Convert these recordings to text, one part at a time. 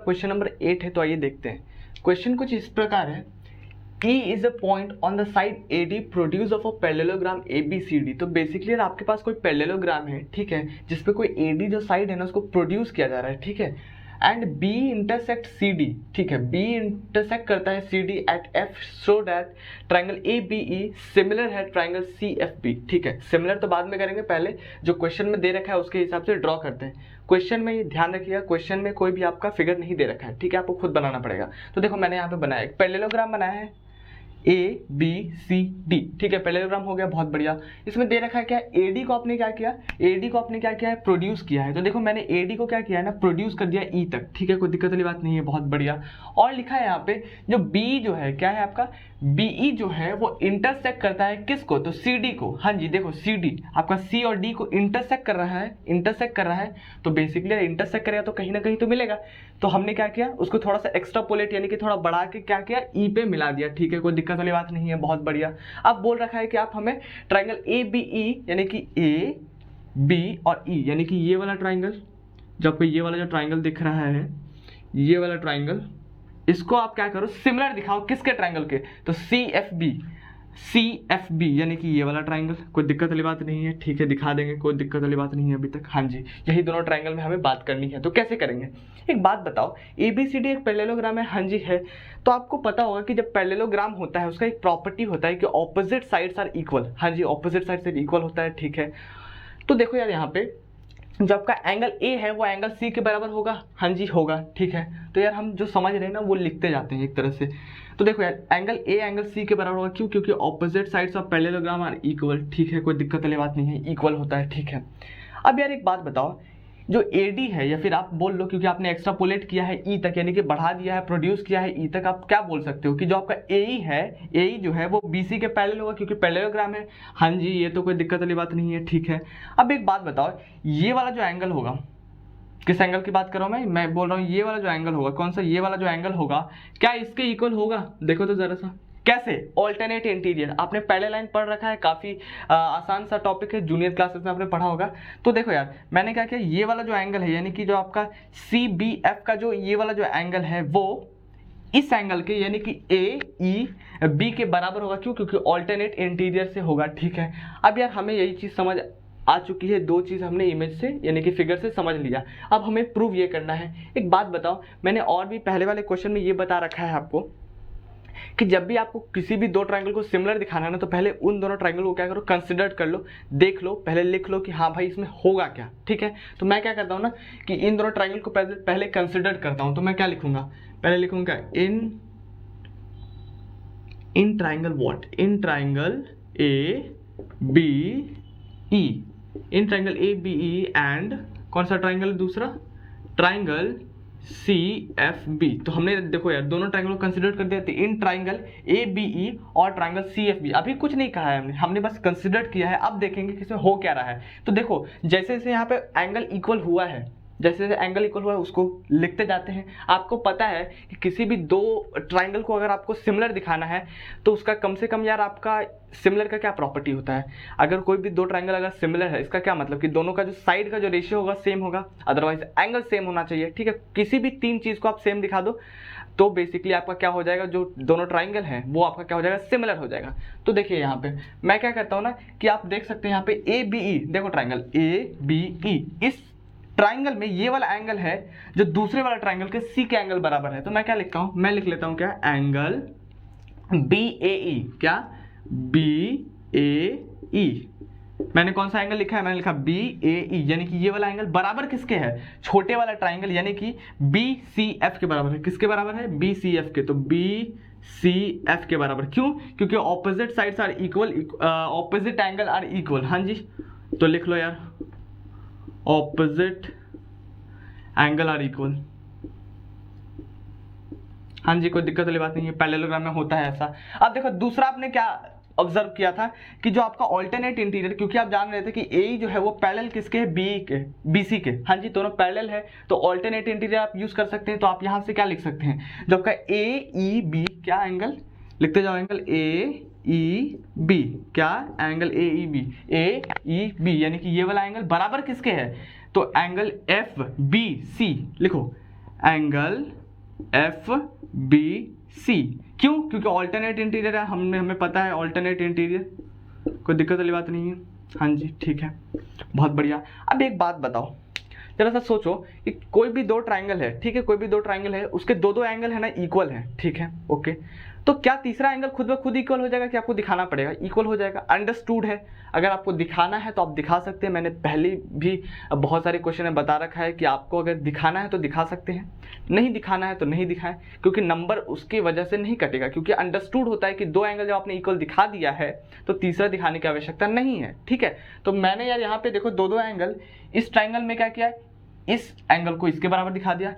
Question number 8 है, तो आइए देखते हैं। क्वेश्चन कुछ इस प्रकार है, E is a point on the side AD produce of a parallelogram ABCD। तो बेसिकली आपके पास कोई पैरेललोग्राम है, ठीक है, जिसपे कोई AD जो साइड है ना उसको प्रोड्यूस किया जा रहा है, ठीक है, एंड B इंटरसेक्ट CD, ठीक है, B इंटरसेक्ट करता है CD at F so that triangle ABE similar है ट्राइंगल CFB, ठीक है। सिमिलर तो बाद में करेंगे, पहले जो क्वेश्चन में दे रखा है उसके हिसाब से ड्रॉ करते हैं। क्वेश्चन में ये ध्यान रखिएगा, क्वेश्चन में कोई भी आपका फिगर नहीं दे रखा है, ठीक है, आपको खुद बनाना पड़ेगा। तो देखो मैंने यहाँ पे बनाया एक पैरेललोग्राम बनाया है ABCD, ठीक है, पैरेललोग्राम हो गया, बहुत बढ़िया। इसमें दे रखा है क्या, AD को आपने क्या किया, AD को आपने क्या किया है, प्रोड्यूस किया है। तो देखो मैंने AD को क्या किया है ना, प्रोड्यूस कर दिया E तक, ठीक है, कोई दिक्कत वाली बात नहीं है, बहुत बढ़िया। और लिखा है यहाँ पे जो B जो है क्या है आपका, BE जो है वो इंटरसेक्ट करता है किसको, तो CD को। हाँ जी, देखो CD आपका C और D को इंटरसेक्ट कर रहा है, इंटरसेक्ट कर रहा है, तो बेसिकली इंटरसेक्ट करेगा तो कहीं ना कहीं तो मिलेगा। तो हमने क्या किया, उसको थोड़ा सा एक्स्ट्रापोलेट यानी कि थोड़ा बढ़ा के क्या किया, E पे मिला दिया, ठीक है, कोई दिक्कत वाली बात नहीं है, बहुत बढ़िया। अब बोल रखा है कि आप हमें ट्राइंगल ABE यानी कि A B और E यानी कि ये वाला ट्राइंगल, जो आपको ये वाला जो ट्राइंगल दिख रहा है, ये वाला ट्राइंगल, इसको आप क्या करो, सिमिलर दिखाओ किसके ट्राइंगल के, तो CFB यानी कि ये वाला ट्राइंगल। कोई दिक्कत वाली बात नहीं है, ठीक है, दिखा देंगे, कोई दिक्कत वाली बात नहीं है अभी तक। हाँ जी, यही दोनों ट्राइंगल में हमें बात करनी है, तो कैसे करेंगे। एक बात बताओ, ABCD एक पैरेललोग्राम है, हाँ जी है, तो आपको पता होगा कि जब पैरेललोग्राम होता है उसका एक प्रॉपर्टी होता है कि ऑपोजिट साइड्स आर इक्वल। हाँ जी, ऑपोजिट साइड्स इक्वल होता है, ठीक है। तो देखो यार यहाँ पे जो आपका एंगल A है वो एंगल C के बराबर होगा, हाँ जी होगा, ठीक है। तो यार हम जो समझ रहे हैं ना वो लिखते जाते हैं एक तरह से। तो देखो यार एंगल A एंगल C के बराबर होगा, क्यों, क्योंकि opposite sides of parallelogram are equal, ठीक है, कोई दिक्कत वाली बात नहीं है, इक्वल होता है, ठीक है। अब यार एक बात बताओ, जो AD है, या फिर आप बोल लो क्योंकि आपने एक्स्ट्रापोलेट किया है E तक यानी कि बढ़ा दिया है, प्रोड्यूस किया है E तक, आप क्या बोल सकते हो कि जो आपका AE है, AE जो है वो BC के पैरेलल होगा क्योंकि पैरेललोग्राम है। हाँ जी, ये तो कोई दिक्कत वाली बात नहीं है, ठीक है। अब एक बात बताओ, ये वाला जो एंगल होगा, किस एंगल की बात कर रहा हूँ मैं बोल रहा हूँ ये वाला जो एंगल होगा, कौन सा, ये वाला जो एंगल होगा, क्या इसके इक्वल होगा। देखो तो जरा सा, कैसे, ऑल्टरनेट इंटीरियर, आपने पहले लाइन पढ़ रखा है, काफ़ी आसान सा टॉपिक है, जूनियर क्लासेस में आपने पढ़ा होगा। तो देखो यार मैंने क्या किया, ये वाला जो एंगल है यानी कि जो आपका CBF का जो ये वाला जो एंगल है वो इस एंगल के यानी कि AEB के बराबर होगा, क्यों, क्योंकि ऑल्टरनेट इंटीरियर से होगा, ठीक है। अब यार हमें यही चीज़ समझ आ चुकी है, दो चीज़ हमने इमेज से यानी कि फिगर से समझ लिया। अब हमें प्रूव ये करना है। एक बात बताओ, मैंने और भी पहले वाले क्वेश्चन में ये बता रखा है आपको कि जब भी आपको किसी भी दो ट्रायंगल को सिमिलर दिखाना है ना, तो पहले उन दोनों ट्रायंगल को क्या करो, कंसिडर कर लो, देख लो, पहले लिख लो कि हाँ भाई इसमें होगा क्या, ठीक है। तो मैं क्या करता हूँ ना कि इन दोनों ट्रायंगल को पहले कंसिडर करता हूँ। तो मैं क्या लिखूंगा, पहले लिखूंगा in triangle what, in triangle ABE, in triangle ABE and कौन सा ट्रायंगल, दूसरा ट्रायंगल CFB। तो हमने देखो यार दोनों ट्रायंगल को कंसीडर कर दिया, इन ट्रायंगल ABE और ट्रायंगल CFB। अभी कुछ नहीं कहा है हमने बस कंसीडर किया है। अब देखेंगे कि इसमें हो क्या रहा है। तो देखो जैसे जैसे यहाँ पे एंगल इक्वल हुआ है, जैसे जैसे एंगल इक्वल हुआ है उसको लिखते जाते हैं। आपको पता है कि किसी भी दो ट्रायंगल को अगर आपको सिमिलर दिखाना है तो उसका कम से कम यार आपका सिमिलर का क्या प्रॉपर्टी होता है, अगर कोई भी दो ट्रायंगल अगर सिमिलर है इसका क्या मतलब कि दोनों का जो साइड का जो रेशियो होगा सेम होगा, अदरवाइज एंगल सेम होना चाहिए, ठीक है। किसी भी तीन चीज़ को आप सेम दिखा दो तो बेसिकली आपका क्या हो जाएगा, जो दोनों ट्रायंगल है वो आपका क्या हो जाएगा, सिमिलर हो जाएगा। तो देखिए यहाँ पे मैं क्या करता हूँ ना कि आप देख सकते हैं यहाँ पे ABE, देखो ट्रायंगल ABE, इस ट्राइंगल में ये वाला एंगल है जो दूसरे वाला ट्राइंगल के C के एंगल बराबर है। तो मैं क्या लिखता हूं, मैं लिख लेता हूं क्या, एंगल BAE, क्या BAE। मैंने कौन सा एंगल लिखा है, मैंने लिखा BAE, यानी कि ये वाला एंगल बराबर किसके है, छोटे वाला ट्राइंगल यानी कि BCF के बराबर है। किसके बराबर है, BCF के। तो BCF के बराबर, क्यों, क्योंकि opposite sides are equal, opposite angle are equal. हाँ जी, तो लिख लो यार ऑपोजिट एंगल आर इक्वल। हाँ जी, कोई दिक्कत वाली बात नहीं है, पैरेललोग्राम में होता है ऐसा। अब देखो दूसरा आपने क्या ऑब्जर्व किया था कि जो आपका ऑल्टरनेट इंटीरियर, क्योंकि आप जान रहे थे कि AE जो है वो पैरेलल किसके है, BE के, BC के। हाँ जी, दोनों पैरेलल है तो ऑल्टरनेट इंटीरियर आप यूज कर सकते हैं। तो आप यहां से क्या लिख सकते हैं, जो आपका AEB, क्या एंगल लिखते जाओ, एंगल AEB, क्या एंगल AEB यानी कि ये वाला एंगल बराबर किसके है, तो एंगल FBC लिखो, एंगल एफ बी सी। क्यों? क्योंकि ऑल्टरनेट इंटीरियर है, हमें पता है ऑल्टरनेट इंटीरियर, कोई दिक्कत वाली बात नहीं है। हाँ जी ठीक है, बहुत बढ़िया। अब एक बात बताओ, जरा सा सोचो कि कोई भी दो ट्राइंगल है, ठीक है, कोई भी दो ट्राइंगल है, उसके दो दो एंगल है ना इक्वल है, ठीक है, ओके, तो क्या तीसरा एंगल खुद ब खुद इक्वल हो जाएगा कि आपको दिखाना पड़ेगा? इक्वल हो जाएगा, अंडरस्टूड है। अगर आपको दिखाना है तो आप दिखा सकते हैं, मैंने पहले भी बहुत सारे क्वेश्चन में बता रखा है कि आपको अगर दिखाना है तो दिखा सकते हैं, नहीं दिखाना है तो नहीं दिखाएं, क्योंकि नंबर उसकी वजह से नहीं कटेगा, क्योंकि अंडरस्टूड होता है कि दो एंगल जब आपने इक्वल दिखा दिया है तो तीसरा दिखाने की आवश्यकता नहीं है, ठीक है। तो मैंने यार यहाँ पे देखो दो दो एंगल, इस ट्राइंगल में क्या किया, इस एंगल को इसके बराबर दिखा दिया,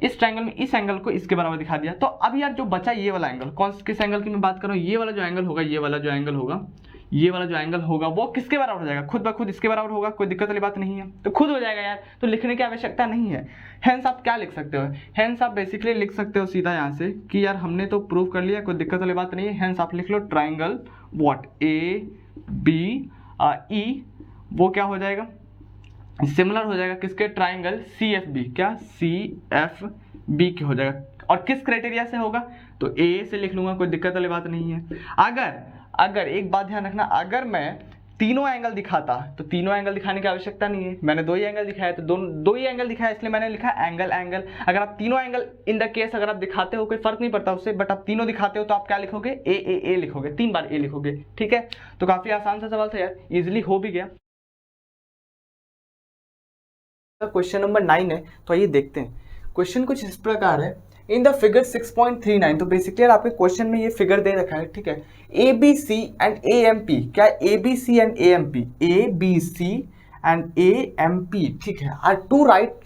इस ट्राइंगल में इस एंगल को इसके बराबर दिखा दिया। तो अब यार जो बचा ये वाला एंगल, कौन किस एंगल की मैं बात कर रहा हूँ, ये वाला जो एंगल होगा, ये वाला जो एंगल होगा, ये वाला जो एंगल होगा वो किसके बराबर हो जाएगा? खुद ब खुद इसके बराबर होगा, कोई दिक्कत वाली बात नहीं है, तो खुद हो जाएगा यार, तो लिखने की आवश्यकता नहीं है। हेंस आप क्या लिख सकते हो? हेंस आप बेसिकली लिख सकते हो सीधा यहाँ से कि यार हमने तो प्रूव कर लिया, कोई दिक्कत वाली बात नहीं है। हेंस आप लिख लो triangle what A B E, वो क्या हो जाएगा, सिमिलर हो जाएगा किसके? ट्राइंगल सी एफ बी, क्या सी एफ बी के हो जाएगा। और किस क्राइटेरिया से होगा? तो ए से लिख लूंगा, कोई दिक्कत वाली बात नहीं है। अगर एक बात ध्यान रखना, अगर मैं तीनों एंगल दिखाता तो तीनों एंगल दिखाने की आवश्यकता नहीं है, मैंने दो ही एंगल दिखाया, तो दो ही एंगल दिखाया, इसलिए मैंने लिखा एंगल एंगल। अगर आप तीनों एंगल इन द केस अगर आप दिखाते हो कोई फर्क नहीं पड़ता उससे, बट आप तीनों दिखाते हो तो आप क्या लिखोगे? ए लिखोगे, 3 बार ए लिखोगे, ठीक है। तो काफी आसान सा सवाल था यार, इजिली हो भी गया। क्वेश्चन नंबर 9 है, तो आइए देखते हैं। क्वेश्चन कुछ इस प्रकार है, इन द फिगर 6.39, तो बेसिकली आपके क्वेश्चन में ये फिगर दे रखा है, ठीक है, A B C and A M P, क्या A B C and A M P, A B C and A M P, ठीक है, आर टू राइट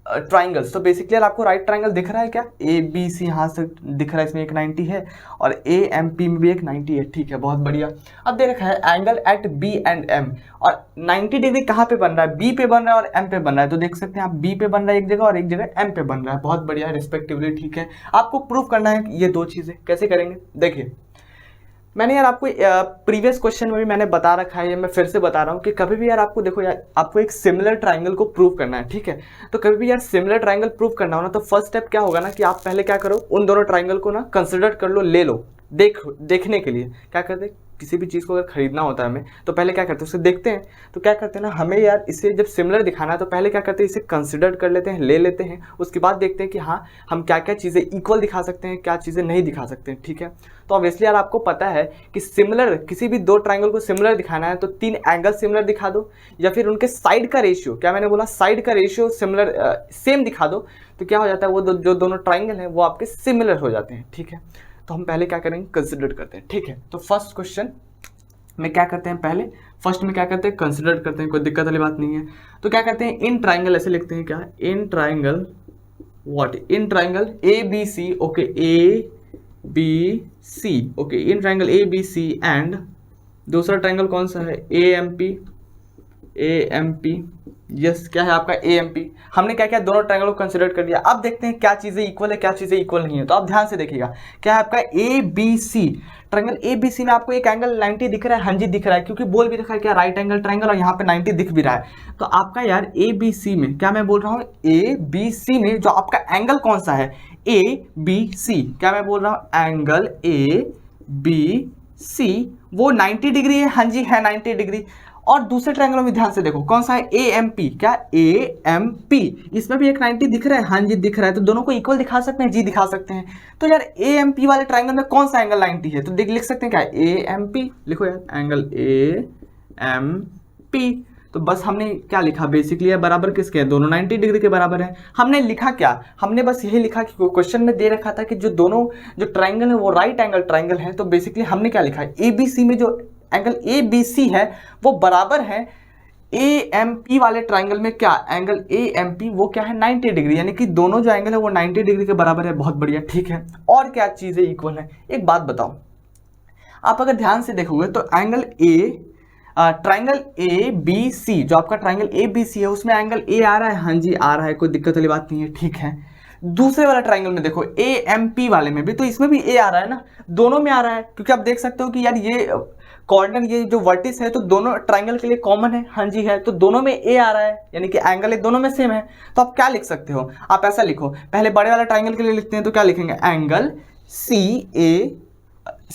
ट्राइंगल्स। तो बेसिकली आपको राइट ट्राइंगल दिख रहा है क्या? ए बी सी यहाँ से दिख रहा है, इसमें एक 90 है और ए एम पी में भी एक 90 है, ठीक है, बहुत बढ़िया। अब दे रखा है angle at B and M, और 90 डिग्री कहाँ पे बन रहा है? बी पे बन रहा है और एम पे बन रहा है। तो देख सकते हैं आप, बी पे बन रहा है एक जगह और एक जगह एम पे बन रहा है, बहुत बढ़िया रिस्पेक्टिवली, ठीक है। आपको प्रूव करना है ये दो चीज़ें, कैसे करेंगे देखिए। मैंने यार आपको प्रीवियस क्वेश्चन में भी मैंने बता रखा है, मैं फिर से बता रहा हूँ कि कभी भी यार आपको देखो यार, आपको एक सिमिलर ट्राइंगल को प्रूव करना है, ठीक है। तो कभी भी यार सिमिलर ट्राइंगल प्रूव करना हो ना, तो फर्स्ट स्टेप क्या होगा ना कि आप पहले क्या करो, उन दोनों ट्राइंगल को ना कंसिडर कर लो, ले लो, देखने के लिए क्या करते हैं, किसी भी चीज़ को अगर खरीदना होता है हमें, तो पहले क्या करते हैं, उसे देखते हैं। तो क्या करते हैं ना, हमें यार इसे जब सिमिलर दिखाना है तो पहले क्या करते हैं, इसे कंसिडर कर लेते हैं, ले लेते हैं, उसके बाद देखते हैं कि हाँ हम क्या क्या चीज़ें इक्वल दिखा सकते हैं, क्या चीज़ें नहीं दिखा सकते हैं, ठीक है। तो ऑब्वियसली यार आपको पता है कि सिमिलर, किसी भी दो ट्राइंगल को सिमिलर दिखाना है तो 3 एंगल सिमिलर दिखा दो, या फिर उनके साइड का रेशियो, क्या मैंने बोला, साइड का रेशियो सिमिलर सेम दिखा दो, तो क्या हो जाता है, वो जो दोनों ट्राइंगल हैं वो आपके सिमिलर हो जाते हैं, ठीक है। तो हम पहले क्या करेंगे, कंसिडर करते हैं, ठीक है। तो फर्स्ट क्वेश्चन में क्या करते हैं, पहले फर्स्ट में क्या करते हैं, कंसिडर करते हैं, कोई दिक्कत वाली बात नहीं है। तो क्या करते हैं, इन ट्राइंगल ऐसे लिखते हैं, क्या, in triangle what, in triangle A B C, okay, A B C, okay, in triangle A B C and दूसरा ट्राइंगल कौन सा है, ए एम पी, यस, क्या है आपका ए एम पी। हमने क्या किया, दोनों ट्राइंगल को कंसिडर कर लिया। अब देखते हैं क्या चीज़ें इक्वल है, क्या चीज़ें इक्वल नहीं है। तो आप ध्यान से देखिएगा, क्या है आपका A B C, triangle A B C में आपको एक एंगल 90 दिख रहा है, हाँ जी दिख रहा है, क्योंकि बोल भी रखा है क्या, राइट एंगल ट्राइंगल, और यहाँ पे 90 दिख भी रहा है। तो आपका यार ए बी सी में, क्या मैं बोल रहा हूँ, ए बी सी में जो आपका एंगल कौन सा है, ए बी सी, क्या मैं बोल रहा हूँ, एंगल ए बी सी वो 90 डिग्री है, हाँ जी है 90 डिग्री। और दूसरे ट्रायंगल में ध्यान से देखो कौन सा है, ए एम पी, क्या ए एम पी, इसमें भी एक 90 दिख रहा है, हाँ जी दिख रहा है। तो दोनों को इक्वल दिखा सकते हैं, जी दिखा सकते हैं। तो यार ए एम पी वाले ट्रायंगल में कौन सा एंगल 90 है, तो लिख सकते हैं क्या, ए एम पी लिखो यार, एंगल ए एम पी। तो बस हमने क्या लिखा, बेसिकली है बराबर किसके हैं, दोनों 90 डिग्री के बराबर है। हमने लिखा क्या, हमने बस यही लिखा कि क्वेश्चन में दे रखा था कि जो दोनों जो ट्रायंगल है वो राइट एंगल ट्रायंगल है। तो बेसिकली हमने क्या लिखा है, ए बी सी में जो एंगल ए बी सी है वो बराबर है ए एम पी वाले ट्राइंगल में, क्या एंगल ए एम पी वो क्या है 90 डिग्री, यानी कि दोनों जो एंगल है वो 90 डिग्री के बराबर है। बहुत बढ़िया, ठीक है। और क्या चीज़ें इक्वल है, एक बात बताओ, आप अगर ध्यान से देखोगे तो angle triangle A B C, जो आपका ट्राइंगल ए बी सी है उसमें एंगल ए आ रहा है, हाँ जी आ रहा है, कोई दिक्कत वाली बात नहीं है, ठीक है। दूसरे वाला ट्राइंगल में देखो ए एम पी वाले में भी, तो इसमें भी ए आ रहा है ना, दोनों में आ रहा है, क्योंकि आप देख सकते हो कि यार ये कॉर्नर ये जो वर्टिस है तो दोनों ट्राइंगल के लिए कॉमन है, हाँ जी है, तो दोनों में ए आ रहा है यानी कि एंगल दोनों में सेम है। तो आप क्या लिख सकते हो, आप ऐसा लिखो, पहले बड़े वाला ट्राइंगल के लिए लिखते हैं तो क्या लिखेंगे, एंगल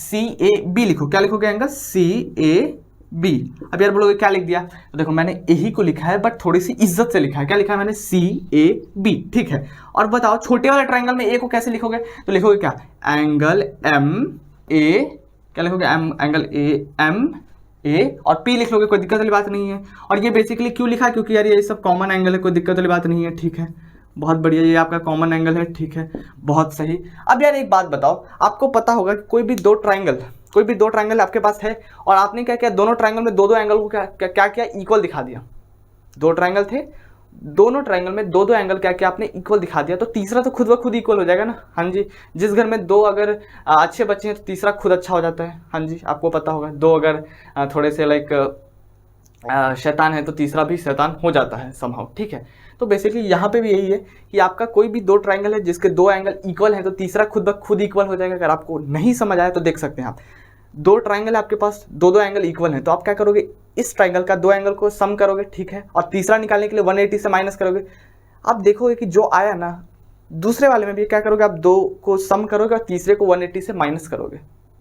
CAB लिखो, क्या लिखोगे, एंगल CAB। अब यार बोलोगे क्या लिख दिया, तो देखो मैंने यही को लिखा है बट थोड़ी सी इज्जत से लिखा है, क्या लिखा है मैंने, CAB, ठीक है। और बताओ छोटे वाले ट्राइंगल में ए को कैसे लिखोगे, तो लिखोगे क्या, एंगल MA, क्या लिखोगे, एंगल AMA, और P लिख लोगे, कोई दिक्कत वाली बात नहीं है। और ये बेसिकली क्यों लिखा, क्योंकि यार ये सब कॉमन एंगल है, कोई दिक्कत वाली बात नहीं है, ठीक है, बहुत बढ़िया, ये आपका कॉमन एंगल है, ठीक है, बहुत सही। अब यार एक बात बताओ, आपको पता होगा कि कोई भी दो ट्राइंगल आपके पास है और आपने क्या किया, दोनों ट्राइंगल में दो एंगल को क्या किया, इक्वल दिखा दिया। दो ट्राइंगल थे, दोनों ट्राइंगल में दो एंगल क्या किया आपने, इक्वल दिखा दिया, तो तीसरा तो खुद ब खुद इक्वल हो जाएगा ना, हाँ जी। जिस घर में दो अगर अच्छे बच्चे हैं तो तीसरा खुद अच्छा हो जाता है, हाँ जी, आपको पता होगा। दो अगर थोड़े से लाइक शैतान है तो तीसरा भी शैतान हो जाता है समहाउ, ठीक है। तो बेसिकली यहाँ पे भी यही है कि आपका कोई भी दो ट्राइंगल है जिसके दो एंगल इक्वल है तो तीसरा खुद ब खुद इक्वल हो जाएगा। अगर आपको नहीं समझ आया तो देख सकते हैं आप, दो ट्राइंगल है आपके पास, दो एंगल इक्वल है, तो आप क्या करोगे, इस ट्राइंगल का दो एंगल को सम करोगे, ठीक है, और तीसरा निकालने के लिए 180 से माइनस करोगे। आप देखोगे कि जो आया ना दूसरे वाले में भी क्या करोगे, आप दो को सम करोगे और तीसरे को 180 से माइनस करोगे,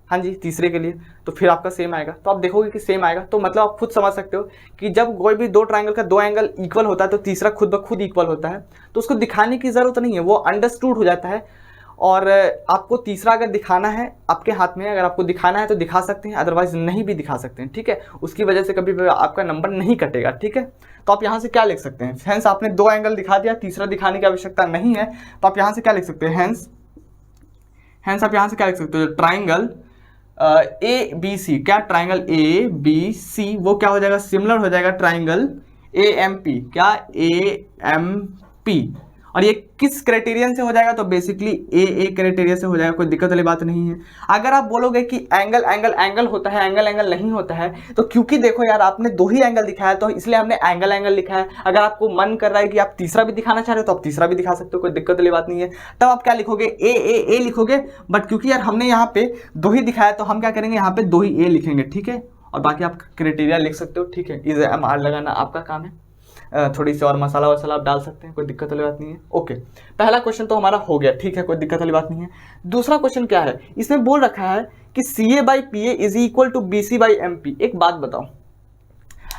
हाँ जी, तीसरे के लिए, तो फिर आपका सेम आएगा। तो आप देखोगे कि सेम आएगा, तो मतलब आप खुद समझ सकते हो कि जब कोई भी दो ट्राइंगल का दो एंगल इक्वल होता है तो तीसरा खुद ब खुद इक्वल होता है, तो उसको दिखाने की ज़रूरत नहीं है, वो अंडरस्टूड हो जाता है। और आपको तीसरा अगर दिखाना है आपके हाथ में, अगर आपको दिखाना है तो दिखा सकते हैं, अदरवाइज नहीं भी दिखा सकते हैं, ठीक है। उसकी वजह से कभी भी आपका नंबर नहीं कटेगा, ठीक है। तो आप यहाँ से क्या लिख सकते हैं, हेंस आपने दो एंगल दिखा दिया, तीसरा दिखाने की आवश्यकता नहीं है, तो आप यहाँ से क्या लिख सकते हैं, हेंस आप यहाँ से क्या लिख सकते हो, ट्राइंगल ABC, क्या ट्राइंगल ABC वो क्या हो जाएगा, सिमिलर हो जाएगा ट्राइंगल AMP, क्या AMP। और ये किस क्राइटेरियन से हो जाएगा, तो बेसिकली AA क्राइटेरिया से हो जाएगा, कोई दिक्कत वाली बात नहीं है। अगर आप बोलोगे कि एंगल होता है, एंगल नहीं होता है, तो क्योंकि देखो यार आपने दो ही एंगल दिखाया तो इसलिए हमने एंगल लिखा है। अगर आपको मन कर रहा है कि आप तीसरा भी दिखाना चाह रहे हो तो आप तीसरा भी दिखा सकते हो, कोई दिक्कत वाली बात नहीं है। तब आप क्या लिखोगे, ए लिखोगे, बट क्योंकि यार हमने यहाँ पे दो ही दिखाया तो हम क्या करेंगे, यहाँ पे दो ही ए लिखेंगे, ठीक है। और बाकी आप क्राइटेरिया लिख सकते हो, ठीक है, MR लगाना आपका काम है, थोड़ी सी और मसाला वसाला आप डाल सकते हैं, कोई दिक्कत वाली बात नहीं है। ओके, पहला क्वेश्चन तो हमारा हो गया, ठीक है, कोई दिक्कत वाली बात नहीं है। दूसरा क्वेश्चन क्या है, इसमें बोल रखा है कि CA/PA is equal to BC/MP। एक बात बताओ,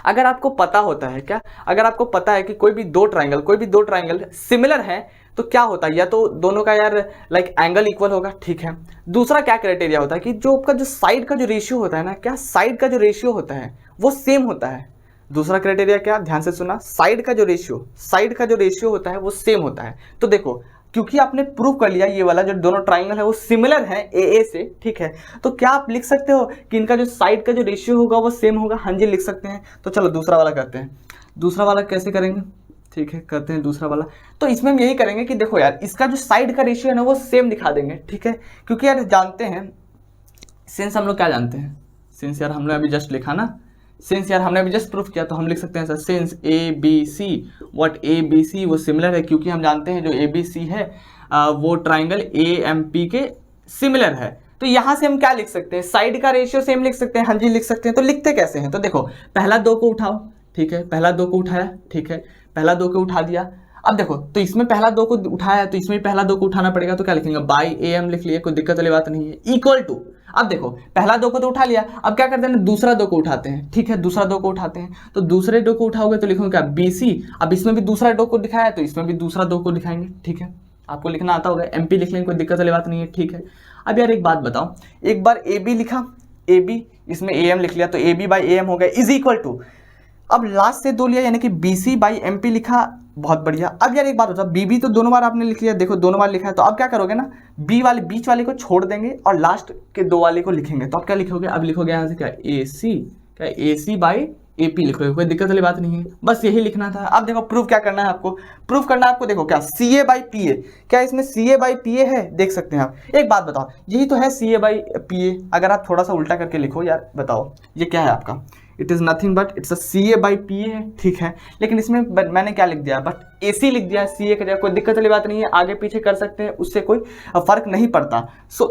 अगर आपको पता होता है क्या, अगर आपको पता है कि कोई भी दो ट्राइंगल सिमिलर है तो क्या होता है, या तो दोनों का यार लाइक एंगल इक्वल होगा, ठीक है। दूसरा क्या क्राइटेरिया होता है कि जो आपका जो साइड का जो रेशियो होता है ना, क्या साइड का जो रेशियो होता है वो सेम होता है। दूसरा क्राइटेरिया क्या, ध्यान से सुना, साइड का जो रेशियो होता है वो सेम होता है। तो देखो क्योंकि आपने प्रूव कर लिया ये वाला जो दोनों ट्राइंगल है वो सिमिलर है AA से, ठीक है, तो क्या आप लिख सकते हो कि इनका जो साइड का जो रेशियो होगा वो सेम होगा, हाँ जी लिख सकते हैं। तो चलो दूसरा वाला करते हैं। दूसरा वाला कैसे करेंगे, ठीक है, करते हैं दूसरा वाला। तो इसमें हम यही करेंगे कि देखो यार इसका जो साइड का रेशियो है ना वो सेम दिखा देंगे, ठीक है, क्योंकि यार जानते हैं सिंस हम लोग क्या जानते हैं, सिंस यार हमने अभी जस्ट लिखा ना, सिंस यार हमने अभी जस्ट प्रूफ किया तो हम लिख सकते हैं sir since ABC what ABC वो सिमिलर है, क्योंकि हम जानते हैं जो ABC है वो ट्राइंगल AMP के सिमिलर है। तो यहाँ से हम क्या लिख सकते हैं, साइड का रेशियो सेम लिख सकते हैं, हाँ जी लिख सकते हैं। तो लिखते कैसे हैं, तो देखो पहला दो को उठाओ, ठीक है, पहला दो को उठाया, ठीक है, पहला दो को उठा दिया। अब देखो तो इसमें पहला दो को उठाया है तो इसमें पहला दो को उठाना पड़ेगा, तो क्या लिखेंगे, बाई AM लिख लिए, कोई दिक्कत वाली बात नहीं है, इक्वल टू। अब देखो पहला दो को तो उठा लिया, अब क्या करते हैं, दूसरा दो को उठाते हैं, ठीक है, दूसरा दो को उठाते हैं। तो दूसरे दो को उठाओगे तो लिखोगे क्या, BC। अब इसमें भी दूसरा दो को दिखाया है तो इसमें भी दूसरा दो को दिखाएंगे, ठीक है, आपको लिखना आता होगा, MP लिख लेंगे, कोई दिक्कत वाली बात नहीं है, ठीक है। अब यार एक बात बताओ, एक बार AB लिखा, AB इसमें AM लिख लिया तो AB/AM हो गया इज इक्वल टू, अब लास्ट से दो लिया यानी कि BC/MP लिखा, बहुत बढ़िया। अब यार एक बात होता है, BB तो दोनों बार आपने लिख लिया, देखो दोनों बार लिखा है, तो अब क्या करोगे ना, B वाले बीच वाले को छोड़ देंगे और लास्ट के दो वाले को लिखेंगे। तो आप क्या लिखोगे, अब लिखोगे यहाँ से क्या, AC, क्या AC/AP लिखोगे, कोई दिक्कत वाली बात नहीं है, बस यही लिखना था। अब देखो प्रूफ क्या करना है आपको, प्रूफ करना है आपको, देखो क्या CA/PA, क्या इसमें CA/PA है, देख सकते हैं आप। एक बात बताओ, यही तो है CA/PA, अगर आप थोड़ा सा उल्टा करके लिखो यार, बताओ ये क्या है आपका, it is nothing but it's a CA/PA है, ठीक है, लेकिन इसमें मैंने क्या लिख दिया, बट AC लिख दिया है, CA का जगह, कोई दिक्कत वाली बात नहीं है, आगे पीछे कर सकते हैं, उससे कोई फर्क नहीं पड़ता। सो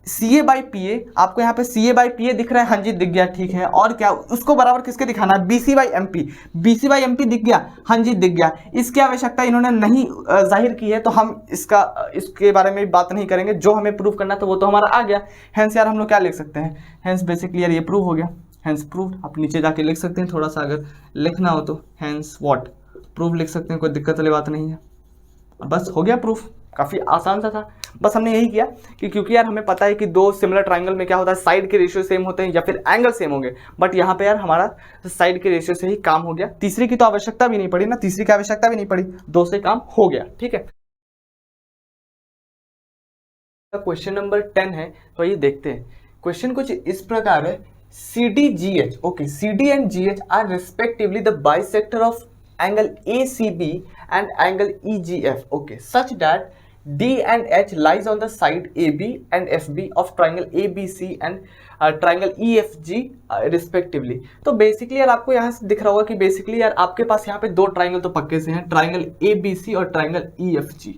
सी ए बाई पी ए, आपको यहाँ पे सी ए बाई पी ए दिख रहा है, हाँ जी दिख गया, ठीक है। और क्या उसको बराबर किसके दिखाना है, B C by M P, B C by M P दिख गया, हाँ जी दिख गया। इसकी आवश्यकता इन्होंने नहीं जाहिर की है, तो हम इसके बारे में बात नहीं करेंगे। जो हमें प्रूव करना था वो तो हमारा आ गया। हैंस यार हम लोग क्या लिख सकते हैं, हैंस बेसिकली यार ये प्रूव हो गया, हैंस प्रूव। आप नीचे जाके लिख सकते हैं, थोड़ा सा अगर लिखना हो तो हैंस व्हाट प्रूव लिख सकते हैं, कोई दिक्कत वाली बात नहीं है। बस हो गया प्रूफ, काफ़ी आसान सा था। बस हमने यही किया कि क्योंकि यार हमें पता है कि दो सिमिलर ट्राइंगल में क्या होता है, साइड के रेशियो सेम होते हैं या फिर एंगल सेम होंगे, बट यहाँ पे यार हमारा साइड के रेशियो से ही काम हो गया। तीसरी की तो आवश्यकता भी नहीं पड़ी ना, तीसरी की आवश्यकता भी नहीं पड़ी, दो से काम हो गया, ठीक है। क्वेश्चन नंबर 10 है, तो ये देखते हैं। क्वेश्चन कुछ इस प्रकार है, C D G H, okay, C D and G H are respectively the bisector of angle ACB and angle EGF, okay, such that D and H lies on the side AB and FB of triangle ABC and triangle EFG respectively। तो basically यार आपको यहाँ से दिख रहा होगा कि basically यार आपके पास यहाँ पे दो ट्राइंगल तो पक्के से हैं, ट्राइंगल ABC और ट्राइंगल EFG।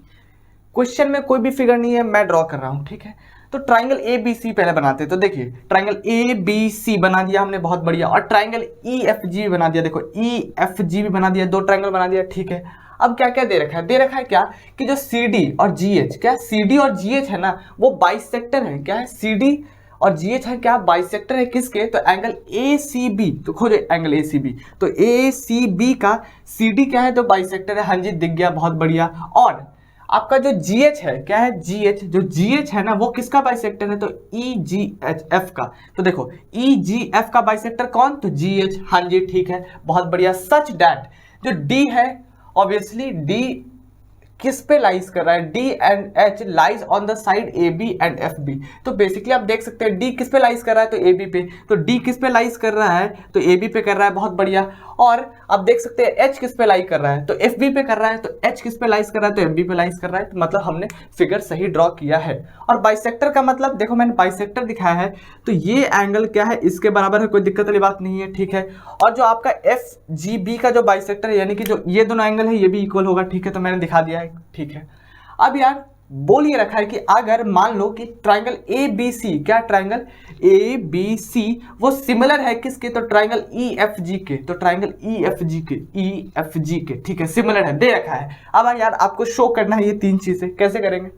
क्वेश्चन में कोई भी फिगर नहीं है, मैं ड्रॉ कर रहा हूँ, ठीक है। तो ट्राइंगल ए बी सी पहले बनाते हैं, तो देखिए ट्राइंगल ए बी सी बना दिया हमने, बहुत बढ़िया। और ट्राइंगल ई एफ जी भी बना दिया, देखो ई एफ जी भी बना दिया, दो ट्राइंगल बना दिया, ठीक है। अब क्या क्या दे रखा है, दे रखा है क्या कि जो सी डी और जी एच, क्या सी डी और जी एच है ना, वो बाइसेक्टर है। क्या है, सी डी और जी एच है क्या, बाइसेक्टर है किसके, तो एंगल ए सी बी। तो खोजो एंगल ए सी बी, तो ए सी बी का सी डी क्या है, तो बाइसेक्टर है, हाँ जी दिख गया, बहुत बढ़िया। और आपका जो GH है, क्या है GH, जो GH है ना वो किसका बाइसेक्टर है, तो EGF का। तो देखो EGF का बाइसेक्टर कौन, तो GH, हाँ जी ठीक है, बहुत बढ़िया। सच डैट जो D है, ऑब्वियसली D किस पे लाइज कर रहा है, D and H lies on the side AB and FB। तो बेसिकली आप देख सकते हैं D किस पे लाइज कर रहा है, तो AB पे। तो D किस पे लाइज कर रहा है, तो AB पे कर रहा है, बहुत बढ़िया। और आप देख सकते हैं H किस पे लाइज कर रहा है, तो FB पे कर रहा है। तो H किस पे लाइज कर रहा है, तो FB पे लाइज कर रहा है। तो मतलब हमने फिगर सही ड्रॉ किया है। और बाइसेक्टर का मतलब देखो मैंने बाइसेक्टर दिखाया है, तो ये एंगल क्या है, इसके बराबर है, कोई दिक्कत वाली बात नहीं है, ठीक है। और जो आपका FGB का जो बाइसेक्टर है, यानी कि जो ये दोनों एंगल है ये भी इक्वल होगा, ठीक है, तो मैंने दिखा दिया है, ठीक है। अब यार बोल ये रखा है कि अगर मान लो कि ट्राइंगल ए बी सी, क्या ट्राइंगल ए बी सी वो सिमिलर है किसके, तो ट्राइंगल ई एफ जी के, तो ट्राइंगल ई एफ जी के, ठीक है, सिमिलर है, दे रखा है। अब यार आपको शो करना है ये तीन चीजें, कैसे करेंगे,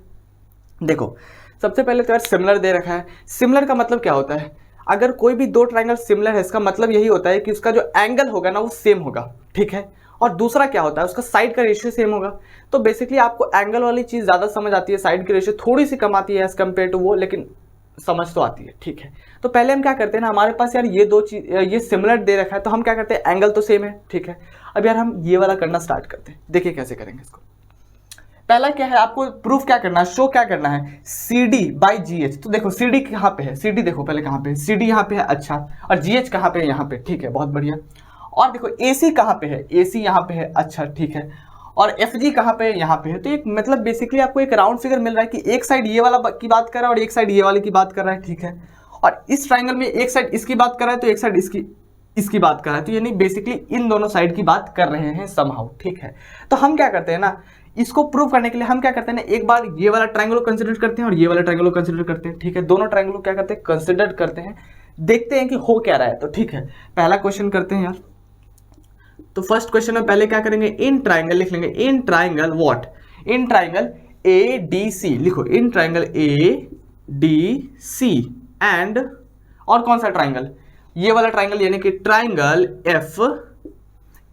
देखो सबसे पहले तो यार सिमिलर दे रखा है। सिमिलर का मतलब क्या होता है, अगर कोई भी दो ट्राइंगल सिमिलर है, इसका मतलब यही होता है कि उसका जो एंगल होगा ना वो सेम होगा, ठीक है। और दूसरा क्या होता है, उसका साइड का रेशियो सेम होगा। तो बेसिकली आपको एंगल वाली चीज़ ज़्यादा समझ आती है, साइड की रेशियो थोड़ी सी कम आती है एज कम्पेयर टू वो, लेकिन समझ तो आती है, ठीक है। तो पहले हम क्या करते हैं ना, हमारे पास यार ये दो चीज ये सिमिलर दे रखा है, तो हम क्या करते हैं, एंगल तो सेम है, ठीक है। अब यार हम ये वाला करना स्टार्ट करते हैं, देखिए कैसे करेंगे इसको। पहला क्या है, आपको प्रूफ क्या करना है, शो क्या करना है, C D by G H. तो देखो सी डी कहाँ पे है, सी डी देखो पहले कहाँ पे है, सी डी यहाँ पे है, अच्छा। और जी एच कहाँ पे है, यहाँ पे, ठीक है, बहुत बढ़िया। और देखो ए सी कहाँ पे है, ए सी यहाँ पे है, अच्छा ठीक है। और एफ जी कहाँ पे है, यहाँ पे है। तो एक मतलब बेसिकली आपको एक राउंड फिगर मिल रहा है कि एक साइड ये वाला की बात कर रहा है और एक साइड ये वाले की बात कर रहा है, ठीक है। और इस ट्राइंगल में एक साइड इसकी बात कर रहा है तो एक साइड इसकी बात कर रहा है, तो यानी बेसिकली इन दोनों साइड की बात कर रहे हैं समहाउ, ठीक है। तो हम क्या करते हैं ना, इसको प्रूव करने के लिए हम क्या करते हैं ना, एक बार ये वाला ट्राइंगल को कंसिडर करते हैं और ये वाला ट्राइंगल को कंसिडर करते हैं, ठीक है। दोनों ट्राइंगल को क्या करते हैं, कंसिडर करते हैं, देखते हैं कि हो क्या रहा है। तो ठीक है, पहला क्वेश्चन करते हैं यार। तो फर्स्ट क्वेश्चन में पहले क्या करेंगे, इन ट्राइंगल लिख लेंगे, in triangle what, in triangle A D C लिखो, in triangle A D C and और कौन सा ट्राइंगल, ये वाला ट्राइंगल यानी कि ट्राइंगल एफ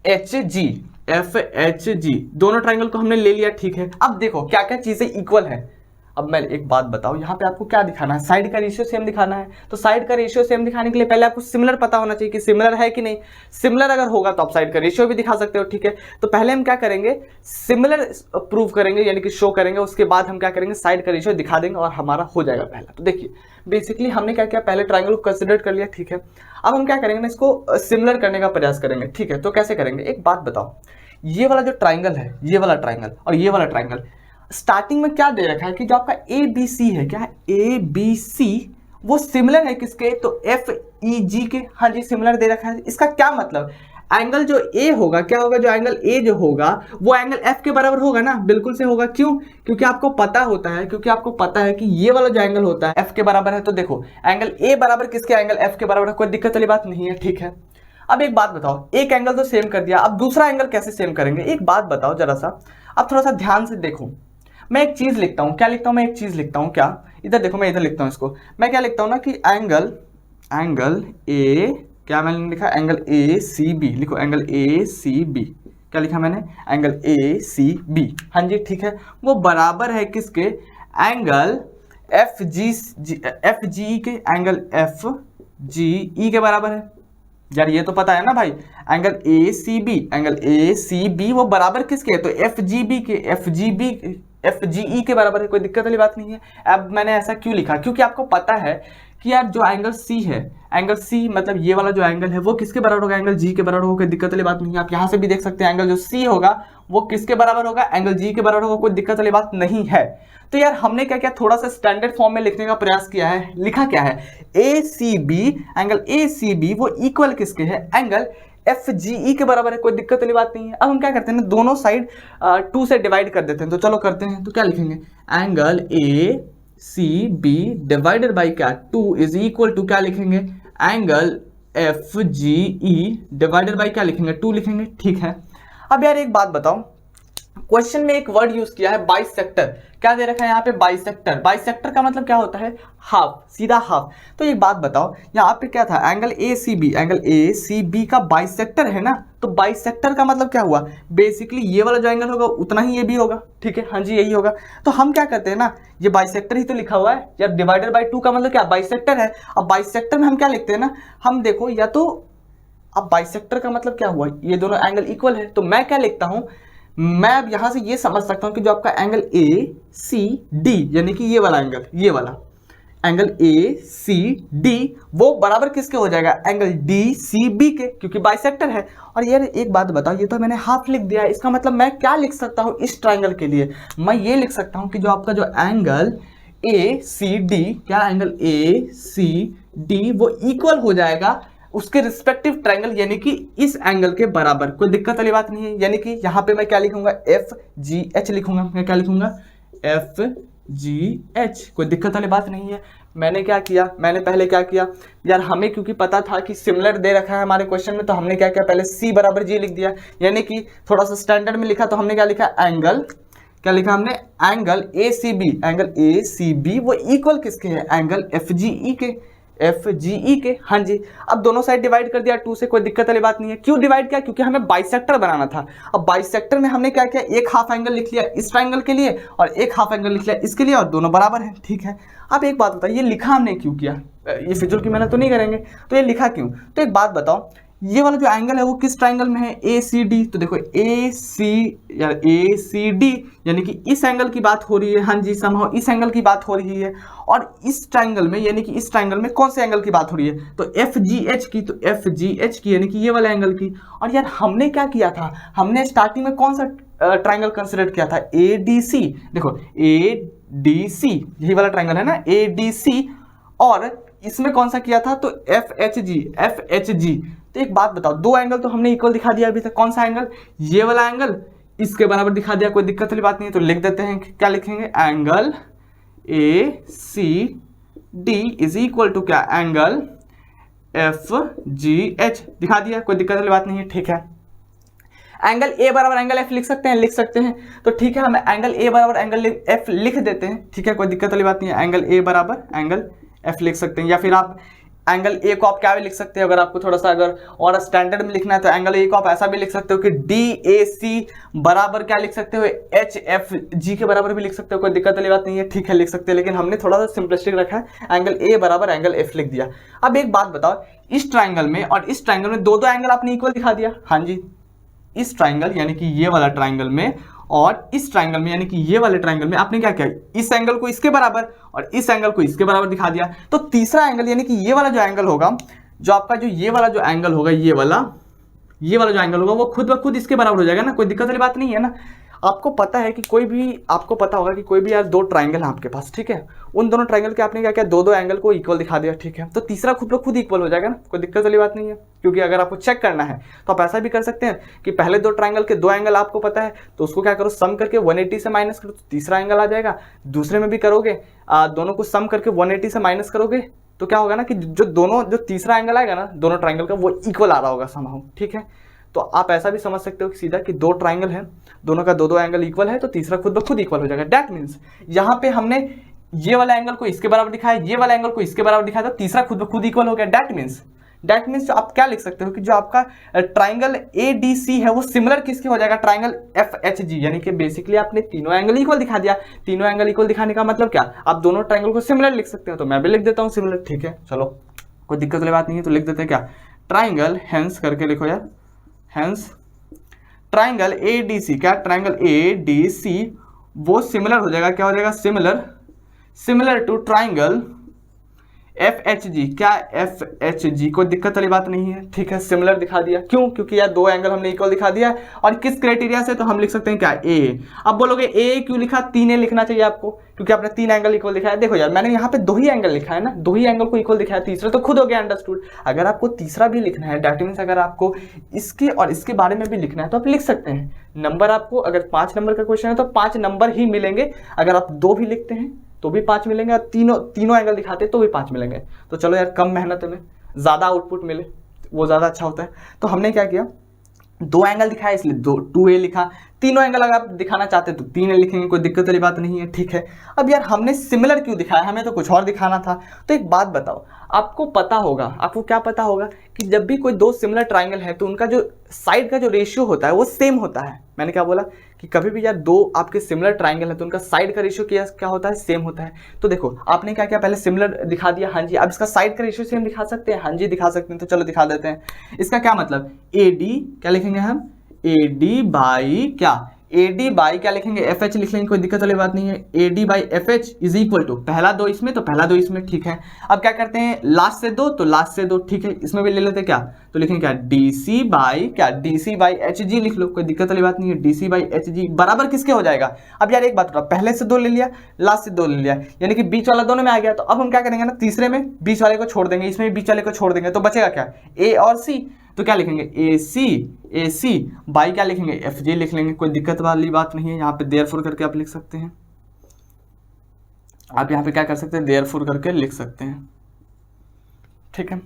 एच जी, दोनों ट्राइंगल को हमने ले लिया, ठीक है। अब देखो क्या क्या चीजें इक्वल है। अब मैं एक बात बताऊं, यहाँ पे आपको क्या दिखाना है, साइड का रेशियो सेम दिखाना है। तो साइड का रेशियो सेम दिखाने के लिए पहले आपको सिमिलर पता होना चाहिए कि सिमिलर है कि नहीं। सिमिलर अगर होगा तो आप साइड का रेशियो भी दिखा सकते हो, ठीक है। तो पहले हम क्या करेंगे, सिमिलर प्रूव करेंगे यानी कि शो करेंगे, उसके बाद हम क्या करेंगे, साइड का रेशियो दिखा देंगे और हमारा हो जाएगा पहला। तो देखिए बेसिकली हमने क्या किया, पहले ट्राइंगल को कंसिडर कर लिया, ठीक है। अब हम क्या करेंगे ना, इसको सिमिलर करने का प्रयास करेंगे, ठीक है। तो कैसे करेंगे, एक बात बताओ, ये वाला जो ट्राइंगल है, ये वाला ट्राइंगल और ये वाला ट्राइंगल, स्टार्टिंग में क्या दे रखा है कि जो आपका ए बी सी है, क्या है ए बी सी, वो सिमिलर है किसके, तो एफ ई जी के, हाँ जी सिमिलर दे रखा है। इसका क्या मतलब, एंगल जो ए होगा क्या होगा, जो एंगल ए जो होगा वो एंगल एफ के बराबर होगा ना, बिल्कुल से होगा। क्यों? क्योंकि आपको पता होता है, क्योंकि आपको पता है कि ये वाला जो एंगल होता है एफ के बराबर है। तो देखो एंगल ए बराबर किसके, एंगल एफ के बराबर है, कोई दिक्कत वाली बात नहीं है, ठीक है। अब एक बात बताओ, एक एंगल तो सेम कर दिया, अब दूसरा एंगल कैसे सेम करेंगे, एक बात बताओ जरा सा, अब थोड़ा सा ध्यान से देखो। मैं एक चीज लिखता हूं, क्या लिखता हूं, मैं एक चीज लिखता हूं, क्या, इधर देखो, मैं इधर लिखता हूं इसको, मैं क्या लिखता हूं ना कि एंगल ए, क्या मैंने लिखा, एंगल ए सी बी, लिखो एंगल ए सी बी, क्या लिखा मैंने, एंगल ए सी बी, हाँ जी ठीक है, वो बराबर है किसके, एंगल एफ जी के, एंगल एफ जी ई के बराबर है। यार ये तो पता है ना भाई, angle A C B, angle A C B वो बराबर किसके है, तो एफ जी बी के, एफ जी ई के बराबर है, कोई दिक्कत वाली बात नहीं है। अब मैंने ऐसा क्यों लिखा, क्योंकि आपको पता है कि यार जो एंगल सी है, एंगल सी मतलब ये वाला जो एंगल है वो किसके बराबर होगा, एंगल जी के बराबर होगा, कोई दिक्कत वाली बात नहीं है। आप यहाँ से भी देख सकते हैं एंगल जो सी होगा वो किसके बराबर होगा, एंगल जी के बराबर होगा, कोई दिक्कत वाली बात नहीं है। तो यार हमने क्या किया, थोड़ा सा स्टैंडर्ड फॉर्म में लिखने का प्रयास किया है, लिखा क्या है, A C B, angle A C B वो इक्वल किसके है, एंगल एफ जी ई के बराबर है, कोई दिक्कत वाली बात नहीं है। अब हम क्या करते हैं ना, दोनों साइड 2 से डिवाइड कर देते हैं, तो चलो करते हैं। तो क्या लिखेंगे, angle A C B divided by क्या, 2 इज इक्वल टू क्या लिखेंगे, angle F G E divided by क्या लिखेंगे, 2 लिखेंगे, ठीक है। अब यार एक बात बताओ, क्वेश्चन में एक वर्ड यूज किया है बाइसेक्टर, क्या दे रखा है यहाँ पे, बाइसेक्टर। बाइसेक्टर का मतलब क्या होता है, हाफ, सीधा हाफ। तो एक बात बताओ, यहाँ पे क्या था, angle A C B, angle A C B का बाइसेक्टर है ना, तो बाइसेक्टर का मतलब क्या हुआ, बेसिकली ये वाला जो एंगल होगा उतना ही ये भी होगा, ठीक है, हाँ जी यही होगा। तो हम क्या करते हैं ना, ये बाइसेक्टर ही तो लिखा हुआ है यार, डिवाइडेड बाई 2 का मतलब क्या, बाइसेक्टर है। अब बाइसेक्टर में हम क्या लिखते हैं ना, हम देखो या तो, अब बाइसेक्टर का मतलब क्या हुआ, ये दोनों एंगल इक्वल है, तो मैं क्या लिखता हूं, मैं अब यहां से ये समझ सकता हूं कि जो आपका एंगल ए सी डी यानी कि ये वाला एंगल, ये वाला एंगल ए सी डी वो बराबर किसके हो जाएगा, एंगल डी सी बी के, क्योंकि बाइसेक्टर है। और यार एक बात बताओ, ये तो मैंने हाफ लिख दिया है, इसका मतलब मैं क्या लिख सकता हूं इस ट्राइंगल के लिए, मैं ये लिख सकता हूं कि जो आपका जो एंगल ए सी डी, क्या एंगल ए सी डी वो इक्वल हो जाएगा उसके रिस्पेक्टिव ट्रायंगल यानी कि इस एंगल के बराबर, कोई दिक्कत वाली बात नहीं है। यानी कि यहाँ पे मैं क्या लिखूंगा, एफ जी एच लिखूंगा, मैं क्या लिखूंगा, एफ जी एच, कोई दिक्कत वाली बात नहीं है। मैंने क्या किया, मैंने पहले क्या किया यार, हमें क्योंकि पता था कि सिमिलर दे रखा है हमारे क्वेश्चन में, तो हमने क्या किया, पहले सी बराबर जी लिख दिया, यानी कि थोड़ा सा स्टैंडर्ड में लिखा। तो हमने क्या लिखा, एंगल, क्या लिखा हमने, angle A C B, angle A C B वो इक्वल किसके है, एंगल एफ जी ई के, एफ जी ई के, हाँ जी। अब दोनों साइड डिवाइड कर दिया 2 से, कोई दिक्कत वाली बात नहीं है। क्यों डिवाइड किया, क्योंकि हमें बाइसेक्टर बनाना था। अब बाइसेक्टर में हमने क्या किया, एक हाफ एंगल लिख लिया इस ट्रायंगल के लिए और एक हाफ एंगल लिख लिया इसके लिए, और दोनों बराबर हैं, ठीक है। अब एक बात बताइए, ये लिखा हमने क्यों किया, ये फिजूल की मेहनत तो नहीं करेंगे, तो ये लिखा क्यों। तो एक बात बताओ, ये वाला जो एंगल है वो किस ट्रायंगल में है, ए सी डी। तो देखो ए सी डी यानी कि इस एंगल की बात हो रही है, हाँ जी, समहाउ इस एंगल की बात हो रही है। और इस ट्रायंगल में यानी कि इस ट्रायंगल में कौन से एंगल की बात हो रही है, तो एफ जी एच की, तो एफ जी एच की यानी कि ये वाला एंगल की। और यार हमने क्या किया था, हमने स्टार्टिंग में कौन सा ट्रायंगल कंसिडर किया था, ए डी सी। देखो ए डी सी यही वाला ट्रायंगल है ना, ए डी सी, और इसमें कौन सा किया था, तो एफ एच जी। तो एक बात बताओ, दो एंगल तो हमने इक्वल दिखा दिया अभी तक, कौन सा एंगल, ये वाला एंगल इसके बराबर दिखा दिया, कोई दिक्कत वाली बात नहीं है। तो लिख देते हैं, क्या लिखेंगे, angle A C D is equal to क्या, एंगल एफ जी एच, दिखा दिया, कोई दिक्कत वाली बात नहीं है, ठीक है। एंगल ए बराबर एंगल एफ लिख सकते हैं, तो ठीक है, हम एंगल ए बराबर एंगल एफ लिख देते हैं, ठीक है, कोई दिक्कत वाली बात नहीं है। एंगल ए बराबर एंगल एफ लिख सकते हैं, या फिर आप एंगल ए को आप क्या भी लिख सकते हैं, अगर आपको थोड़ा सा अगर और स्टैंडर्ड में लिखना है तो एंगल ए को आप ऐसा भी लिख सकते हो कि डी ए सी बराबर क्या लिख सकते हो, एच एफ जी के बराबर भी लिख सकते हो, कोई दिक्कत वाली बात नहीं है, ठीक है, लिख सकते हैं। लेकिन हमने थोड़ा सा सिंपलिस्टिक रखा है, एंगल ए बराबर एंगल एफ लिख दिया। अब एक बात बताओ, इस ट्राइंगल में और इस ट्राइंगल में दो एंगल आपने इक्वल दिखा दिया, हाँ जी, इस ट्राइंगल यानी कि ये वाला ट्राइंगल में और इस ट्राइंगल में यानी कि ये वाले ट्राइंगल में आपने क्या किया, इस एंगल को इसके बराबर और इस एंगल को इसके बराबर दिखा दिया। तो तीसरा एंगल यानी कि ये वाला जो एंगल होगा, जो आपका जो ये वाला जो एंगल होगा, ये वाला जो एंगल होगा वो खुद ब खुद इसके बराबर हो जाएगा ना, कोई दिक्कत वाली बात नहीं है ना। आपको पता है कि आपको पता होगा कि कोई भी यार दो ट्राइंगल है आपके पास, ठीक है, उन दोनों ट्राइंगल के आपने क्या किया, दो एंगल को इक्वल दिखा दिया, ठीक है, तो तीसरा खुद ब खुद इक्वल हो जाएगा ना, कोई दिक्कत वाली बात नहीं है। क्योंकि अगर आपको चेक करना है तो आप ऐसा भी कर सकते हैं कि पहले दो ट्राइंगल के दो एंगल आपको पता है तो उसको क्या करो, सम करके 180 से माइनस करो तो तीसरा एंगल आ जाएगा। दूसरे में भी करोगे, दोनों को सम करके 180 से माइनस करोगे तो क्या होगा ना कि जो तीसरा एंगल आएगा ना दोनों ट्राइंगल का, वो इक्वल आ रहा होगा समहाउ, ठीक है। तो आप ऐसा भी समझ सकते हो कि सीधा कि दो ट्राइंगल है, दोनों का दो एंगल इक्वल है तो तीसरा खुद ब खुद इक्वल हो जाएगा। दैट मीन्स यहाँ पे हमने ये वाला एंगल को इसके बराबर दिखाया, ये वाला एंगल को इसके बराबर दिखाया, तो तीसरा खुद ब खुद इक्वल हो गया। दैट मीन्स आप क्या लिख सकते हो कि जो आपका ट्राइंगल ADC है वो सिमिलर किसके हो जाएगा, ट्राइंगल FHG, यानी कि बेसिकली आपने तीनों एंगल इक्वल दिखा दिया। तीनों एंगल इक्वल दिखाने का मतलब क्या, आप दोनों ट्राइंगल को सिमिलर लिख सकते हो, तो मैं भी लिख देता हूँ सिमिलर, ठीक है। चलो कोई दिक्कत वाली बात नहीं है, तो लिख देते हैं क्या, ट्राइंगल हेंस करके लिखो यार, हेंस ट्राइंगल ADC, क्या ट्राइंगल ADC वो सिमिलर हो जाएगा, क्या हो जाएगा, सिमिलर टू ट्राइंगल FHG, क्या FHG, कोई दिक्कत वाली बात नहीं है, ठीक है, सिमिलर दिखा दिया। क्यों, क्योंकि यार दो एंगल हमने इक्वल दिखा दिया और किस क्राइटेरिया से, तो हम लिख सकते हैं क्या, A। अब बोलोगे A क्यों लिखा, 3A लिखना चाहिए आपको, क्योंकि आपने 3 एंगल इक्वल दिखाया। देखो यार मैंने यहाँ पे 2 ही एंगल लिखा है ना, 2 ही एंगल को इक्वल दिखाया, तीसरा तो खुद हो गया अंडरस्टूड। अगर आपको तीसरा भी लिखना है, दैट मीन्स अगर आपको इसके और इसके बारे में भी लिखना है तो आप लिख सकते हैं। नंबर आपको अगर 5 नंबर का क्वेश्चन है तो 5 नंबर ही मिलेंगे, अगर आप 2 भी लिखते हैं तो भी 5 मिलेंगे, और तीनों एंगल दिखाते हैं तो भी 5 मिलेंगे। तो चलो यार कम मेहनत में ज़्यादा आउटपुट मिले वो ज़्यादा अच्छा होता है। तो हमने क्या किया, 2 एंगल दिखाया इसलिए 2A लिखा, तीनों एंगल अगर आप दिखाना चाहते तो 3A लिखेंगे, कोई दिक्कत वाली बात नहीं है, ठीक है। अब यार हमने सिमिलर क्यों दिखाया, हमें तो कुछ और दिखाना था। तो एक बात बताओ, आपको पता होगा, आपको क्या पता होगा कि जब भी कोई दो सिमिलर ट्राइंगल है तो उनका जो साइड का जो रेशियो होता है वो सेम होता है। मैंने क्या बोला कि कभी भी यार दो आपके सिमिलर ट्राइंगल है तो उनका साइड का रेशियो क्या होता है, सेम होता है। तो देखो आपने क्या किया, पहले सिमिलर दिखा दिया, हाँ जी। अब इसका साइड का रेशियो सेम दिखा सकते हैं, हाँ जी दिखा सकते हैं, तो चलो दिखा देते हैं। इसका क्या मतलब, AD क्या लिखेंगे हम, AD बाई क्या, AD बाई क्या लिखेंगे, FH लिख लेंगे, कोई दिक्कत वाली बात नहीं है। AD by FH is equal to पहला 2 इसमें तो पहला 2 इसमें, ठीक है। अब क्या करते हैं, लास्ट से 2 तो लास्ट से 2, ठीक है। इसमें भी ले लेते हैं क्या, तो लिखेंगे क्या, DC बाई क्या, DC बाई HG लिख लो, कोई दिक्कत वाली बात नहीं है। DC बाई HG बराबर किसके हो जाएगा। अब यार एक बात बताओ, पहले से 2 ले लिया, लास्ट से 2 ले लिया, यानी कि बीच वाला दोनों में आ गया। तो अब हम क्या करेंगे ना, तीसरे में बीच वाले को छोड़ देंगे, इसमें भी बीच वाले को छोड़ देंगे, तो बचेगा क्या, A और C। तो क्या लिखेंगे, AC बाई क्या लिखेंगे, FG लिख लेंगे, कोई दिक्कत वाली बात नहीं है। यहाँ पे देयरफॉर करके आप लिख सकते हैं, आप यहाँ पे क्या कर सकते हैं, देयरफॉर करके लिख सकते हैं, ठीक है,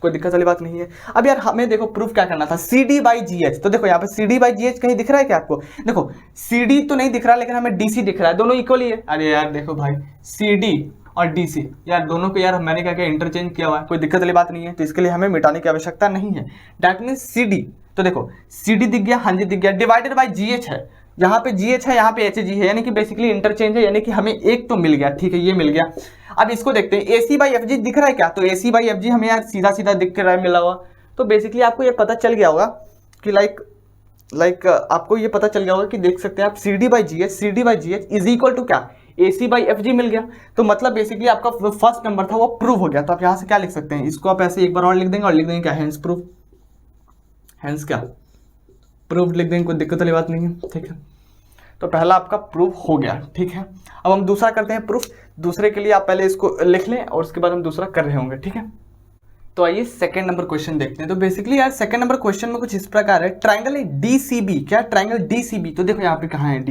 कोई दिक्कत वाली बात नहीं है। अब यार हमें देखो प्रूफ क्या करना था, CD बाई GH। तो देखो यहाँ पे CD बाई GH कहीं दिख रहा है क्या आपको, देखो CD तो नहीं दिख रहा लेकिन हमें DC दिख रहा है, दोनों इक्वल ही है। अरे यार देखो भाई, CD और DC यार दोनों को यार मैंने क्या इंटरचेंज किया हुआ है, कोई दिक्कत वाली बात नहीं है, तो इसके लिए हमें मिटाने की आवश्यकता नहीं है। दैट मीन्स CD, तो देखो CD दिख गया, हाँ जी दिख गया, डिवाइडेड बाई GH है, यहाँ पे GH है, यहाँ पे HG है, यानी कि बेसिकली इंटरचेंज है, यानी कि हमें एक तो मिल गया, ठीक है, ये मिल गया। अब इसको देखते हैं, AC बाई FG दिख रहा है क्या, तो AC बाई FG हमें यार सीधा सीधा दिख रहा है मिला हुआ। तो बेसिकली आपको ये पता चल गया होगा कि लाइक आपको ये पता चल गया होगा कि देख सकते हैं आप CD by GH is equal to क्या, AC बाई FG मिल गया। तो मतलब बेसिकली आपका फर्स्ट नंबर था वो प्रूव हो गया। तो आप यहाँ से क्या लिख सकते हैं, इसको आप ऐसे एक बार और लिख देंगे और लिख देंगे क्या, हेंस प्रूफ, हेंस क्या प्रूफ लिख देंगे, कोई दिक्कत वाली बात नहीं है, ठीक है। तो पहला आपका प्रूफ हो गया, ठीक है। अब हम दूसरा करते हैं प्रूफ। दूसरे के लिए आप पहले इसको लिख लें और उसके बाद हम दूसरा कर रहे होंगे, ठीक है। तो आइए सेकंड नंबर क्वेश्चन देखते हैं। तो बेसिकली यार सेकंड नंबर क्वेश्चन में कुछ इस प्रकार है, ट्राइंगल DCB, क्या ट्राइंगल DCB, तो देखो यहाँ पे कहाँ है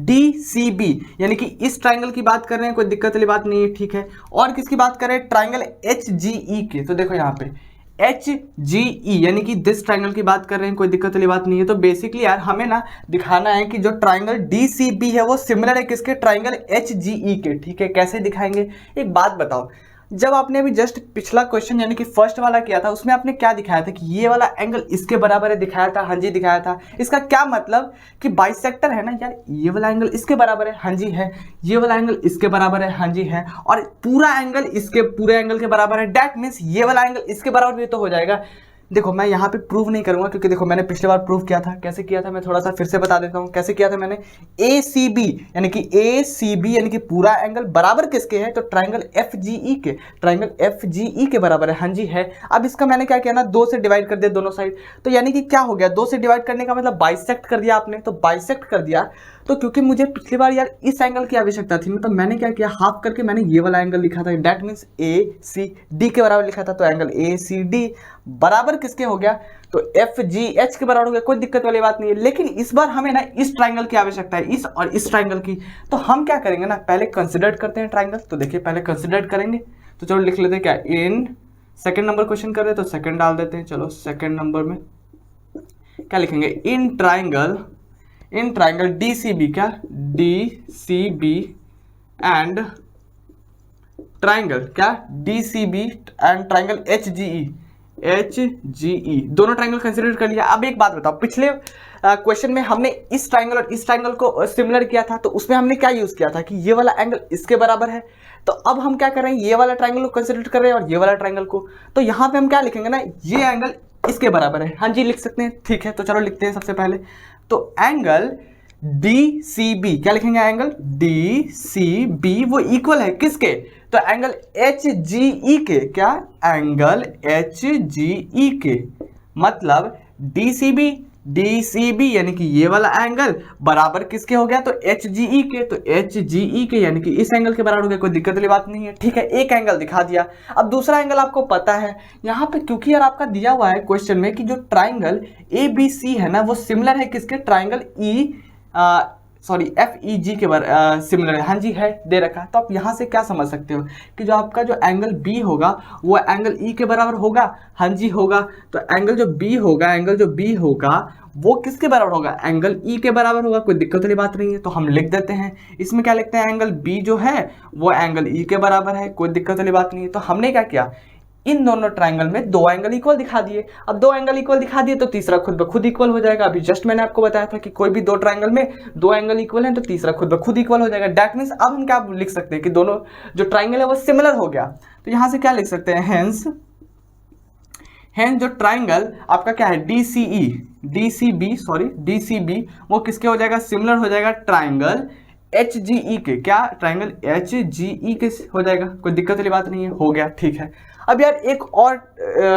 DCB यानी कि इस ट्राइंगल की बात कर रहे हैं, कोई दिक्कत वाली बात नहीं है, ठीक है। और किसकी बात कर रहे हैं, ट्राइंगल HGE की। तो देखो यहाँ पे HGE यानी कि दिस ट्राइंगल की बात कर रहे हैं, कोई दिक्कत वाली बात नहीं है। तो बेसिकली यार हमें ना दिखाना है कि जो ट्राइंगल DCB है वो सिमिलर है किसके, ट्राइंगल HGE के, ठीक है। कैसे दिखाएंगे, एक बात बताओ, जब आपने अभी जस्ट पिछला क्वेश्चन यानी कि फर्स्ट वाला किया था उसमें आपने क्या दिखाया था कि ये वाला एंगल इसके बराबर है, दिखाया था, हाँ जी दिखाया था। इसका क्या मतलब कि बाइसेक्टर है ना यार, ये वाला एंगल इसके बराबर है, हाँ जी है, ये वाला एंगल इसके बराबर है, हाँ जी है, और पूरा एंगल इसके पूरे एंगल के बराबर है। दैट मीन्स ये वाला एंगल इसके बराबर भी तो हो जाएगा। देखो मैं यहाँ पे प्रूव नहीं करूंगा क्योंकि देखो मैंने पिछले बार प्रूव किया था। कैसे किया था मैं थोड़ा सा फिर से बता देता हूँ। कैसे किया था मैंने, ACB यानी कि ACB यानी कि पूरा एंगल बराबर किसके है, तो ट्राइंगल FGE के, ट्राइंगल FGE के बराबर है। हाँ जी है। अब इसका मैंने क्या किया ना, 2 से डिवाइड कर दिया दोनों साइड, तो यानी कि क्या हो गया, 2 से डिवाइड करने का मतलब बाइसेक्ट कर दिया आपने, तो बाइसेक्ट कर दिया। तो क्योंकि मुझे पिछली बार यार इस एंगल की आवश्यकता थी, मतलब मैंने क्या किया, हाफ करके मैंने ये वाला एंगल लिखा था, दैट मीन्स ACD के बराबर लिखा था। तो एंगल ACD बराबर किसके हो गया, तो FGH के बराबर हो गया। कोई दिक्कत वाली बात नहीं है। लेकिन इस बार हमें ना इस ट्राइंगल की आवश्यकता है, इस और इस ट्राइंगल की। तो हम क्या करेंगे ना, पहले कंसिडर करते हैं ट्राइंगल। तो देखिए पहले कंसिडर करेंगे, तो चलो लिख लेते हैं क्या, इन सेकेंड नंबर क्वेश्चन कर रहे हैं तो सेकेंड डाल देते हैं। चलो सेकेंड नंबर में क्या लिखेंगे, इन ट्राइंगल DCB, क्या DCB एंड ट्राइंगल क्या DCB एंड ट्राइंगल HGE दोनों ट्राइंगल कंसीडर कर लिया। अब एक बात बताओ, पिछले क्वेश्चन में हमने इस ट्राइंगल और इस ट्राइंगल को सिमिलर किया था, तो उसमें हमने क्या यूज किया था कि ये वाला एंगल इसके बराबर है। तो अब हम क्या कर रहे हैं, ये वाला ट्राइंगल को कंसीडर कर रहे हैं और ये वाला ट्राइंगल को। तो यहाँ पे हम क्या लिखेंगे ना, ये एंगल इसके बराबर है। हाँ जी लिख सकते हैं, ठीक है। तो चलो लिखते हैं सबसे पहले, तो एंगल DCB क्या लिखेंगे, एंगल DCB वो इक्वल है किसके, तो एंगल HGE के, क्या एंगल HGE के, मतलब DCB यानी कि ये वाला एंगल बराबर किसके हो गया, तो HGE के। तो HGE के यानी कि इस एंगल के बराबर हो गया। कोई दिक्कत वाली बात नहीं है, ठीक है। एक एंगल दिखा दिया। अब दूसरा एंगल आपको पता है यहाँ पे, क्योंकि यार आपका दिया हुआ है क्वेश्चन में कि जो ट्राइंगल ABC है ना वो सिमिलर है किसके, ट्राइंगल FEG के सिमिलर है। हाँ जी है, दे रखा है। तो आप यहाँ से क्या समझ सकते हो कि जो आपका जो एंगल B होगा वो एंगल E के बराबर होगा। हाँ जी होगा। तो एंगल जो B होगा वो किसके बराबर होगा, एंगल E के बराबर होगा। कोई दिक्कत वाली बात नहीं है। तो हम लिख देते हैं, इसमें क्या लिखते हैं, एंगल B जो है वो एंगल E के बराबर है। कोई दिक्कत वाली बात नहीं है। तो हमने क्या किया, इन दोनों ट्राइंगल में 2 एंगल इक्वल दिखा दिए। अब 2 एंगल इक्वल दिखा दिए तो तीसरा खुद ब खुद इक्वल हो जाएगा। अभी जस्ट मैंने आपको बताया था कि कोई भी 2 ट्राइंगल में 2 एंगल इक्वल हैं तो तीसरा खुद ब खुद इक्वल हो जाएगा। दैट मीन्स अब हम क्या लिख सकते हैं कि दोनों जो ट्राइंगल है वो सिमिलर हो गया। तो यहां से क्या लिख सकते हैं, हेंस जो ट्राइंगल आपका क्या है DCB वो किसके हो जाएगा, सिमिलर हो जाएगा ट्राइंगल HGE के। क्या ट्राइंगल HGE के हो जाएगा। कोई दिक्कत वाली बात नहीं है, हो गया, ठीक है। अब यार एक और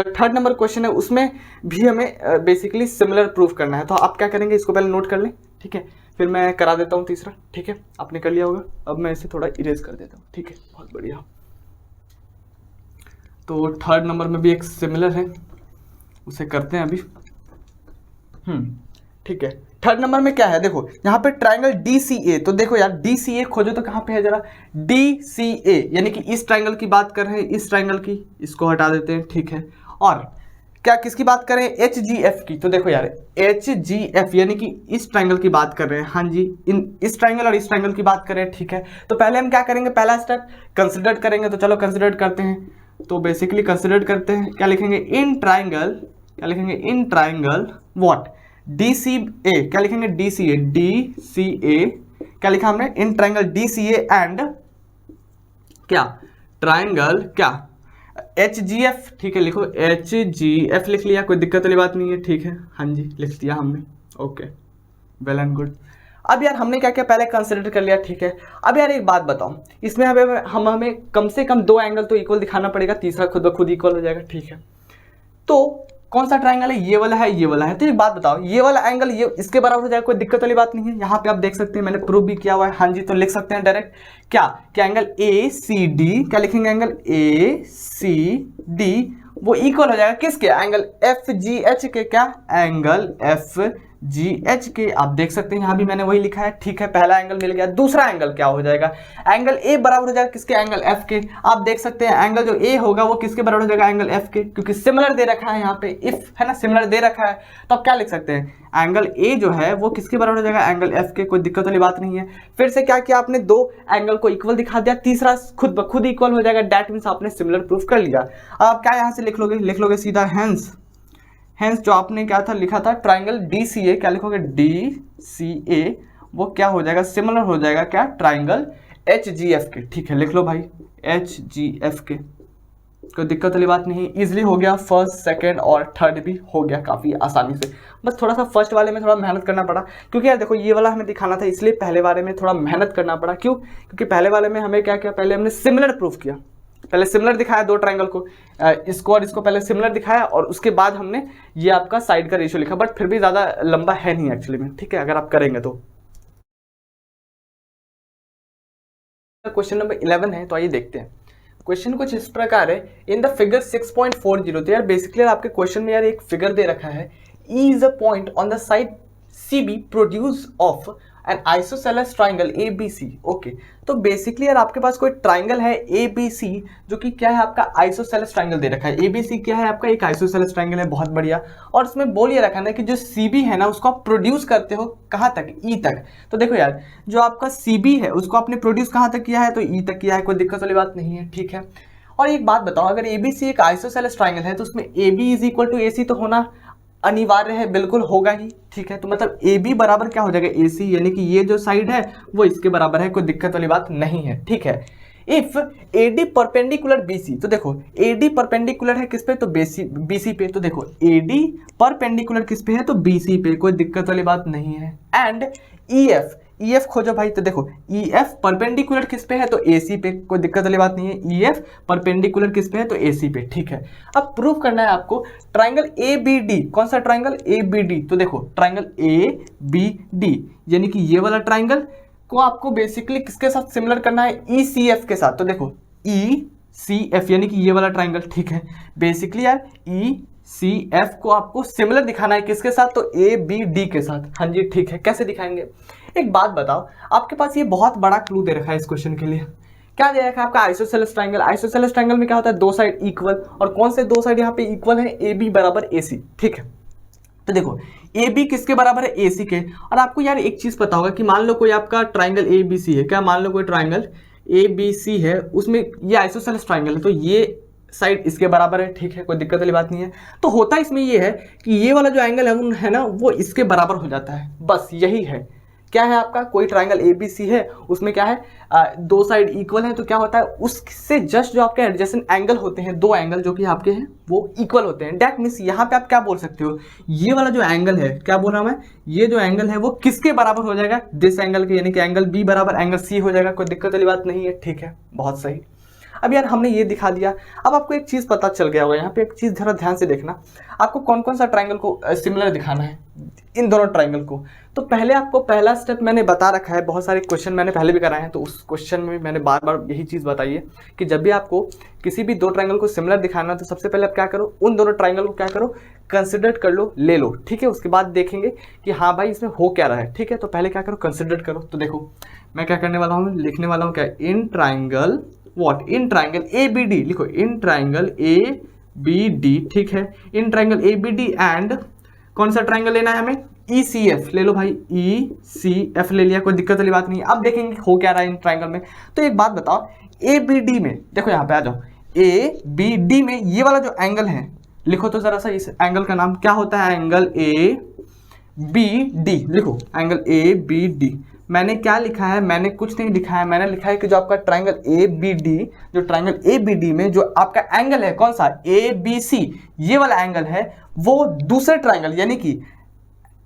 थर्ड नंबर क्वेश्चन है, उसमें भी हमें बेसिकली सिमिलर प्रूफ करना है। तो आप क्या करेंगे, इसको पहले नोट कर लें, ठीक है, फिर मैं करा देता हूँ तीसरा। ठीक है, आपने कर लिया होगा। अब मैं इसे थोड़ा इरेज कर देता हूँ, ठीक है, बहुत बढ़िया। तो थर्ड नंबर में भी एक सिमिलर है, उसे करते हैं अभी। ठीक है। थर्ड नंबर में क्या है, देखो यहाँ पे ट्राइंगल DCA। तो देखो यार DCA खोजो तो कहाँ पे है जरा, DCA यानी कि इस ट्राइंगल की बात कर रहे हैं, इस ट्राइंगल की, इसको हटा देते हैं, ठीक है। और क्या किसकी बात कर रहे हैं, HGF की। तो देखो यार HGF यानी कि इस ट्राइंगल की बात कर रहे हैं। हाँ जी, इस ट्राइंगल और इस ट्राइंगल की बात कर रहे हैं, ठीक है। तो पहले हम क्या करेंगे, पहला स्टेप कंसिडर करेंगे। तो चलो कंसिडर करते हैं। तो बेसिकली कंसिडर करते हैं, क्या लिखेंगे, इन ट्राइंगल व्हाट, DCA, क्या लिखेंगे, DCA क्या लिखा हमने, इन ट्राइंगल DCA एंड क्या ट्राइंगल क्या HGF। ठीक है, लिखो HGF लिख लिया, कोई दिक्कत वाली बात नहीं है, ठीक है। हाँ जी लिख दिया हमने, ओके, वेल एंड गुड। अब यार हमने क्या क्या पहले कंसिडर कर लिया, ठीक है। अब यार एक बात बताओ, इसमें हमें कम से कम 2 एंगल तो इक्वल दिखाना पड़ेगा, तीसरा खुद ब खुद इक्वल हो जाएगा, ठीक है। तो कौन सा ट्राइंगल है, ये वाला है, ये वाला है। तो एक बात बताओ, ये वाला एंगल ये इसके बराबर हो जाएगा, कोई दिक्कत वाली बात नहीं है। यहाँ पे आप देख सकते हैं मैंने प्रूव भी किया हुआ है। हाँ जी, तो लिख सकते हैं डायरेक्ट क्या एंगल ACD, क्या लिखेंगे, एंगल ACD वो इक्वल हो जाएगा किसके, एंगल FGH के। क्या एंगल FGH के, आप देख सकते हैं यहाँ भी मैंने वही लिखा है, ठीक है। पहला एंगल मिल गया। दूसरा एंगल क्या हो जाएगा, एंगल A बराबर हो जाएगा किसके, एंगल F के। आप देख सकते हैं एंगल जो A होगा वो किसके बराबर हो जाएगा, एंगल F के, क्योंकि सिमिलर दे रखा है यहाँ पे, इफ है ना, सिमिलर दे रखा है। तो आप क्या लिख सकते हैं, एंगल A जो है वो किसके बराबर हो जाएगा, एंगल F के। कोई दिक्कत वाली बात नहीं है। फिर से क्या किया आपने, 2 एंगल को इक्वल दिखा दिया, तीसरा खुद ब खुद इक्वल हो जाएगा। दैट मीन्स आपने सिमिलर प्रूफ कर लिया। अब आप क्या यहाँ से लिख लोगे सीधा, हेंस जो आपने क्या था लिखा था ट्राइंगल DCA, क्या लिखोगे, DCA वो क्या हो जाएगा, सिमिलर हो जाएगा क्या, ट्राइंगल HGF के। ठीक है, लिख लो भाई HGF के। कोई दिक्कत वाली बात नहीं, इजीली हो गया। फर्स्ट, सेकंड और थर्ड भी हो गया काफ़ी आसानी से। बस थोड़ा सा फर्स्ट वाले में थोड़ा मेहनत करना पड़ा, क्योंकि यार देखो ये वाला हमें दिखाना था, इसलिए पहले वाले में थोड़ा मेहनत करना पड़ा। क्यों? क्योंकि पहले वाले में हमें क्या किया, पहले हमने सिमिलर प्रूफ किया, पहले सिमिलर दिखाया दो ट्रायंगल को, इसको और इसको पहले सिमिलर दिखाया, और उसके बाद हमने ये आपका साइड का रेशियो लिखा। बट फिर भी ज़्यादा लंबा है नहीं एक्चुअली में, ठीक है, अगर आप करेंगे तो। क्वेश्चन नंबर 11 है, तो आइए देखते हैं। क्वेश्चन कुछ इस प्रकार है, इन द फिगर 6.40। तो यार बेसिकली आपके क्वेश्चन में यार एक फिगर दे रखा है, E is a point on the side C B produce of an isosceles triangle A B C. Okay, तो बेसिकली यार आपके पास कोई ट्राइंगल है ए बी सी, जो कि क्या है आपका आइसोसेलेस ट्राइंगल दे रखा है। ए बी सी क्या है आपका, एक आइसोसेलेस ट्राइंगल है, बहुत बढ़िया। और इसमें बोल ये रखा है कि जो सी बी है ना, उसको आप प्रोड्यूस करते हो कहाँ तक, ई तक। तो देखो यार, जो आपका सी बी है उसको आपने प्रोड्यूस कहाँ तक किया है, तो ई तक किया है, कोई दिक्कत वाली बात नहीं है, ठीक है। और एक बात बताओ, अगर ए बी सी एक आइसोसेलेस ट्राइंगल है, तो उसमें A B is equal to A C तो होना अनिवार्य है, बिल्कुल होगा ही, ठीक है। तो मतलब ए बी बराबर क्या हो जाएगा, ए सी, यानी कि ये जो साइड है वो इसके बराबर है, कोई दिक्कत वाली बात नहीं है, ठीक है। If A D perpendicular B C, तो देखो ए डी परपेंडिकुलर है किस पे, तो बी सी पे। तो देखो ए डी परपेंडिकुलर किस पे है, तो बी सी पे, कोई दिक्कत वाली बात नहीं है। एंड ई एफ खोजो भाई, तो देखो ई एफ परपेंडिकुलर किस पे है, तो ए सी पे, कोई दिक्कत वाली बात नहीं है। ई एफ परपेंडिकुलर किस पे है, तो ए सी पे, ठीक है। अब प्रूफ करना है आपको ट्राइंगल ए बी डी। कौन सा ट्राइंगल, ए बी डी। तो देखो ट्राइंगल ए बी डी, यानी कि ये वाला ट्राइंगल को आपको बेसिकली किसके साथ सिमिलर करना है, ई सी एफ के साथ। तो देखो ई सी एफ यानी कि ये वाला ट्राइंगल, ठीक है। बेसिकली यार ई सी एफ को आपको सिमिलर दिखाना है किसके साथ, तो ए बी डी के साथ। हाँ जी, ठीक है। कैसे दिखाएंगे, एक बात बताओ, आपके पास ये बहुत बड़ा क्लू दे रखा है इस क्वेश्चन के लिए। क्या दे रखा है आपका, आइसोसेलेस ट्राइंगल। आइसोसेलेस ट्राइंगल में क्या होता है, दो साइड इक्वल, और कौन से दो साइड यहाँ पे इक्वल है, ए बी बराबर ए सी, ठीक है। तो देखो ए बी किसके बराबर है, ए सी के। और आपको यार एक चीज पता होगा कि मान लो कोई आपका ट्राइंगल ए बी सी है, क्या मान लो कोई ट्राइंगल ए बी सी है, उसमें ये आइसोसेलेस ट्राइंगल है, तो ये साइड इसके बराबर है, ठीक है, कोई दिक्कत वाली बात नहीं है। तो होता इसमें ये है कि ये वाला जो एंगल है ना, वो इसके बराबर हो जाता है, बस यही है। क्या है आपका, कोई ट्राइंगल ए बी सी है, उसमें क्या है, दो साइड इक्वल है, तो क्या होता है, उससे जस्ट जो आपके एडजेसेंट एंगल होते हैं, दो एंगल जो कि आपके हैं वो इक्वल होते हैं। दैट मीन्स यहाँ पे आप क्या बोल सकते हो, ये वाला जो एंगल है, क्या बोल रहा हूँ मैं, ये जो एंगल है वो किसके बराबर हो जाएगा, दिस एंगल के, यानी कि एंगल बी बराबर एंगल सी हो जाएगा। कोई दिक्कत वाली बात नहीं है, ठीक है, बहुत सही। अब यार हमने ये दिखा दिया, अब आपको एक चीज़ पता चल गया होगा, यहाँ पे एक चीज़ जरा ध्यान से देखना, आपको कौन कौन सा ट्राइंगल को सिमिलर दिखाना है, इन दोनों ट्राइंगल को। तो पहले आपको पहला स्टेप मैंने बता रखा है, बहुत सारे क्वेश्चन मैंने पहले भी कराए हैं, तो उस क्वेश्चन में मैंने बार बार यही चीज़ बताई है कि जब भी आपको किसी भी दो ट्राइंगल को सिमिलर दिखाना, तो सबसे पहले आप क्या करो, उन दोनों ट्राइंगल को क्या करो, कंसिडर कर लो, ले लो, ठीक है। उसके बाद देखेंगे कि हाँ भाई इसमें हो क्या रहा है, ठीक है। तो पहले क्या करो, कंसिडर करो। तो देखो मैं क्या करने वाला हूँ, लिखने वाला हूँ क्या, in triangle what, in triangle A B D, लिखो in triangle A B D, ठीक है। In triangle A B D and कौन सा ट्राइंगल लेना है हमें, ई सी एफ ले लो भाई, ई सी एफ ले लिया, कोई दिक्कत वाली बात नहीं। अब देखेंगे हो क्या रहा है इन ट्राइंगल में। तो एक बात बताओ, ए बी डी में देखो, यहाँ पे आ जाओ, ए बी डी में ये वाला जो एंगल है, लिखो तो जरा सा इस एंगल का नाम क्या होता है, एंगल ए बी डी, लिखो एंगल ए बी डी। मैंने क्या लिखा है, मैंने कुछ नहीं लिखा है, मैंने लिखा है कि जो आपका ट्राइंगल ए बी डी, जो ट्राइंगल ए बी डी में जो आपका एंगल है कौन सा, ए बी सी, ये वाला एंगल है, वो दूसरे ट्राइंगल यानी कि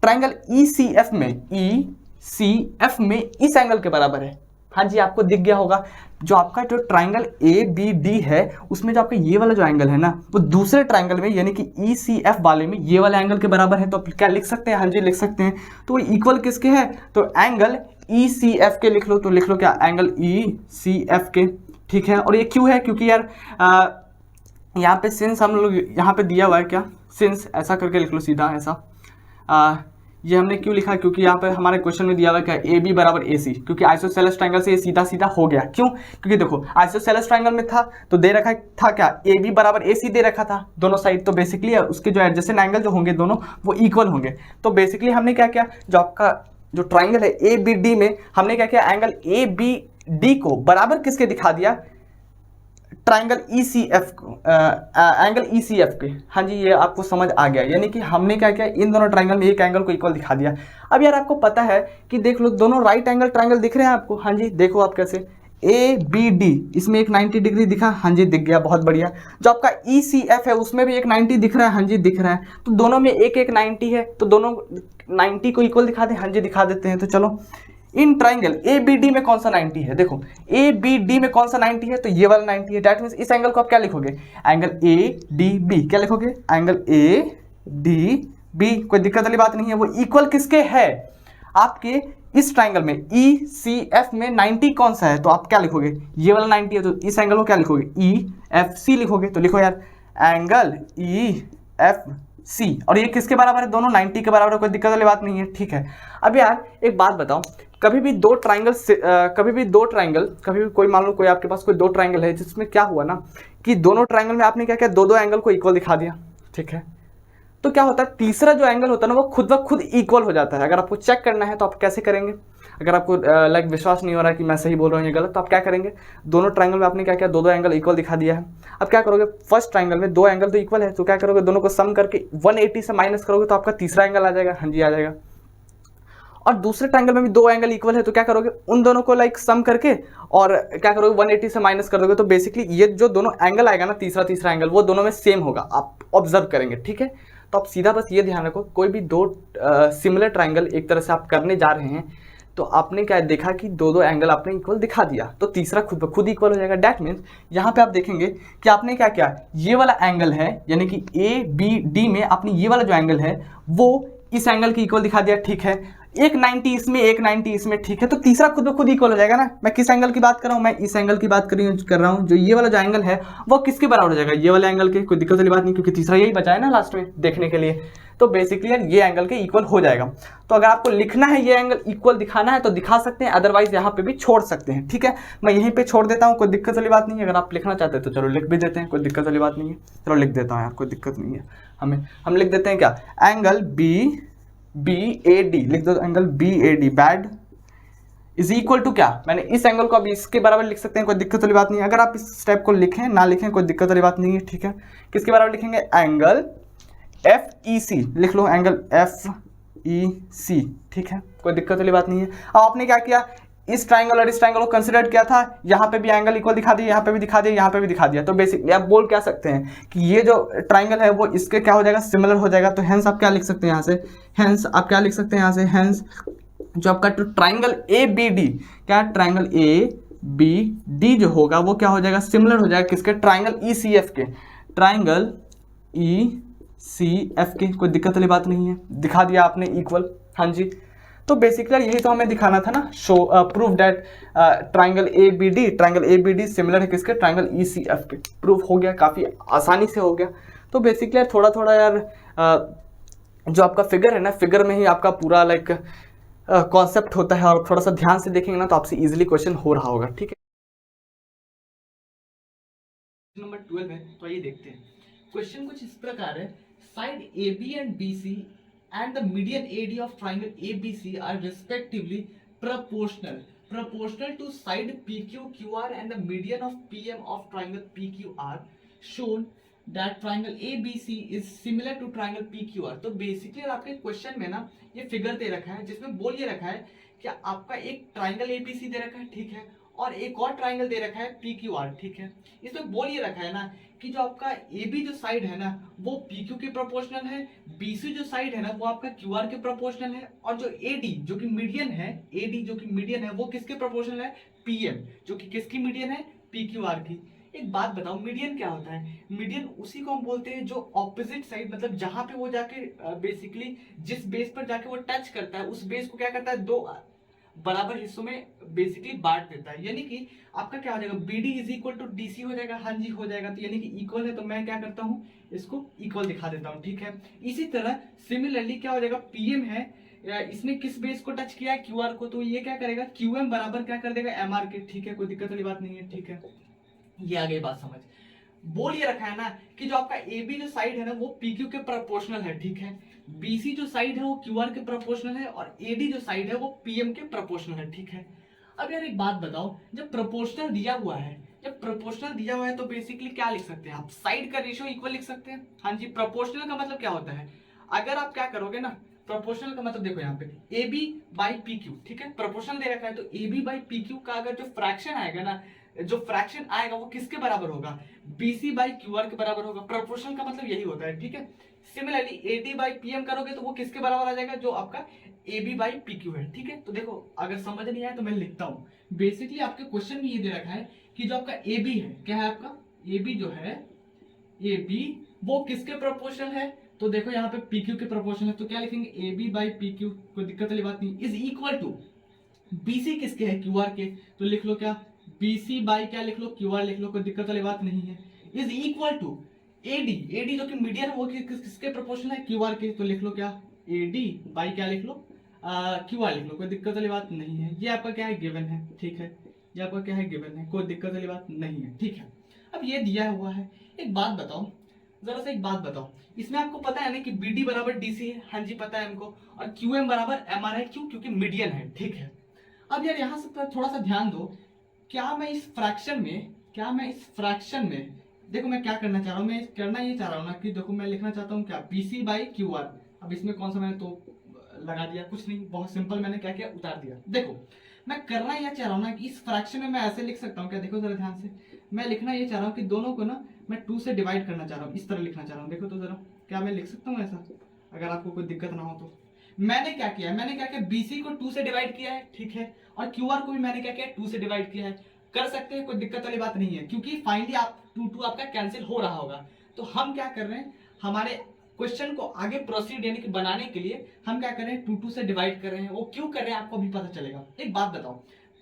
ट्राइंगल ई सी एफ में, ई सी एफ में इस एंगल के बराबर है। हाँ जी, आपको दिख गया होगा, जो आपका जो ट्राइंगल ए बी डी है, उसमें जो आपका ये वाला जो एंगल है ना, वो दूसरे ट्राइंगल में यानी कि ई सी एफ वाले में ये वाला एंगल के बराबर है। तो आप क्या लिख सकते हैं, हाँ जी लिख सकते हैं। तो वो इक्वल किसके है, तो एंगल ई सी एफ के लिख लो। तो लिख लो क्या, एंगल ई सी एफ के, ठीक है। और ये क्यों है, क्योंकि यार यहाँ पे सिंस हम लोग यहाँ पे दिया हुआ है, क्या सिंस ऐसा करके लिख लो सीधा ऐसा। ये हमने क्यों लिखा, क्योंकि यहाँ पे हमारे क्वेश्चन में दिया हुआ क्या, ए बी बराबर ए सी, क्योंकि आइसोसेलेस ट्राइंगल से ये सीधा सीधा हो गया। क्यों, क्योंकि देखो आइसोसेलेस ट्राइंगल में था तो दे रखा था क्या, ए बी बराबर ए सी दे रखा था दोनों साइड। तो बेसिकली उसके जो एडजेसेंट एंगल जो होंगे दोनों वो इक्वल होंगे। तो बेसिकली हमने क्या किया, जो आपका जो ट्राइंगल है ए बी डी में, हमने क्या किया, एंगल ए बी डी को बराबर किसके दिखा दिया, ट्राइंगल ई सी एफ को, एंगल ई सी एफ के। हाँ जी, ये आपको समझ आ गया, यानी कि हमने क्या किया, इन दोनों ट्राइंगल में एक एंगल को इक्वल दिखा दिया। अब यार आपको पता है कि देख लो दोनों राइट एंगल ट्राइंगल दिख रहे हैं आपको। हाँ जी, देखो आप कैसे, ए बी डी, इसमें एक 90 डिग्री दिखा, हाँ जी दिख गया, बहुत बढ़िया। जो आपका ई सी एफ है उसमें भी एक 90 दिख रहा है, हाँ जी दिख रहा है। तो दोनों में एक एक 90 है, तो दोनों 90 को इक्वल दिखा दें, हाँ जी दिखा देते हैं। तो चलो in triangle A B D में कौन सा 90 है, देखो ए बी डी में कौन सा 90 है, तो ये वाला 90 है। दैट मीन्स इस एंगल को आप क्या लिखोगे, एंगल ए डी बी, क्या लिखोगे, एंगल ए डी बी। कोई दिक्कत वाली बात नहीं है। वो इक्वल किसके है, आपके इस ट्राइंगल में ई सी एफ में 90 कौन सा है, तो आप क्या लिखोगे, ये वाला 90 है, तो इस एंगल को क्या लिखोगे, ई एफ सी लिखोगे। तो लिखो यार एंगल ई एफ सी, और ये किसके बराबर है, दोनों 90 के बराबर है, कोई दिक्कत वाली बात नहीं है, ठीक है। अब यार एक बात बताओ, कभी भी दो ट्राइंगल कभी भी कोई मान लो कोई आपके पास कोई दो ट्राइंगल है, जिसमें क्या हुआ ना कि दोनों ट्राइंगल में आपने क्या किया, दो एंगल को इक्वल दिखा दिया, ठीक है। तो क्या होता है, तीसरा जो एंगल होता है ना वो खुद ब खुद इक्वल हो जाता है। अगर आपको चेक करना है तो आप कैसे करेंगे, अगर आपको लाइक विश्वास नहीं हो रहा है कि मैं सही बोल रहा हूँ ये गलत, तो आप क्या करेंगे, दोनों ट्राइंगल में आपने क्या किया, दो एंगल इक्वल दिखा दिया है। अब क्या करोगे, फर्स्ट ट्राइंगल में दो एंगल तो इक्वल है, तो क्या करोगे, दोनों को सम करके 180 से माइनस करोगे तो आपका तीसरा एंगल आ जाएगा, हाँ जी आ जाएगा। और दूसरे ट्राइंगल में भी दो एंगल इक्वल है, तो क्या करोगे, उन दोनों को लाइक सम करके और क्या करोगे 180 से माइनस कर दोगे, तो बेसिकली ये जो दोनों एंगल आएगा ना, तीसरा एंगल, वो दोनों में सेम होगा, आप ऑब्जर्व करेंगे, ठीक है। तो आप सीधा बस ये ध्यान रखो, कोई भी दो सिमिलर ट्राइंगल एक तरह से आप करने जा रहे हैं, तो आपने क्या देखा कि दो एंगल आपने इक्वल दिखा दिया, तो तीसरा खुद ब खुद इक्वल हो जाएगा। डैट मीन्स यहाँ पे आप देखेंगे कि आपने क्या किया, ये वाला एंगल है यानी कि ए बी डी में आपने ये वाला जो एंगल है वो इस एंगल की इक्वल दिखा दिया, ठीक है। एक 90 इसमें, एक 90 इसमें, ठीक है। तो तीसरा खुद ब खुद इक्वल हो जाएगा ना। मैं किस एंगल की बात कर रहा हूँ, मैं इस एंगल की बात कर रहा हूँ। जो ये वाला जो एंगल है वो किसके बराबर हो जाएगा, ये वाले एंगल के। कोई दिक्कत वाली बात नहीं, क्योंकि तीसरा यही बचा है ना लास्ट में देखने के लिए। तो बेसिकली यार ये एंगल के इक्वल हो जाएगा। तो अगर आपको लिखना है ये एंगल इक्वल दिखाना है तो दिखा सकते हैं, अदरवाइज यहाँ पे भी छोड़ सकते हैं, ठीक है। मैं यहीं पे छोड़ देता हूँ, कोई दिक्कत वाली बात नहीं है। अगर आप लिखना चाहते हैं तो चलो लिख भी देते हैं, कोई दिक्कत वाली बात नहीं है। चलो लिख देता हूँ यार, कोई दिक्कत नहीं है। हम लिख देते हैं क्या, एंगल बी ए डी लिख दो, angle B A D bad is equal to क्या, मैंने इस एंगल को अभी इसके बराबर लिख सकते हैं, कोई दिक्कत वाली बात नहीं है। अगर आप इस स्टेप को लिखें ना लिखें कोई दिक्कत वाली बात नहीं है, ठीक है। किसके बराबर लिखेंगे, एंगल एफ ई सी लिख लो, एंगल एफ ई सी, ठीक है, कोई दिक्कत वाली बात नहीं है। अब आपने क्या किया, इस ट्राइंगल और इस ट्राइंगल को कंसिडर किया था, यहाँ पे भी एंगल इक्वल दिखा दिया, यहाँ पे भी दिखा दिया, यहाँ पे भी दिखा दिया। तो बेसिकली आप बोल क्या सकते हैं कि ये जो ट्राइंगल है वो इसके क्या हो जाएगा, सिमिलर हो जाएगा। तो हेंस आप क्या लिख सकते हैं यहाँ से, हेंस आप क्या लिख सकते हैं यहाँ से, हेंस जो आपका ट्राइंगल ए बी डी, क्या ट्राइंगल ए बी डी जो होगा वो क्या हो जाएगा, सिमिलर हो जाएगा किसके, ट्राइंगल ई सी एफ के, ट्राइंगल ई सी एफ के। कोई दिक्कत वाली बात नहीं है, दिखा दिया आपने इक्वल, हाँ जी। तो बेसिकली यही तो हमें दिखाना था ना, show proof that triangle A B D similar है किसके, ट्राइंगल ई सी एफ के। प्रूफ हो गया, काफ़ी आसानी से हो गया। तो बेसिकली यार थोड़ा यार जो आपका फिगर है ना, फिगर में ही आपका पूरा लाइक कॉन्सेप्ट होता है, और थोड़ा सा ध्यान से देखेंगे ना तो आपसे इजीली क्वेश्चन हो रहा होगा, ठीक है। नंबर 12 है, तो आइए देखते हैं। क्वेश्चन कुछ इस प्रकार है, side A B and B C and the median AD of triangle ABC are respectively proportional to side PQQR and the median of PM of triangle PQR shown that triangle ABC is similar to triangle PQR। तो basically आपके question में ना ये figure दे रखा है, जिसमें बोल ये रखा है कि आपका एक ट्राइंगल ABC दे रखा है, ठीक है, और एक और ट्राइंगल दे रखा है PQR, ठीक है। इसमें बोल ये रखा है ना कि जो आपका AB जो साइड है ना वो PQ के प्रोपोर्शनल है, BC जो साइड है ना वो आपका QR के प्रोपोर्शनल है, और जो AD जो कि मीडियन है वो किसके प्रोपोर्शनल है, PM जो कि किसकी मीडियन है, PQR की। एक बात बताओ, मीडियन क्या होता है, मीडियन उसी को हम बोलते हैं जो ऑपोजिट साइड, मतलब जहां पे वो जाके बेसिकली जिस बेस पर जाके वो टच करता है उस बेस को क्या करता है, दो बराबर हिस्सों में बेसिकली बांट देता है। यानी कि आपका क्या हो जाएगा, BD is equal to DC हो जाएगा, हाँ जी हो जाएगा। तो यानी कि इक्वल है, तो मैं क्या करता हूँ इसको इक्वल दिखा देता हूँ, ठीक है। इसी तरह सिमिलरली क्या हो जाएगा, PM है, इसने किस बेस को टच किया है, QR को, तो ये क्या करेगा, QM बराबर क्या कर देगा, MR के, ठीक है, कोई दिक्कत वाली बात नहीं है, ठीक है। ये आ गई बात समझ। बोल ये रखा है ना कि जो आपका AB जो साइड है ना वो PQ के प्रोपोर्शनल है, ठीक है, BC जो साइड है वो QR के प्रोपोर्शनल है, और AD जो साइड है वो PM के प्रोपोर्शनल है, ठीक है। अब यार एक बात बताओ, जब प्रोपोर्शनल दिया हुआ है तो बेसिकली क्या लिख सकते हैं आप, साइड का रेशियो इक्वल लिख सकते हैं, हाँ जी। प्रोपोर्शनल का मतलब क्या होता है, अगर आप क्या करोगे ना, प्रोपोर्शनल का मतलब देखो यहाँ पे A B by P Q, ठीक है, प्रोपोर्शनल दे रखा है तो A B by P Q का अगर जो फ्रैक्शन आएगा ना, जो फ्रैक्शन आएगा वो किसके बराबर होगा, बीसी बाई क्यू आर के बराबर होगा। प्रोपोर्शनल का मतलब यही होता है, ठीक है। सिमिलरली एडी बाई पीएम करोगे तो वो किसके बराबर आ जाएगा, जो आपका A B by P Q है, ठीक है। तो देखो अगर समझ नहीं आया तो मैं लिखता हूँ। बेसिकली आपके क्वेश्चन में ये दे रखा है कि जो आपका ए बी है, क्या है आपका ए बी जो है, ए बी वो किसके प्रोपोर्शनल है, तो देखो यहाँ पे पी क्यू के प्रोपोर्शनल है, तो क्या लिखेंगे A B by P Q, कोई दिक्कत वाली बात नहीं, इज इक्वल टू बीसी किसके है, क्यू आर के, तो लिख लो क्या बीसी बाई क्या लिख लो, क्यू आर लिख लो, कोई दिक्कत वाली बात नहीं है। Is equal to AD, AD जो कि मीडियन है वो किसके प्रोपोर्शनल है, क्यू आर के, तो लिख लो क्या एडी बाई क्या लिख लो, क्यू आर लिख लो, कोई दिक्कत वाली बात नहीं है। ये आपका क्या है, गिवन है, ठीक है, ये आपका क्या है, गिवन है, कोई दिक्कत वाली बात नहीं है, ठीक है। अब ये दिया हुआ है, एक बात बताओ, जरा सा एक बात बताओ, इसमें आपको पता है ना कि BD बराबर DC है, हाँ जी पता है हमको, और QM बराबर MR है, क्यों, क्योंकि मीडियन है, ठीक है। अब यार यहाँ से थोड़ा सा ध्यान दो, क्या मैं इस फ्रैक्शन में देखो मैं क्या करना चाह रहा हूँ, मैं करना ये चाह रहा हूँ ना कि देखो मैं लिखना चाहता हूँ क्या BC बाई क्यू आर। अब इसमें कौन सा मैंने तो लगा दिया, कुछ नहीं, बहुत सिंपल, मैंने क्या किया उतार दिया। देखो मैं करना यह चाह रहा हूँ ना कि इस फ्रैक्शन में मैं ऐसे लिख सकता हूँ क्या, देखो जरा ध्यान से, मैं लिखना ये चाह रहा हूँ कि दोनों को ना मैं 2 से डिवाइड करना चाह रहा हूँ, इस तरह लिखना चाह रहा हूँ। देखो तो जरा, क्या मैं लिख सकता हूँ ऐसा, अगर आपको कोई दिक्कत ना हो तो। मैंने क्या किया, BC को 2 से डिवाइड किया है, ठीक है, और QR को भी मैंने क्या किया 2 से डिवाइड किया है, कर सकते हैं, कोई दिक्कत वाली बात नहीं है, क्योंकि फाइनली आप 2 आपका कैंसिल हो रहा होगा। तो हम क्या कर रहे हैं, हमारे क्वेश्चन को आगे प्रोसीड यानी कि बनाने के लिए हम क्या कर रहे हैं, 2 से डिवाइड कर रहे हैं। वो क्यों कर रहे हैं आपको अभी पता चलेगा। एक बात बताओ,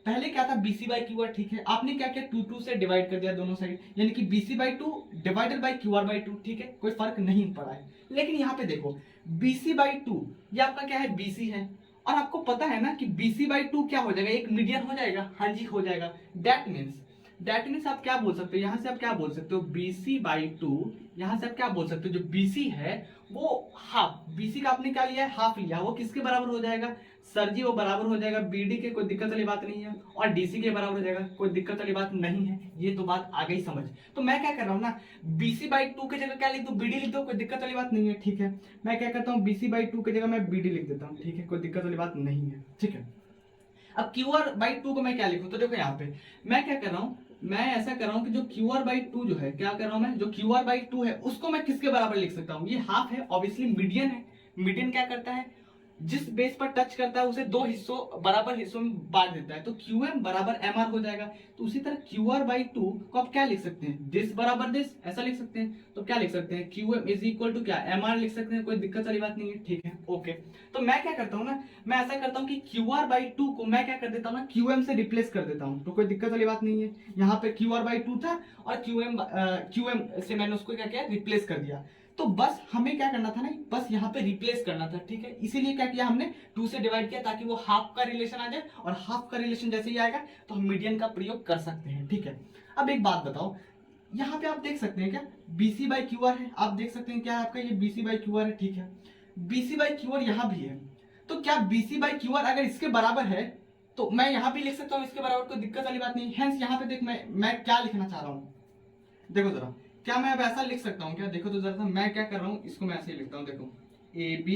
पहले क्या था BC बाई क्यू आर, ठीक है, आपने क्या किया 2 से डिवाइड कर दिया दोनों साइड, यानी कि BC by 2 divided by Q R by 2, ठीक है, कोई फर्क नहीं पड़ा है। लेकिन यहाँ पे देखो BC बाई 2 ये आपका क्या है, BC है, और आपको पता है ना कि BC बाई 2 क्या हो जाएगा, एक मीडियन हो जाएगा, हाँ जी हो जाएगा। दैट मीन्स आप क्या बोल सकते हो, यहाँ से आप क्या बोल सकते हो, BC बाई 2, यहाँ से आप क्या बोल सकते हो, जो BC है वो हाफ, BC का आपने क्या लिया है, हाफ लिया, वो किसके बराबर हो जाएगा सर जी, वो बराबर हो जाएगा BD के, कोई दिक्कत वाली बात नहीं है, और DC के बराबर हो जाएगा, कोई दिक्कत वाली बात नहीं है। ये तो बात आ गई समझ। तो मैं क्या कर रहा हूँ ना, BC बाई 2 की जगह क्या लिख दो, BD लिख दो, कोई दिक्कत वाली बात नहीं है, ठीक है। मैं क्या करता हूँ, BC बाई 2 की जगह मैं BD लिख देता हूँ, ठीक है, कोई दिक्कत वाली बात नहीं है, ठीक है। अब QR बाई 2 को मैं क्या लिखूं, तो देखो यहाँ पे मैं क्या कर रहा हूँ, मैं ऐसा कर रहा हूँ कि जो QR बाई 2 जो है, क्या कर रहा हूँ मैं, जो QR बाई 2 है उसको मैं किसके बराबर लिख सकता हूँ, ये हाफ है, ऑब्वियसली मीडियन है। मीडियन क्या करता है, जिस बेस पर टच करता है उसे 2 हिस्सों बराबर हिस्सों में बांट देता है, तो QM बराबर MR हो जाएगा। तो उसी तरह QR बाई 2 को आप क्या लिख सकते हैं, दिस बराबर दिस, ऐसा लिख सकते हैं। तो क्या लिख सकते हैं, QM इज इक्वल टू क्या, MR लिख सकते हैं, कोई दिक्कत वाली बात नहीं है, ठीक है, ओके। तो मैं क्या करता हूँ ना, मैं ऐसा करता हूँ कि QR बाई 2 को मैं क्या कर देता हूँ ना, QM से रिप्लेस कर देता हूँ, तो कोई दिक्कत वाली बात नहीं है। यहाँ पे QR बाई 2 था और QM से मैंने उसको क्या किया, रिप्लेस कर दिया। तो बस हमें क्या करना था ना, बस यहाँ पे रिप्लेस करना था, ठीक है। इसीलिए क्या किया हमने 2 से डिवाइड किया, ताकि वो हाफ का रिलेशन आ जाए, और हाफ का रिलेशन जैसे ही आएगा तो हम मीडियन का प्रयोग कर सकते हैं, ठीक है। अब एक बात बताओ, यहाँ पे आप देख सकते हैं क्या BC बाई क्यू आर है, आप देख सकते हैं क्या आपका ये BC बाई क्यू आर है, ठीक है। BC बाई क्यू आर यहाँ भी है, तो क्या BC बाई क्यू आर अगर इसके बराबर है तो मैं यहाँ भी लिख सकता हूँ इसके बराबर, कोई दिक्कत वाली बात नहीं। हेंस यहाँ पे देख मैं क्या लिखना चाह रहा हूँ, देखो जरा, क्या मैं अब ऐसा लिख सकता हूँ क्या, देखो तो जरा, मैं क्या कर रहा हूँ, इसको मैं ऐसे ही लिखता हूँ, देखो AB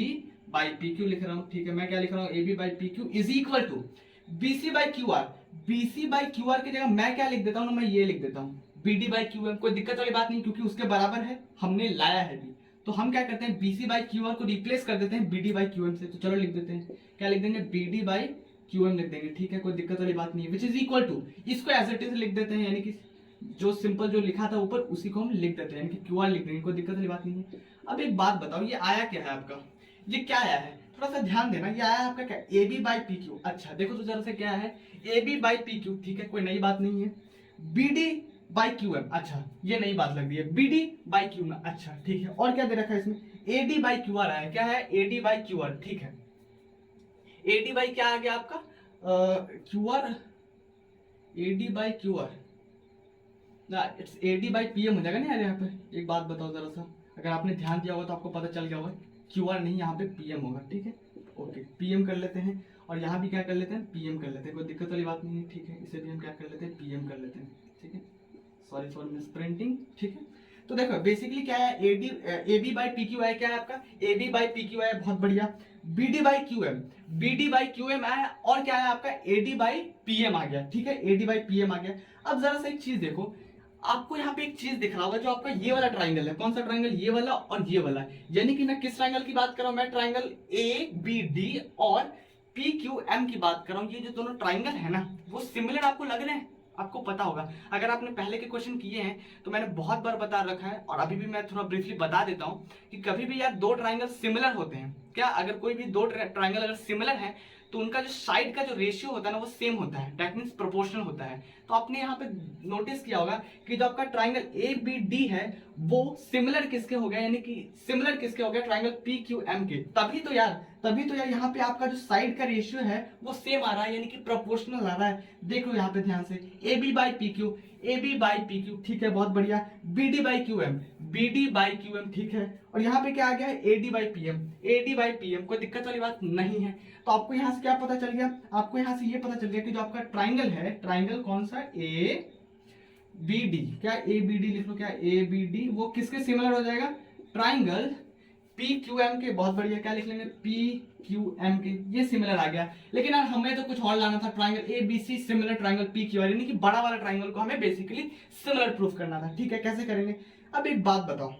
बाई PQ लिख रहा हूँ, ठीक है। मैं क्या लिख रहा हूँ, AB by PQ is equal to BC by QR। BC by QR की जगह मैं क्या लिख देता हूँ ना, मैं ये लिख देता हूँ BD बाई QM, कोई दिक्कत वाली बात नहीं, क्योंकि उसके बराबर है, हमने लाया है भी। तो हम क्या करते हैं, BC बाई QR को रिप्लेस कर देते हैं BD बाई QM से। तो चलो लिख देते हैं, क्या लिख देंगे, BD बाई QM लिख देंगे, ठीक है, कोई दिक्कत वाली बात नहीं है, विच इज इक्वल टू, इसको एज इट इज लिख देते हैं, यानी कि जो सिंपल जो लिखा था ऊपर उसी को हम लिख देते हैं, यानी कि QR लिख देंगे, कोई दिक्कत वाली बात नहीं है। अब एक बात बताओ, ये आया क्या है आपका, ये क्या आया है, थोड़ा सा ध्यान देना, ये आया है आपका क्या, AB बाई PQ। अच्छा देखो तो जरा से क्या है, AB बाई PQ, ठीक है, कोई नई बात नहीं है। BD बाई QM, अच्छा ये नई बात लग रही है, BD बाई QM, अच्छा ठीक है। और क्या दे रखा है इसमें, AD बाई QR आया, क्या है, AD बाई QR, ठीक है। AD बाई क्या आ गया आपका, QR, AD बाई QR ना, इट्स AD बाई PM हो जाएगा ना यार। यहाँ पे एक बात बताओ जरा सा, अगर आपने ध्यान दिया होगा तो आपको पता चल गया होगा, QR नहीं यहाँ पे PM होगा, ठीक है, ओके। PM कर लेते हैं, और यहाँ भी क्या कर लेते हैं, PM कर लेते हैं, कोई दिक्कत वाली बात नहीं है, ठीक है। इसे भी हम क्या कर लेते हैं, PM कर लेते हैं, ठीक है। सॉरी फॉर मिस प्रिंटिंग, ठीक है। तो देखो बेसिकली क्या है, A B by P Q I, क्या है आपका A B by P Q I, बहुत बढ़िया। B D by Q M, B D by Q M आया, और क्या है आपका A D by P M आ गया, ठीक है, A D by P M आ गया। अब जरा सा एक चीज देखो, आपको यहाँ पे एक चीज दिख रहा होगा, जो आपका ये वाला ट्राइंगल है, कौन सा ट्राइंगल, ये वाला और ये वाला, यानी कि मैं किस ट्राइंगल की बात कर रहा हूं, मैं ट्राइंगल ए बी डी और पी क्यू एम की बात कर रहा हूं। ये जो दोनों ट्राइंगल है ना, वो सिमिलर आपको लग रहे हैं, आपको पता होगा। अगर आपने पहले के क्वेश्चन किए हैं तो मैंने बहुत बार बता रखा है, और अभी भी मैं थोड़ा ब्रीफली बता देता हूं कि कभी भी यार दो ट्राइंगल सिमिलर होते हैं क्या, अगर कोई भी दो ट्राइंगल अगर सिमिलर है तो उनका जो साइड का जो रेशियो होता है ना, वो सेम होता है, दैट मींस प्रोपोर्शनल होता है। तो आपने यहाँ पे नोटिस किया होगा कि जो आपका ट्राइंगल ए बी डी है वो सिमिलर किसके हो गया, यानी कि सिमिलर किसके हो गया, ट्राइंगल पी क्यू एम के। तभी तो यार यहाँ पे आपका जो साइड का रेशियो है वो सेम आ रहा है, यानी कि प्रोपोर्शनल आ रहा है। देखो यहाँ पे ध्यान से, A B by P Q, A B by P Q, ठीक है, बहुत बढ़िया। B D by Q M, B D by Q M, ठीक है। और यहाँ पे क्या आ गया है, A D by P M, A D by P M, कोई दिक्कत वाली बात नहीं है। तो आपको यहाँ से क्या पता चल गया, आपको यहाँ से ये पता चल गया कि जो आपका ट्राइंगल है, ट्राइंगल कौन सा, ए बी डी, क्या ए बी डी लिख लो, क्या ए बी डी, वो किसके सिमिलर हो जाएगा, ट्राइंगल पी क्यू एम के, बहुत बढ़िया, क्या लिख लेंगे, पी क्यू एम के, ये सिमिलर आ गया। लेकिन यार हमें तो कुछ और लाना था, triangle A B C similar triangle P Q R, यानी कि बड़ा वाला ट्राइंगल को हमें बेसिकली सिमिलर प्रूफ करना था, ठीक है। कैसे करेंगे, अब एक बात बताओ,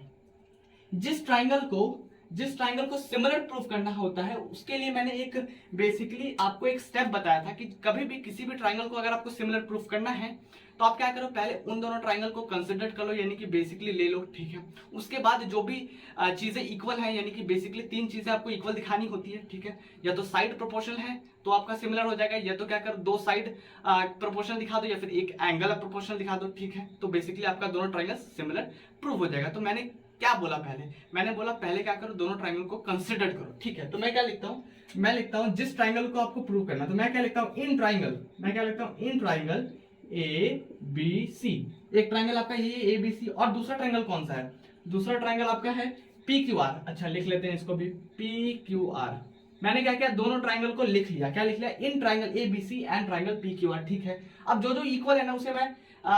जिस ट्राइंगल को सिमिलर प्रूफ करना होता है, उसके लिए मैंने एक बेसिकली आपको एक स्टेप बताया था कि कभी भी किसी भी ट्राइंगल को अगर आपको सिमिलर प्रूफ करना है तो आप क्या करो, पहले उन दोनों ट्राइंगल को कंसिडर कर लो, यानी कि बेसिकली ले लो, ठीक है। उसके बाद जो भी चीजें इक्वल है, यानी कि बेसिकली तीन चीजें आपको इक्वल दिखानी होती है, ठीक है। या तो साइड प्रोपोर्शनल है तो आपका सिमिलर हो जाएगा, या तो क्या करो, दो साइड प्रोपोर्शनल दिखा दो, या फिर एक एंगल प्रोपोर्शनल दिखा दो, ठीक है। तो बेसिकली आपका दोनों ट्राइंगल सिमिलर प्रूव हो जाएगा। तो मैंने क्या बोला, मैंने बोला पहले क्या करो, दोनों ट्राइंगल को कंसिडर करो, ठीक है। तो मैं क्या लिखता हूं, मैं लिखता हूं जिस ट्राइंगल को आपको प्रूव करना, तो मैं क्या लिखता हूं, इन ट्राइंगल, मैं क्या लिखता हूं, इन ट्राइंगल ए बी सी। एक ट्राइंगल आपका ये ए बी सी, और दूसरा ट्राइंगल कौन सा है, दूसरा ट्राइंगल आपका है पी क्यू आर। अच्छा लिख लेते हैं इसको भी, पी क्यू आर। मैंने क्या किया, दोनों ट्राइंगल को लिख लिया, क्या लिख लिया, in triangle A B C and triangle P Q R, ठीक है। अब जो जो इक्वल है ना उसे मैं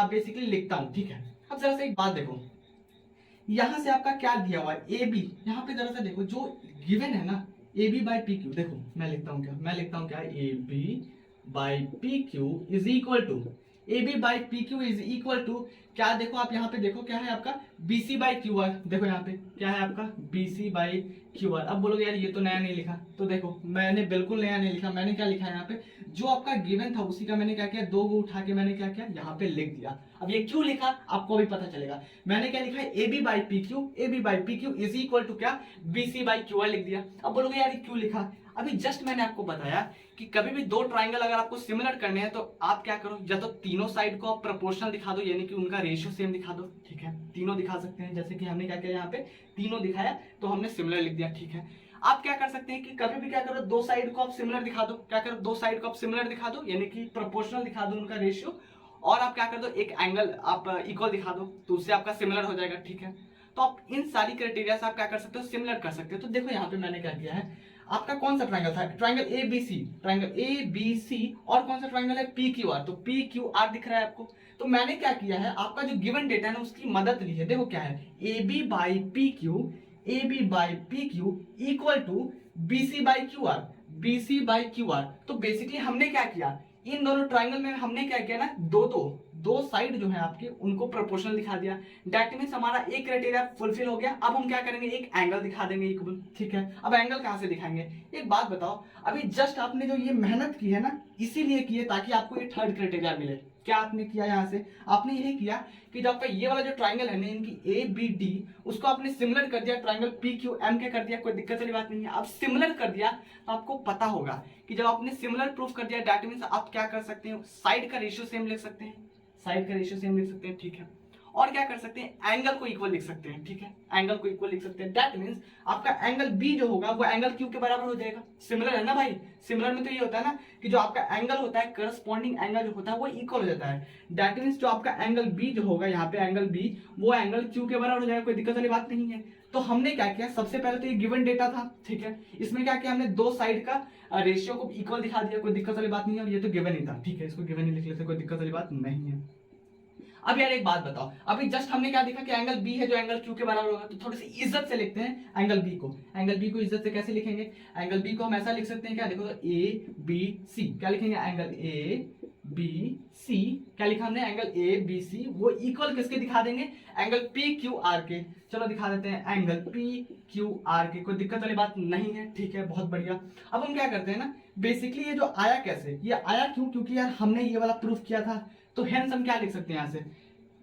बेसिकली लिखता हूं, ठीक है। अब जरा से एक बात देखो, यहां से आपका क्या दिया हुआ है, ए बी, यहाँ पे जरा सा देखो जो गिवन है ना, A B by P Q, देखो मैं लिखता हूं क्या, मैं लिखता हूं क्या, A B by P Q is equal to, A B by P Q is equal to क्या, देखो आप यहाँ पे देखो क्या है आपका, B C by Q R, देखो यहाँ पे क्या है आपका, B C by Q R. अब बोलोगे यार ये तो नया नहीं लिखा, तो देखो मैंने बिल्कुल नया नहीं लिखा, मैंने क्या लिखा है यहाँ पे, जो आपका गिवन था उसी का मैंने क्या किया, दो को उठा के मैंने क्या किया, यहाँ पे लिख दिया। अब ये क्यों लिखा आपको भी पता चलेगा, मैंने क्या लिखा है, A B by P Q, A B by P Q is equal to क्या, B C by Q R लिख दिया। अब बोलोगे यार ये क्यों लिखा, अभी जस्ट मैंने आपको बताया कि कभी भी दो ट्राइंगल अगर आपको सिमिलर करने हैं तो आप क्या करो, या तो तीनों साइड को आप प्रोपोर्शनल दिखा दो, यानी कि उनका रेशियो सेम दिखा दो, ठीक है। तीनों दिखा सकते हैं, जैसे कि हमने क्या किया यहाँ पे तीनों दिखाया तो हमने सिमिलर लिख दिया, ठीक है। आप क्या कर सकते हैं कि कभी भी क्या करो, दो साइड को आप सिमिलर दिखा दो, क्या करो, दो साइड को आप सिमिलर दिखा दो, यानी कि प्रोपोर्शनल दिखा दो उनका रेशियो, और आप क्या कर दो, एक एंगल आप इक्वल दिखा दो, तो उससे आपका सिमिलर हो जाएगा, ठीक है। तो आप इन सारी क्राइटेरिया से आप क्या कर सकते हो, सिमिलर कर सकते हो। तो देखो यहाँ पे मैंने क्या किया है, आपका कौन सा ट्राइंगल था, triangle A B C, triangle A B C, और कौन सा ट्राइंगल है, पी क्यू आर, तो पी क्यू आर दिख रहा है आपको। तो मैंने क्या किया है, आपका जो गिवन डेटा है ना उसकी मदद ली है, देखो क्या है, A B by P Q, A B by P Q equal to B C by Q R, B C by Q R. तो बेसिकली हमने क्या किया, इन दोनों ट्राइंगल में हमने क्या किया ना, दो साइड जो है आपके उनको प्रोपोर्शनल दिखा दिया, दैट मींस हमारा एक क्राइटेरिया फुलफिल हो गया। अब हम क्या करेंगे, एक एंगल दिखा देंगे इक्वल, ठीक है। अब एंगल कहां से दिखाएंगे, एक बात बताओ, अभी जस्ट आपने जो ये मेहनत की है ना इसीलिए की है ताकि आपको ये थर्ड क्राइटेरिया मिले। क्या आपने किया, यहाँ से आपने यही किया कि जो आपका ये वाला जो ट्राइंगल है ना, इनकी ए बी डी, उसको आपने सिमिलर कर दिया, ट्राइंगल पी क्यू एम के कर दिया, कोई दिक्कत वाली बात नहीं है। अब सिमिलर कर दिया तो आपको पता होगा कि जब आपने सिमिलर प्रूफ कर दिया दैट मींस आप क्या कर सकते हैं, साइड का रेशियो सेम लिख सकते हैं, साइड का रेशियो सेम लिख सकते हैं, ठीक है। और क्या कर सकते हैं, एंगल को इक्वल लिख सकते हैं, ठीक है, एंगल को इक्वल लिख सकते हैं। दैट मींस आपका एंगल बी जो होगा वो एंगल क्यू के बराबर हो जाएगा। सिमिलर है ना भाई, सिमिलर में तो ये होता है ना कि जो आपका एंगल होता है करस्पॉन्डिंग एंगल जो होता है वो इक्वल हो जाता है। दैट मींस जो आपका एंगल बी जो होगा यहाँ पे एंगल बी, वो एंगल क्यू के बराबर हो जाएगा, कोई दिक्कत वाली बात नहीं है। तो हमने क्या किया, सबसे पहले तो ये गिवन डेटा था, ठीक है, इसमें क्या किया हमने, दो साइड का रेशियो को इक्वल दिखा दिया, कोई दिक्कत वाली बात नहीं है। और ये तो गिवन ही था, ठीक है, इसको गिवन ही लिख लेते, कोई दिक्कत वाली बात नहीं है। अब यार एक बात बताओ, अभी जस्ट हमने क्या देखा कि एंगल बी है जो एंगल क्यू के बराबर होगा, तो थोड़ी सी इज्जत से लिखते हैं एंगल बी को। एंगल बी को इज्जत से कैसे लिखेंगे? एंगल बी को हम ऐसा लिख सकते हैं, क्या देखो, तो ए बी सी, क्या लिखेंगे? एंगल ए बी सी, क्या लिखा हमने? एंगल ए बी सी, वो इक्वल किसके दिखा देंगे? एंगल पी क्यू आर के। चलो दिखा देते हैं एंगल पी क्यू आर के, कोई दिक्कत वाली बात नहीं है, ठीक है, बहुत बढ़िया। अब हम क्या करते हैं ना, बेसिकली ये जो आया कैसे, ये आया क्यों? क्योंकि यार हमने ये वाला प्रूफ किया था, तो हेंस हम क्या लिख सकते हैं यहाँ से,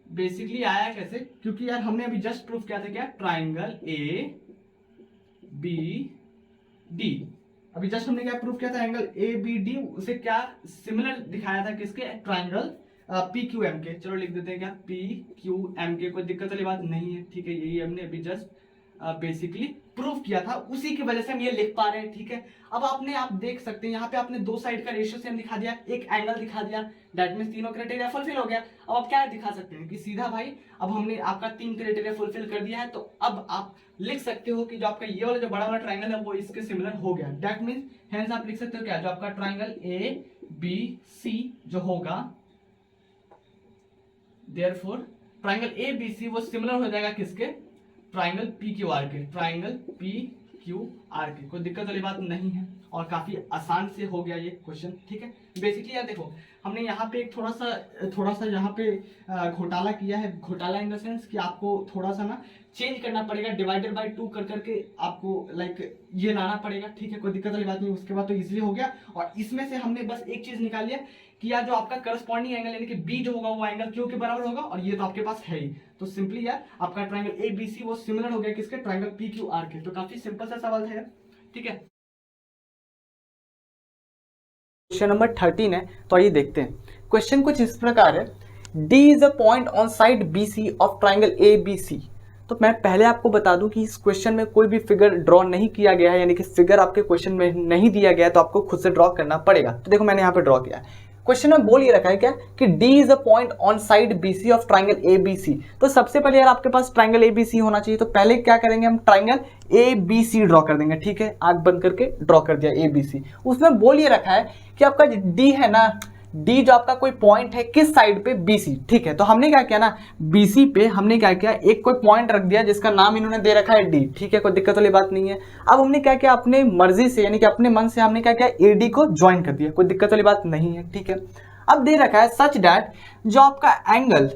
बेसिकली आया कैसे, क्योंकि यार हमने अभी जस्ट प्रूफ किया था क्या, ट्राइंगल ए बी डी। अभी जस्ट हमने क्या प्रूफ किया था, एंगल ए बी डी उसे क्या सिमिलर दिखाया था किसके, ट्राइंगल पी क्यू एम के। चलो लिख देते हैं क्या, पी क्यू एम के, कोई दिक्कत वाली बात नहीं है, ठीक है, यही हमने अभी जस्ट बेसिकली प्रूफ किया था, उसी की वजह से हम ये लिख पा रहे हैं, ठीक है। अब आप देख सकते हैं यहाँ पे आपने दो साइड का रेशियो सेम दिखा दिया, एक एंगल दिखा दिया, दैट मींस तीनों क्राइटेरिया फुलफिल हो गया। अब आप क्या दिखा सकते हैं कि सीधा भाई अब हमने आपका 3 क्राइटेरिया फुलफिल कर दिया है, तो अब आप लिख सकते हो कि जो आपका ये वाला जो बड़ा वाला ट्राइंगल है वो इसके सिमिलर हो गया, दैट मींस हेंस आप लिख सकते हो क्या, जो आपका ट्राइंगल ए बी सी जो होगा, therefore triangle A B C वो सिमिलर हो जाएगा किसके, ट्राइंगल पी क्यू आर के, ट्राइंगल पी क्यू आर के, कोई दिक्कत वाली बात नहीं है, और काफी आसान से हो गया ये क्वेश्चन, ठीक है। बेसिकली यार देखो, हमने यहाँ पे एक थोड़ा सा यहाँ पे घोटाला किया है, घोटाला इन द सेंस कि आपको थोड़ा सा ना चेंज करना पड़ेगा, डिवाइडेड बाय 2 कर करके आपको लाइक ये लाना पड़ेगा, ठीक है, कोई दिक्कत वाली बात नहीं। उसके बाद तो इजीली हो गया, और इसमें से हमने बस एक चीज निकाल लिया कि यार जो आपका करस्पॉन्डिंग एंगल यानी कि बी जो होगा वो एंगल क्यू के बराबर होगा, और ये तो आपके पास है ही, तो सिंपली यार आपका ट्राइंगल ए बी सी वो सिमिलर हो गया किसके, ट्राइंगल पी क्यू आर के। तो काफी सिंपल सा सवाल है, ठीक है। क्वेश्चन नंबर 13 है, तो आइए देखते हैं। क्वेश्चन कुछ इस प्रकार है, D is a point on side BC of triangle ABC। तो मैं पहले आपको बता दूं कि इस क्वेश्चन में कोई भी फिगर ड्रॉ नहीं किया गया है, यानी कि फिगर आपके क्वेश्चन में नहीं दिया गया है, तो आपको खुद से ड्रॉ करना पड़ेगा। तो देखो मैंने यहाँ पे ड्रॉ किया है, क्वेश्चन में बोल ये रखा है क्या कि D is a point on side BC of triangle ABC। तो सबसे पहले यार आपके पास ट्राइंगल ABC होना चाहिए, तो पहले क्या करेंगे हम, ट्राइंगल ABC ड्रॉ कर देंगे, ठीक है, आंख बंद करके ड्रॉ कर दिया ABC। उसमें बोल ये रखा है कि आपका D है ना, D जो आपका कोई पॉइंट है किस साइड पे, BC, ठीक है। तो हमने क्या किया ना, BC पे हमने क्या किया, एक कोई पॉइंट रख दिया जिसका नाम इन्होंने दे रखा है D, ठीक है, कोई दिक्कत वाली बात नहीं है। अब हमने क्या किया, अपने मर्जी से यानी कि अपने मन से हमने क्या किया, AD को ज्वाइन कर दिया, कोई दिक्कत वाली बात नहीं है, ठीक है। अब दे रखा है सच डैट जो आपका एंगल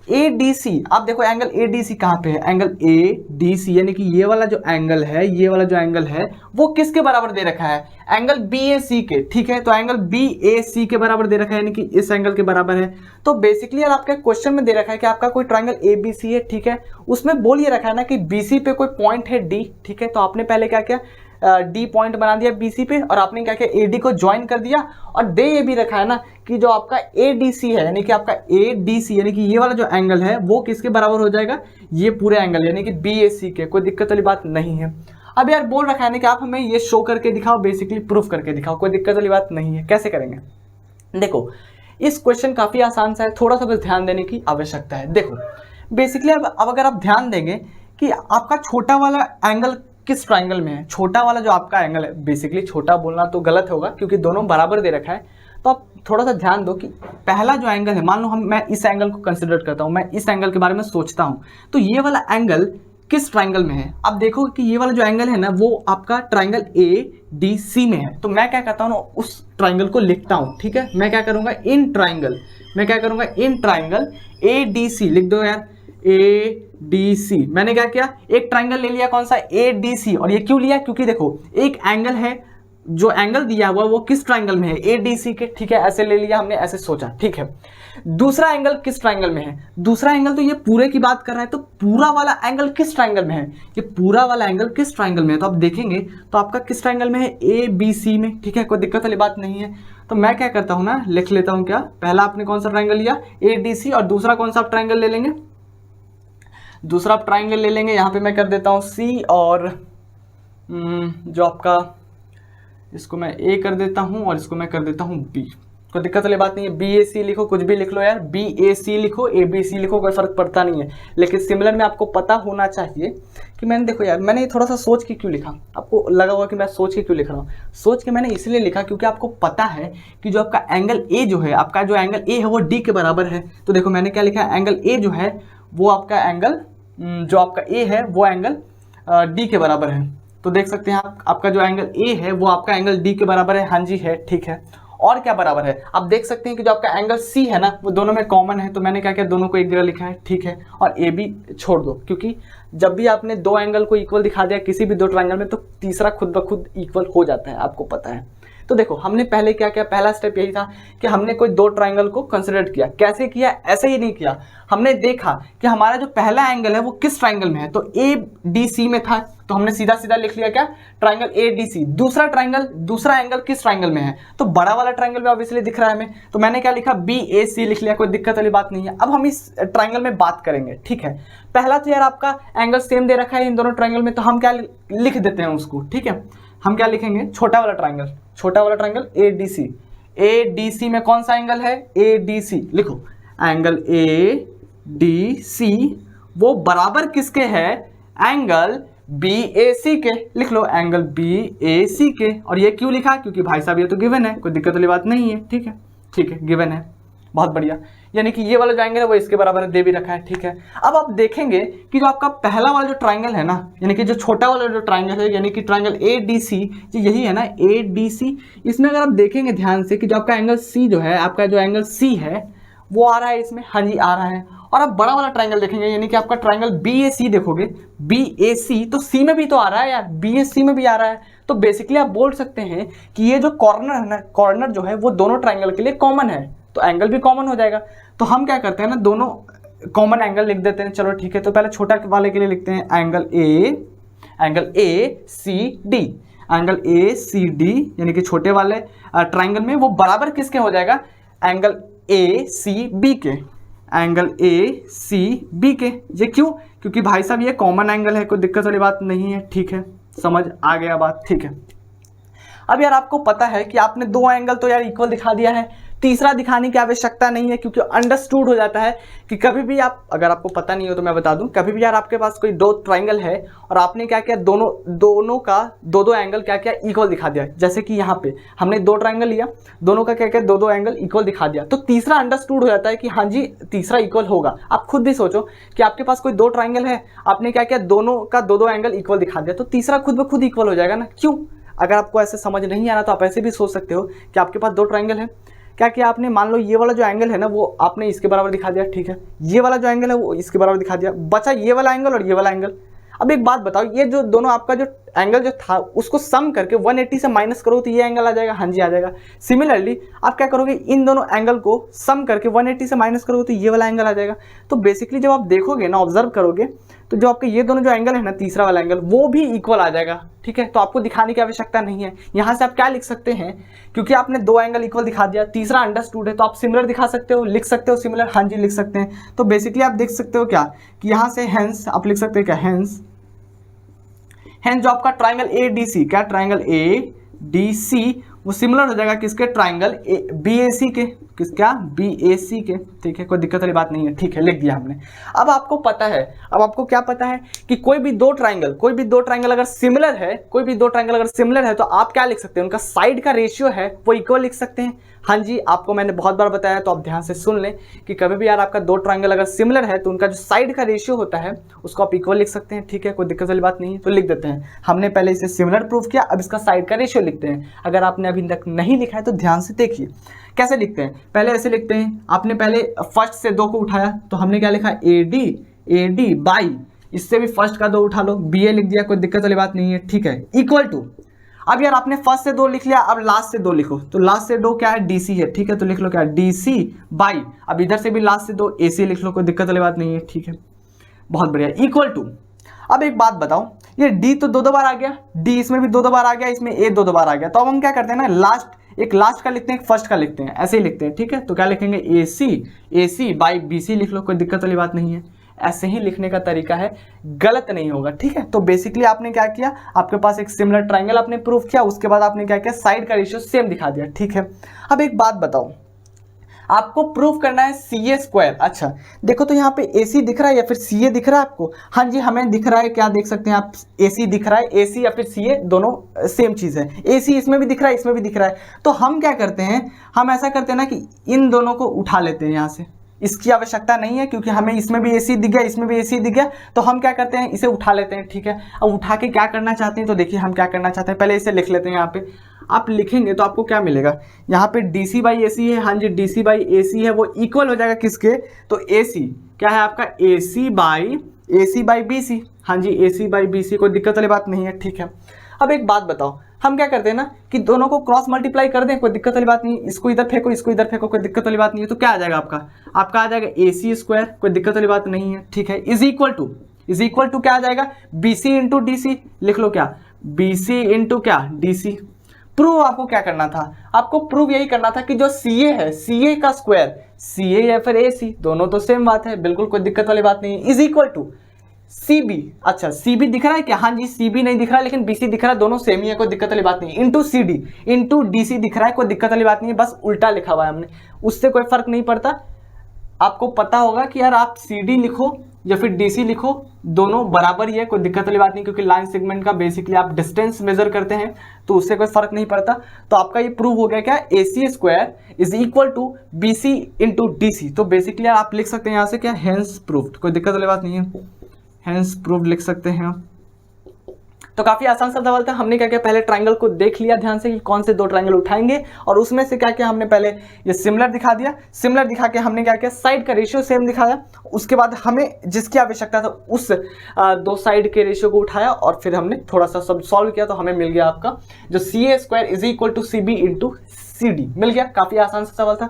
ADC, आप देखो एंगल ADC कहाँ पे है, एंगल ADC यानी कि ये वाला जो एंगल है, ये वाला जो एंगल है वो किसके बराबर दे रखा है, एंगल BAC के, ठीक है। तो एंगल BAC के बराबर दे रखा है, यानी कि इस एंगल के बराबर है। तो बेसिकली यार आपके क्वेश्चन में दे रखा है कि आपका कोई ट्राइंगल ABC है, ठीक है, उसमें बोल ये रखा है ना कि BC पे कोई पॉइंट है D, ठीक है। तो आपने पहले क्या किया, D पॉइंट बना दिया BC पे, और आपने क्या किया, AD को ज्वाइन कर दिया, और दे ये भी रखा है ना कि जो आपका ADC है यानी कि आपका ADC यानी कि ये वाला जो एंगल है वो किसके बराबर हो जाएगा, ये पूरे एंगल यानी कि BAC के, कोई दिक्कत वाली बात नहीं है। अब यार बोल रखा है ना कि आप हमें ये शो करके दिखाओ, बेसिकली प्रूफ करके दिखाओ, कोई दिक्कत वाली बात नहीं है। कैसे करेंगे, देखो इस क्वेश्चन काफी आसान सा है, थोड़ा सा बस ध्यान देने की आवश्यकता है। देखो बेसिकली अब अगर आप ध्यान देंगे कि आपका छोटा वाला एंगल किस ट्राइंगल में है, छोटा वाला जो आपका एंगल है, बेसिकली छोटा बोलना तो गलत होगा क्योंकि दोनों बराबर दे रखा है। तो आप थोड़ा सा ध्यान दो कि पहला जो एंगल है, मान लो मैं इस एंगल को कंसिडर करता हूं, मैं इस एंगल के बारे में सोचता हूं, तो ये वाला एंगल किस ट्राइंगल में है। अब देखो कि ये वाला जो एंगल है ना वो आपका ट्राइंगल ADC में है। तो मैं क्या करता हूँ ना, उस ट्राइंगल को लिखता हूँ, ठीक है। मैं क्या करूँगा, इन ट्राइंगल ADC लिख दो यार, ADC। मैंने क्या किया, एक ट्राइंगल ले लिया, कौन सा, ADC। और ये क्यों लिया, क्योंकि देखो एक एंगल है, जो एंगल दिया हुआ वो किस ट्राइंगल में है, ADC के, ठीक है, ऐसे ले लिया हमने, ऐसे सोचा, ठीक है। दूसरा एंगल किस ट्राइंगल में है, दूसरा एंगल तो ये पूरे की बात कर रहा है, तो पूरा वाला एंगल किस ट्राइंगल में है, ये पूरा वाला एंगल किस ट्राइंगल में है। तो आप देखेंगे तो आपका किस ट्राइंगल में है, ABC में, ठीक है, कोई दिक्कत वाली बात नहीं है। तो मैं क्या करता हूं ना, लिख लेता हूं, क्या पहला आपने कौन सा ट्राइंगल लिया, ADC, और दूसरा कौन सा आप ट्राइंगल ले लेंगे, दूसरा आप ट्राइंगल ले लेंगे, यहाँ पे मैं कर देता हूँ C, और जो आपका इसको मैं A कर देता हूँ और इसको मैं कर देता हूँ B, कोई दिक्कत वाली बात नहीं है। BAC लिखो, कुछ भी लिख लो यार, BAC लिखो, ABC लिखो, कोई फर्क पड़ता नहीं है। लेकिन सिमिलर में आपको पता होना चाहिए कि मैंने, देखो यार, मैंने थोड़ा सा सोच के क्यों लिखा, आपको लगा होगा कि मैं सोच के क्यों लिख रहा हूँ। सोच के मैंने इसलिए लिखा क्योंकि आपको पता है कि जो आपका एंगल A जो है, आपका जो एंगल A है वो D के बराबर है। तो देखो मैंने क्या लिखा है, एंगल A जो है वो आपका एंगल, जो आपका A है वो एंगल D के बराबर है। तो देख सकते हैं आप, आपका जो एंगल A है वो आपका एंगल D के बराबर है। हाँ जी है, ठीक है। और क्या बराबर है, आप देख सकते हैं कि जो आपका एंगल C है ना वो दोनों में कॉमन है। तो मैंने क्या किया, दोनों को एक जगह लिखा है, ठीक है। और AB छोड़ दो, क्योंकि जब भी आपने दो एंगल को इक्वल दिखा दिया किसी भी दो ट्रायंगल में, तो तीसरा खुद ब खुद इक्वल हो जाता है, आपको पता है। तो देखो हमने पहले क्या किया, पहला स्टेप यही था कि हमने कोई दो ट्रायंगल को कंसिडर किया। कैसे किया, ऐसे ही नहीं किया, हमने देखा कि हमारा जो पहला एंगल है वो किस ट्रायंगल में है। तो ADC में था, तो हमने सीधा सीधा लिख लिया क्या, ट्रायंगल ADC। दूसरा एंगल किस ट्रायंगल में है, तो बड़ा वाला ट्रायंगल में ऑब्वियसली दिख रहा है हमें, तो मैंने क्या लिखा, BAC लिख लिया, कोई दिक्कत वाली बात नहीं है। अब हम इस ट्रायंगल में बात करेंगे, ठीक है। पहला तो यार आपका एंगल सेम दे रखा है इन दोनों ट्रायंगल में, तो हम क्या लिख देते हैं उसको, ठीक है। हम क्या लिखेंगे, छोटा वाला ट्रायंगल ADC में कौन सा एंगल है, ADC लिखो, एंगल ADC वो बराबर किसके है, एंगल BAC के, लिख लो एंगल BAC के। और ये क्यों लिखा, क्योंकि भाई साहब ये तो गिवन है, कोई दिक्कत वाली बात नहीं है, ठीक है, गिवन है, बहुत बढ़िया। यानी कि ये वाला जो एंगल है वो इसके बराबर है, दे भी रखा है, ठीक है। अब आप देखेंगे कि जो आपका पहला वाला जो ट्रायंगल है ना, यानी कि जो छोटा वाला जो ट्रायंगल है, यानी कि ट्रायंगल ADC, जो यही है ना ADC, इसमें अगर आप देखेंगे ध्यान से कि जो आपका एंगल C जो है, आपका जो एंगल C है वो आ रहा है इसमें, हाँ जी आ रहा है। और आप बड़ा वाला ट्रायंगल देखेंगे, यानी कि आपका ट्रायंगल BAC देखोगे, BAC तो C में भी तो आ रहा है यार, BAC में भी आ रहा है। तो बेसिकली आप बोल सकते हैं कि ये जो कॉर्नर है ना, कॉर्नर जो है वो दोनों ट्रायंगल के लिए कॉमन है, तो एंगल भी कॉमन हो जाएगा। तो हम क्या करते हैं ना, दोनों कॉमन एंगल लिख देते हैं, चलो ठीक है। तो पहले छोटा वाले के लिए लिखते हैं एंगल ACD, एंगल ACD यानी कि छोटे वाले ट्रायंगल में वो बराबर किसके हो जाएगा, एंगल ACB के, एंगल ACB के। ये क्यों, क्योंकि भाई साहब ये कॉमन एंगल है, कोई दिक्कत वाली बात नहीं है, ठीक है, समझ आ गया बात, ठीक है। अब यार आपको पता है कि आपने दो एंगल तो यार इक्वल दिखा दिया है, तीसरा दिखाने की आवश्यकता नहीं है, क्योंकि अंडरस्टूड हो जाता है कि कभी भी आप, अगर आपको पता नहीं हो तो मैं बता दूं, कभी भी यार आपके पास कोई दो ट्रायंगल है और आपने क्या किया, दोनों का दो एंगल क्या किया, इक्वल दिखा दिया। जैसे कि यहाँ पे हमने दो ट्रायंगल लिया, दोनों का क्या किया, दो एंगल इक्वल दिखा दिया, तो तीसरा अंडरस्टूड हो जाता है कि हाँ जी तीसरा इक्वल होगा। आप खुद भी सोचो कि आपके पास कोई दो ट्रायंगल है, आपने क्या किया, दोनों का दो एंगल इक्वल दिखा दिया, तो तीसरा खुद ब खुद इक्वल हो जाएगा ना। क्यों, अगर आपको ऐसे समझ नहीं आ रहा तो आप ऐसे भी सोच सकते हो कि आपके पास दो ट्रायंगल है, क्या किया आपने, मान लो ये वाला जो एंगल है ना वो आपने इसके बराबर दिखा दिया, ठीक है, ये वाला जो एंगल है वो इसके बराबर दिखा दिया, बचा ये वाला एंगल और ये वाला एंगल। अब एक बात बताओ, ये जो दोनों आपका जो एंगल जो था उसको सम करके 180 से माइनस करो तो ये एंगल आ जाएगा, हाँ जी आ जाएगा। सिमिलरली आप क्या करोगे, इन दोनों एंगल को सम करके 180 से माइनस करोगे तो ये वाला एंगल आ जाएगा। तो बेसिकली जब आप देखोगे ना, ऑब्जर्व करोगे, तो जो आपके ये दोनों जो एंगल है ना, तीसरा वाला एंगल वो भी इक्वल आ जाएगा, ठीक है। तो आपको दिखाने की आवश्यकता नहीं है। यहाँ से आप क्या लिख सकते हैं, क्योंकि आपने दो एंगल इक्वल दिखा दिया, तीसरा अंडरस्टूड है, तो आप सिमिलर दिखा सकते हो, लिख सकते हो सिमिलर, हाँ जी लिख सकते हैं। तो बेसिकली आप देख सकते हो क्या कि यहाँ से हेंस आप लिख सकते हैं क्या, हेंस जो आपका ट्रायंगल ADC, क्या ट्रायंगल ADC वो सिमिलर हो जाएगा किसके, ट्रायंगल BAC के, किसका, BAC के, ठीक है, कोई दिक्कत वाली बात नहीं है, ठीक है, लिख दिया हमने। अब आपको पता है, अब आपको क्या पता है कि कोई भी दो ट्रायंगल अगर सिमिलर है, तो आप क्या लिख सकते हैं, उनका साइड का रेशियो है वो इक्वल लिख सकते हैं। हाँ जी, आपको मैंने बहुत बार बताया, तो आप ध्यान से सुन लें कि कभी भी यार आपका दो ट्रायंगल अगर सिमिलर है तो उनका जो साइड का रेशियो होता है उसको आप इक्वल लिख सकते हैं, ठीक है, कोई दिक्कत वाली बात नहीं है। तो लिख देते हैं, हमने पहले इसे सिमिलर प्रूफ किया, अब इसका साइड का रेशियो लिखते हैं। अगर आपने अभी तक नहीं लिखा है तो ध्यान से देखिए कैसे लिखते हैं। पहले ऐसे लिखते हैं, आपने पहले फर्स्ट से दो को उठाया, तो हमने क्या लिखा, AD बाई, इससे भी फर्स्ट का दो उठा लो, BA लिख दिया, कोई दिक्कत वाली बात नहीं है, ठीक है, इक्वल टू। अब यार आपने फर्स्ट से दो लिख लिया, अब लास्ट से दो लिखो, तो लास्ट से दो क्या है, DC है, ठीक है, तो लिख लो क्या, DC बाई, अब इधर से भी लास्ट से दो AC लिख लो, कोई दिक्कत वाली बात नहीं है, ठीक है, बहुत बढ़िया, इक्वल टू। अब एक बात बताओ, ये D तो दो बार आ गया, D इसमें भी दो बार आ गया, इसमें A दो बार आ गया, तो अब हम क्या करते हैं ना, लास्ट का लिखते हैं, एक फर्स्ट का लिखते हैं, ऐसे ही लिखते हैं, ठीक है। तो क्या लिखेंगे, AC बाई BC लिख लो, कोई दिक्कत वाली बात नहीं है, ऐसे ही लिखने का तरीका है, गलत नहीं होगा, ठीक है। तो बेसिकली आपने क्या किया, आपके पास एक सिमिलर ट्राइंगल आपने प्रूव किया, उसके बाद आपने क्या किया, साइड का रेशियो सेम दिखा दिया, ठीक है। अब एक बात बताओ, आपको प्रूफ करना है CA स्क्वायर। अच्छा देखो तो यहाँ पे AC दिख रहा है या फिर CA दिख रहा है आपको? हाँ जी हमें दिख रहा है, क्या देख सकते हैं आप, AC दिख रहा है, AC या फिर CA दोनों सेम चीज़ है, AC इसमें भी दिख रहा है, इसमें भी दिख रहा है। तो हम क्या करते हैं, हम ऐसा करते हैं ना कि इन दोनों को उठा लेते हैं यहाँ से, इसकी आवश्यकता नहीं है क्योंकि हमें इसमें भी AC दिख गया, इसमें भी AC दिख गया, तो हम क्या करते हैं, इसे उठा लेते हैं, ठीक है। अब उठा के क्या करना चाहते हैं, तो देखिए हम क्या करना चाहते हैं, पहले इसे लिख लेते हैं। यहाँ पे आप लिखेंगे तो आपको क्या मिलेगा, यहाँ पे DC बाई AC है, हाँ जी DC बाई AC है, वो इक्वल हो जाएगा किसके, तो AC क्या है आपका, AC बाई BC, हाँ जी AC बाई BC, कोई दिक्कत वाली बात नहीं है, ठीक है। अब एक बात बताओ, हम क्या करते हैं ना कि दोनों को क्रॉस मल्टीप्लाई कर दें, कोई दिक्कत वाली बात नहीं है, इसको इधर फेंको, इसको इधर फेंको, कोई दिक्कत वाली बात नहीं है। तो क्या आ जाएगा आपका आ जाएगा AC स्क्वायर, कोई दिक्कत वाली बात नहीं है, ठीक है, इज इक्वल टू क्या आ जाएगा, BC इंटू DC, लिख लो क्या, BC इंटू क्या DC। प्रूव आपको क्या करना था, आपको प्रूव यही करना था कि जो CA है, CA का स्क्वायर, CA या फिर AC दोनों तो सेम बात है, बिल्कुल कोई दिक्कत वाली बात नहीं है, इज इक्वल टू CB। अच्छा CB दिख रहा है क्या, हाँ जी CB नहीं दिख रहा है लेकिन BC दिख रहा है, दोनों सेम ही है, कोई दिक्कत वाली बात नहीं है, इंटू CD इंटू DC दिख रहा है, कोई दिक्कत वाली बात नहीं है, बस उल्टा लिखा हुआ है हमने, उससे कोई फर्क नहीं पड़ता। आपको पता होगा कि यार आप CD लिखो या फिर DC लिखो, दोनों बराबर ही है, कोई दिक्कत वाली बात नहीं, क्योंकि लाइन सेगमेंट का बेसिकली आप डिस्टेंस मेजर करते हैं तो उससे कोई फर्क नहीं पड़ता। तो आपका ये प्रूव हो गया क्या, AC square is equal to BC into DC। तो बेसिकली आप लिख सकते हैं यहाँ से क्या, हेंस प्रूव्ड, कोई दिक्कत वाली बात नहीं है, हेंस प्रूव्ड लिख सकते हैं आप। तो काफी आसान सा सवाल था, हमने क्या किया, पहले ट्राइंगल को देख लिया ध्यान से कि कौन से दो ट्राइंगल उठाएंगे, और उसमें से क्या किया हमने, पहले ये सिमिलर दिखा दिया, सिमिलर दिखा के हमने क्या किया, साइड का रेशियो सेम दिखाया, उसके बाद हमें जिसकी आवश्यकता था उस दो साइड के रेशियो को उठाया और फिर हमने थोड़ा सा सब सॉल्व किया, तो हमें मिल गया आपका जो CA square is equal to CB into CD मिल गया। काफी आसान सा सवाल था।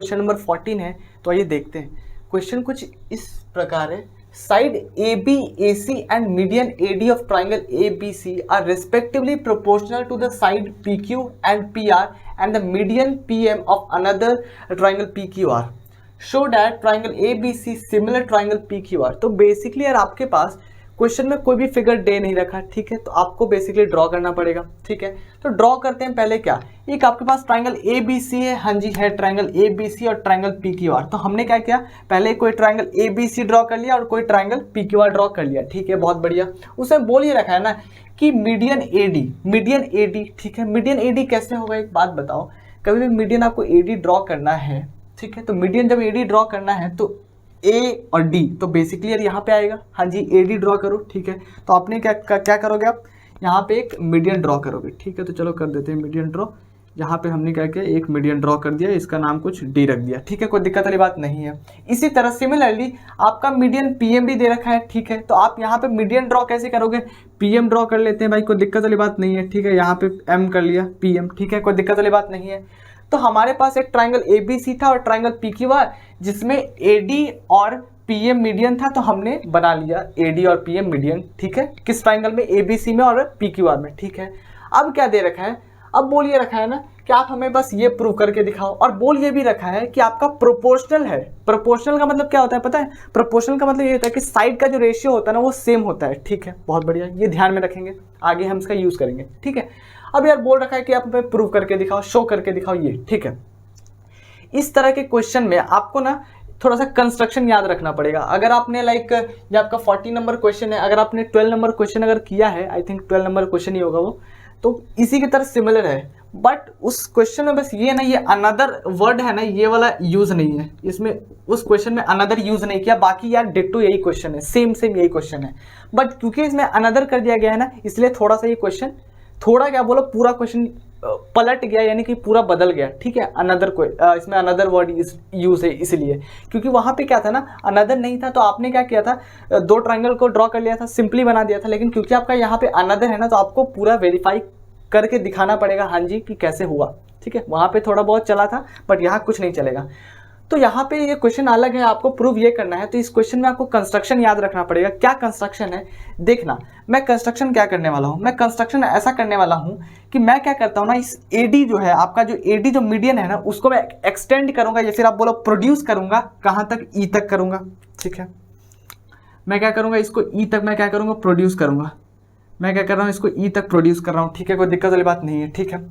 क्वेश्चन नंबर 14 है, तो आइए देखते हैं। क्वेश्चन कुछ इस प्रकार है, side AB, AC and median AD of triangle ABC are respectively proportional to the side PQ and PR and the median PM of another triangle PQR. Show that triangle ABC similar triangle PQR. तो basically यार आपके पास question में कोई भी figure दे नहीं रखा, ठीक है, तो आपको बेसिकली ड्रॉ करना पड़ेगा, ठीक है। तो ड्रॉ करते हैं पहले क्या, एक आपके पास ट्राइंगल ABC है, हाँ जी है ट्राइंगल ABC और ट्राइंगल PQR। तो हमने क्या किया, पहले कोई ट्राइंगल ABC ड्रॉ कर लिया और कोई ट्राइंगल PQR ड्रॉ कर लिया, ठीक है, बहुत बढ़िया। उसमें बोल ये रखा है ना कि मीडियन AD, ठीक है। मीडियन AD कैसे होगा, एक बात बताओ, कभी भी मीडियन आपको AD ड्रॉ करना है, ठीक है, तो मीडियन जब AD ड्रॉ करना है तो A और D, तो बेसिकली यार यहाँ पे आएगा, हाँ जी AD ड्रॉ करो, ठीक है। तो आपने क्या करोगे, आप यहाँ पे एक मीडियन ड्रॉ करोगे, ठीक है। तो चलो कर देते हैं मीडियन ड्रॉ। यहाँ पे हमने क्या किया, एक मीडियन ड्रॉ कर दिया, इसका नाम कुछ D रख दिया, ठीक है, कोई दिक्कत वाली बात नहीं है। इसी तरह सिमिलरली आपका मीडियन PM भी दे रखा है, ठीक है, तो आप यहाँ पे मीडियन ड्रॉ कैसे करोगे, PM ड्रॉ कर लेते हैं भाई, कोई दिक्कत वाली बात नहीं है, ठीक है। यहाँ पे M कर लिया PM, ठीक है, कोई दिक्कत वाली बात नहीं है। तो हमारे पास एक ट्राइंगल ABC था और ट्राइंगल PQR जिसमें AD और PM मीडियन था, तो हमने बना लिया AD और PM मीडियन, ठीक है, किस ट्राइंगल में, ABC में और PQR में, ठीक है। अब क्या दे रखा है, अब बोल ये रखा है ना कि आप हमें बस ये प्रूव करके दिखाओ, और बोल ये भी रखा है कि आपका प्रोपोर्शनल है। प्रोपोर्शनल का मतलब क्या होता है पता है, प्रोपोर्शनल का मतलब ये होता है कि साइड का जो रेशियो होता है ना वो सेम होता है, ठीक है, बहुत बढ़िया, ये ध्यान में रखेंगे, आगे हम इसका यूज करेंगे, ठीक है। अब यार बोल रखा है कि आप हमें प्रूव करके दिखाओ, शो करके दिखाओ ये, ठीक है। इस तरह के क्वेश्चन में आपको ना थोड़ा सा कंस्ट्रक्शन याद रखना पड़ेगा। अगर आपने लाइक ये आपका 40 नंबर क्वेश्चन है, अगर आपने 12 नंबर क्वेश्चन अगर किया है, आई थिंक 12 नंबर क्वेश्चन ही होगा वो, तो इसी की तरह सिमिलर है, बट उस क्वेश्चन में बस ये ना, ये अनदर वर्ड है ना, ये वाला यूज नहीं है इसमें, उस क्वेश्चन में अनदर यूज नहीं किया, बाकी यार डिट्टो यही क्वेश्चन है, सेम यही क्वेश्चन है, बट क्योंकि इसमें अनदर कर दिया गया है ना, इसलिए थोड़ा सा ये क्वेश्चन, थोड़ा क्या बोलो, पूरा क्वेश्चन पलट गया, यानी कि पूरा बदल गया, ठीक है। अनदर इसमें अनदर वर्ड यूज है इसलिए, क्योंकि वहां पे क्या था ना, अनदर नहीं था, तो आपने क्या किया था, दो ट्राइंगल को ड्रॉ कर लिया था, सिंपली बना दिया था, लेकिन क्योंकि आपका यहाँ पे अनदर है ना, तो आपको पूरा वेरीफाई करके दिखाना पड़ेगा, हाँ जी, कि कैसे हुआ, ठीक है। वहां पे थोड़ा बहुत चला था, बट यहाँ कुछ नहीं चलेगा। तो यहाँ पे ये क्वेश्चन अलग है, आपको प्रूव ये करना है, तो इस क्वेश्चन में आपको कंस्ट्रक्शन याद रखना पड़ेगा। क्या कंस्ट्रक्शन है देखना, मैं कंस्ट्रक्शन क्या करने वाला हूँ, मैं कंस्ट्रक्शन ऐसा करने वाला हूँ कि मैं क्या करता हूँ ना, इस AD जो है आपका, जो AD जो मीडियन है ना, उसको मैं एक्सटेंड करूँगा या फिर आप बोलो प्रोड्यूस करूँगा, कहाँ तक, E तक करूँगा। ठीक है, मैं क्या करूँगा, इसको E तक मैं क्या करूँगा, प्रोड्यूस करूँगा। मैं क्या कर रहा हूँ, इसको E तक प्रोड्यूस कर रहा हूँ। ठीक है, कोई दिक्कत वाली बात नहीं है। ठीक है,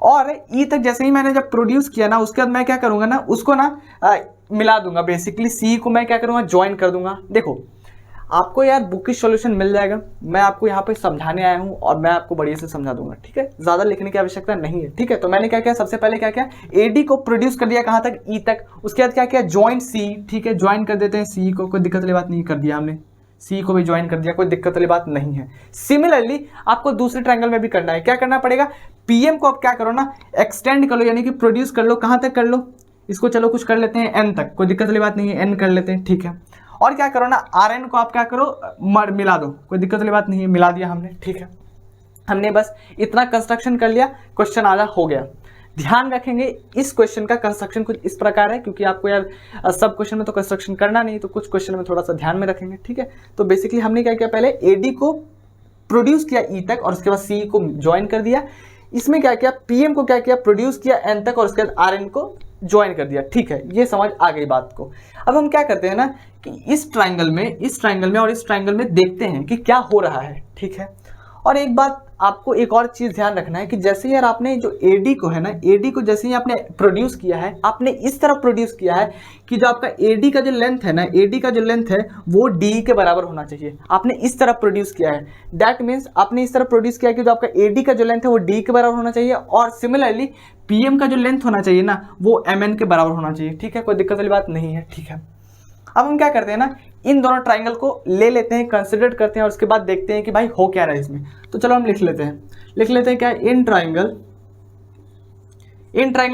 और E तक जैसे ही मैंने जब प्रोड्यूस किया ना, उसके बाद मैं क्या करूँगा ना, उसको ना मिला दूंगा। बेसिकली C को मैं क्या करूँगा, ज्वाइन कर दूंगा। देखो आपको यार बुकिश सॉल्यूशन मिल जाएगा, मैं आपको यहाँ पे समझाने आया हूँ और मैं आपको बढ़िया से समझा दूंगा। ठीक है, ज़्यादा लिखने की आवश्यकता नहीं है। ठीक है, तो मैंने क्या किया, सबसे पहले क्या किया, AD को प्रोड्यूस कर दिया कहाँ तक, E तक। उसके बाद क्या किया, ज्वाइन C। ठीक है, ज्वाइन कर देते हैं C को, कोई दिक्कत वाली बात नहीं, कर दिया हमने। C को भी ज्वाइन कर दिया, कोई दिक्कत वाली बात नहीं है। सिमिलरली आपको दूसरे ट्रायंगल में भी करना है। क्या करना पड़ेगा, PM को आप क्या करो ना, एक्सटेंड कर लो, यानी कि प्रोड्यूस कर लो। कहाँ तक कर लो, इसको चलो कुछ कर लेते हैं N तक, कोई दिक्कत वाली बात नहीं है, N कर लेते हैं। ठीक है, और क्या करो ना, RN को आप क्या करो, मिला दो, कोई दिक्कत वाली बात नहीं है, मिला दिया हमने। ठीक है, हमने बस इतना कंस्ट्रक्शन कर लिया, क्वेश्चन आधा हो गया। ध्यान रखेंगे इस क्वेश्चन का कंस्ट्रक्शन कुछ इस प्रकार है, क्योंकि आपको यार सब क्वेश्चन में तो कंस्ट्रक्शन करना नहीं, तो कुछ क्वेश्चन में थोड़ा सा ध्यान में रखेंगे। ठीक है, तो बेसिकली हमने क्या किया, पहले AD को प्रोड्यूस किया E तक, और उसके बाद C को ज्वाइन कर दिया। इसमें क्या किया, PM को क्या किया, प्रोड्यूस किया N तक, और उसके बाद RN को ज्वाइन कर दिया। ठीक है, ये समझ आ गई बात को। अब हम क्या करते हैं ना कि इस ट्राइंगल में और इस ट्राइंगल में देखते हैं कि क्या हो रहा है। ठीक है, और एक बात आपको एक और चीज़ ध्यान रखना है कि जैसे यार आपने जो AD को है ना, AD को जैसे ही आपने प्रोड्यूस किया है, आपने इस तरह प्रोड्यूस किया है कि जो आपका AD का जो लेंथ है ना, AD का जो लेंथ है वो DE के बराबर होना चाहिए। आपने इस तरह प्रोड्यूस किया है, दैट मीन्स आपने इस तरह प्रोड्यूस किया कि जो आपका AD का जो लेंथ है वो DE के बराबर होना चाहिए, और सिमिलरली PM का जो लेंथ होना चाहिए ना, वो MN के बराबर होना चाहिए। ठीक है, कोई दिक्कत वाली बात नहीं है। ठीक है, अब हम क्या करते हैं ना, इन दोनों ट्राइंगल को ले लेते हैं, कंसिडर करते हैं, और उसके बाद देखते हैं कि भाई हो क्या रहा है इसमें। तो चलो हम लिख लेते हैं क्या, इन ट्राइंगल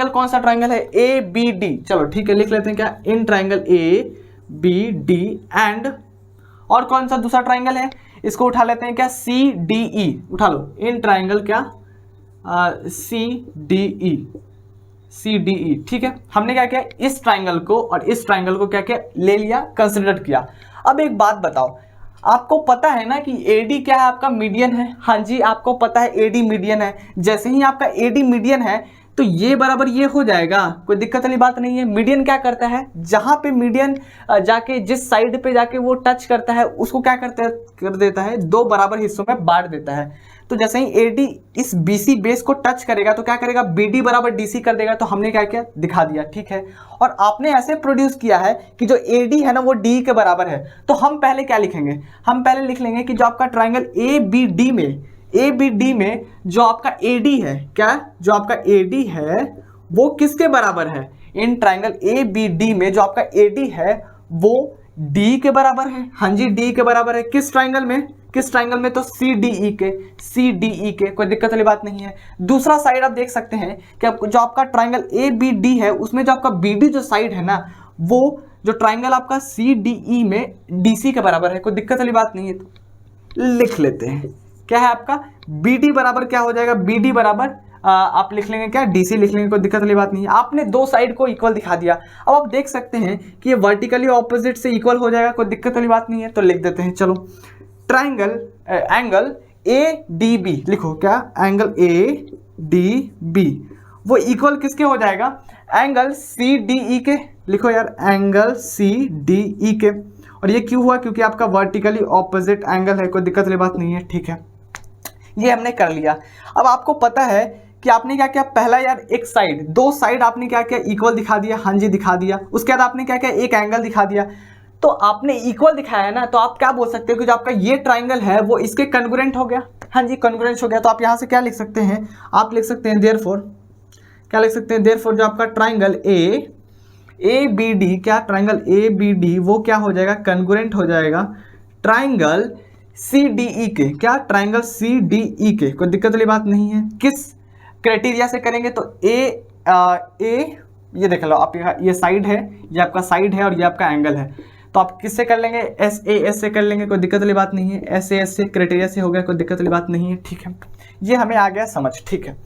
कौन सा ट्राइंगल है, ABD। चलो ठीक है, लिख लेते हैं क्या, इन ट्राइंगल ABD एंड, और कौन सा दूसरा ट्राइंगल है, इसको उठा लेते हैं क्या, CDE। उठा लो, इन ट्राइंगल क्या, CDE। ठीक है, हमने क्या किया, इस ट्राइंगल को और इस ट्राइंगल को क्या किया, ले लिया, कंसिडर किया। अब एक बात बताओ, आपको पता है ना कि AD क्या है, आपका मीडियन है। हाँ जी, आपको पता है AD मीडियन है। जैसे ही आपका AD मीडियन है तो ये बराबर ये हो जाएगा, कोई दिक्कत वाली बात नहीं है। मीडियन क्या करता है, जहां पे मीडियन जाके जिस साइड पे जाके वो टच करता है उसको क्या कर देता है, दो बराबर हिस्सों में बांट देता है। तो जैसे ही AD इस BC बेस को टच करेगा तो क्या करेगा, BD बराबर DC कर देगा। तो हमने क्या किया, दिखा दिया। ठीक है, और आपने ऐसे प्रोड्यूस किया है कि जो AD है ना वो DE के बराबर है। तो हम पहले क्या लिखेंगे, हम पहले लिख लेंगे कि जो आपका ट्राइंगल ABD में जो आपका AD है, क्या जो आपका AD है वो किसके बराबर है, इन ट्राइंगल ABD में जो आपका AD है वो D के बराबर है। हाँ जी, D के बराबर है। किस ट्राइंगल में, तो CDE के। कोई दिक्कत वाली बात नहीं है। दूसरा साइड आप देख सकते हैं कि जो आपका ट्राइंगल ABD है उसमें जो आपका BD जो साइड है ना, वो जो ट्राइंगल आपका CDE में DC के बराबर है। कोई दिक्कत वाली बात नहीं है, तो लिख लेते हैं क्या है आपका BD बराबर क्या हो जाएगा, BD बराबर आप लिख लेंगे क्या, DC लिख लेंगे। कोई दिक्कत वाली बात नहीं है। आपने दो साइड को इक्वल दिखा दिया। अब आप देख सकते हैं कि ये वर्टिकली ऑपोजिट से इक्वल हो जाएगा। कोई दिक्कत वाली बात नहीं है, तो लिख देते हैं। चलो, एंगल ADB लिखो, क्या एंगल ADB वो इक्वल किसके हो जाएगा, एंगल CDE के। लिखो यार, एंगल CDE के। और ये क्यों हुआ, क्योंकि आपका वर्टिकली ऑपोजिट एंगल है। कोई दिक्कत वाली बात नहीं है। ठीक है, ये हमने कर लिया। अब आपको पता है कि आपने क्या किया, पहला यार एक साइड, दो साइड आपने क्या किया, इक्वल दिखा दिया। हाँ जी, दिखा दिया। उसके बाद आपने क्या किया, एक एंगल दिखा दिया। तो आपने इक्वल दिखाया है ना, तो आप क्या बोल सकते हो कि जो आपका ये ट्राइंगल है वो इसके कॉन्ग्रुएंट हो गया। हाँ जी, कॉन्ग्रुएंट हो गया। तो आप यहाँ से क्या लिख सकते हैं, आप लिख सकते हैं देयरफॉर, क्या लिख सकते हैं, देयरफॉर जो आपका ट्राइंगल ABD, क्या ट्राइंगल ABD वो क्या हो जाएगा, कॉन्ग्रुएंट हो जाएगा ट्राइंगल CDE के। क्या, ट्राइंगल CDE के। कोई दिक्कत वाली बात नहीं है। किस क्राइटेरिया से करेंगे, तो ये देख लो आप, ये साइड है, ये आपका साइड है, और ये आपका एंगल है। तो आप किससे कर लेंगे, SAS से कर लेंगे। कोई दिक्कत वाली बात नहीं है। SAS से, क्राइटेरिया से हो गया, कोई दिक्कत वाली बात नहीं है। ठीक है, ये हमें आ गया समझ। ठीक है,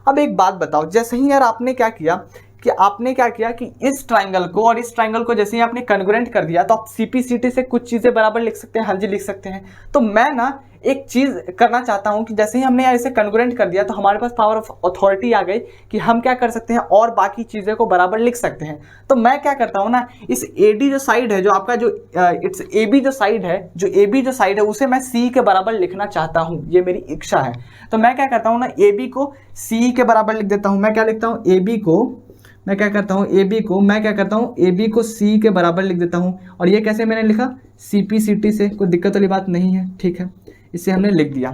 अब एक बात बताओ, जैसे ही यार आपने क्या किया कि आपने क्या किया कि इस ट्राइंगल को और इस ट्राइंगल को जैसे ही आपने कन्ग्रुएंट कर दिया तो आप CP/CT से कुछ चीज़ें बराबर लिख सकते हैं। हाँ जी लिख सकते हैं। तो मैं ना एक चीज़ करना चाहता हूँ कि जैसे ही हमने ऐसे कन्ग्रुएंट कर दिया तो हमारे पास पावर ऑफ अथॉरिटी आ गई कि हम क्या कर सकते हैं और बाकी चीज़ें को बराबर लिख सकते हैं। तो मैं क्या करता हूँ ना, इस AD जो साइड है, जो आपका जो इट्स AB जो साइड है, उसे मैं C के बराबर लिखना चाहता हूँ, ये मेरी इच्छा है। तो मैं क्या करता हूँ ना, AB को C के बराबर लिख देता हूँ। मैं क्या लिखता हूँ, AB को C के बराबर लिख देता हूँ। और ये कैसे मैंने लिखा, CP/CT से, कोई दिक्कत वाली बात नहीं है, ठीक है। इसे हमने लिख दिया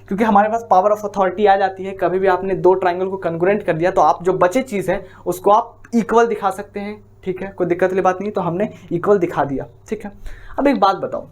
क्योंकि हमारे पास पावर ऑफ अथॉरिटी आ जाती है। कभी भी आपने दो ट्राइंगल को कन्ग्रुएंट कर दिया तो आप जो बचे चीज़ है उसको आप इक्वल दिखा सकते हैं, ठीक है, कोई दिक्कत वाली बात नहीं। तो हमने इक्वल दिखा दिया, ठीक है। अब एक बात बताओ,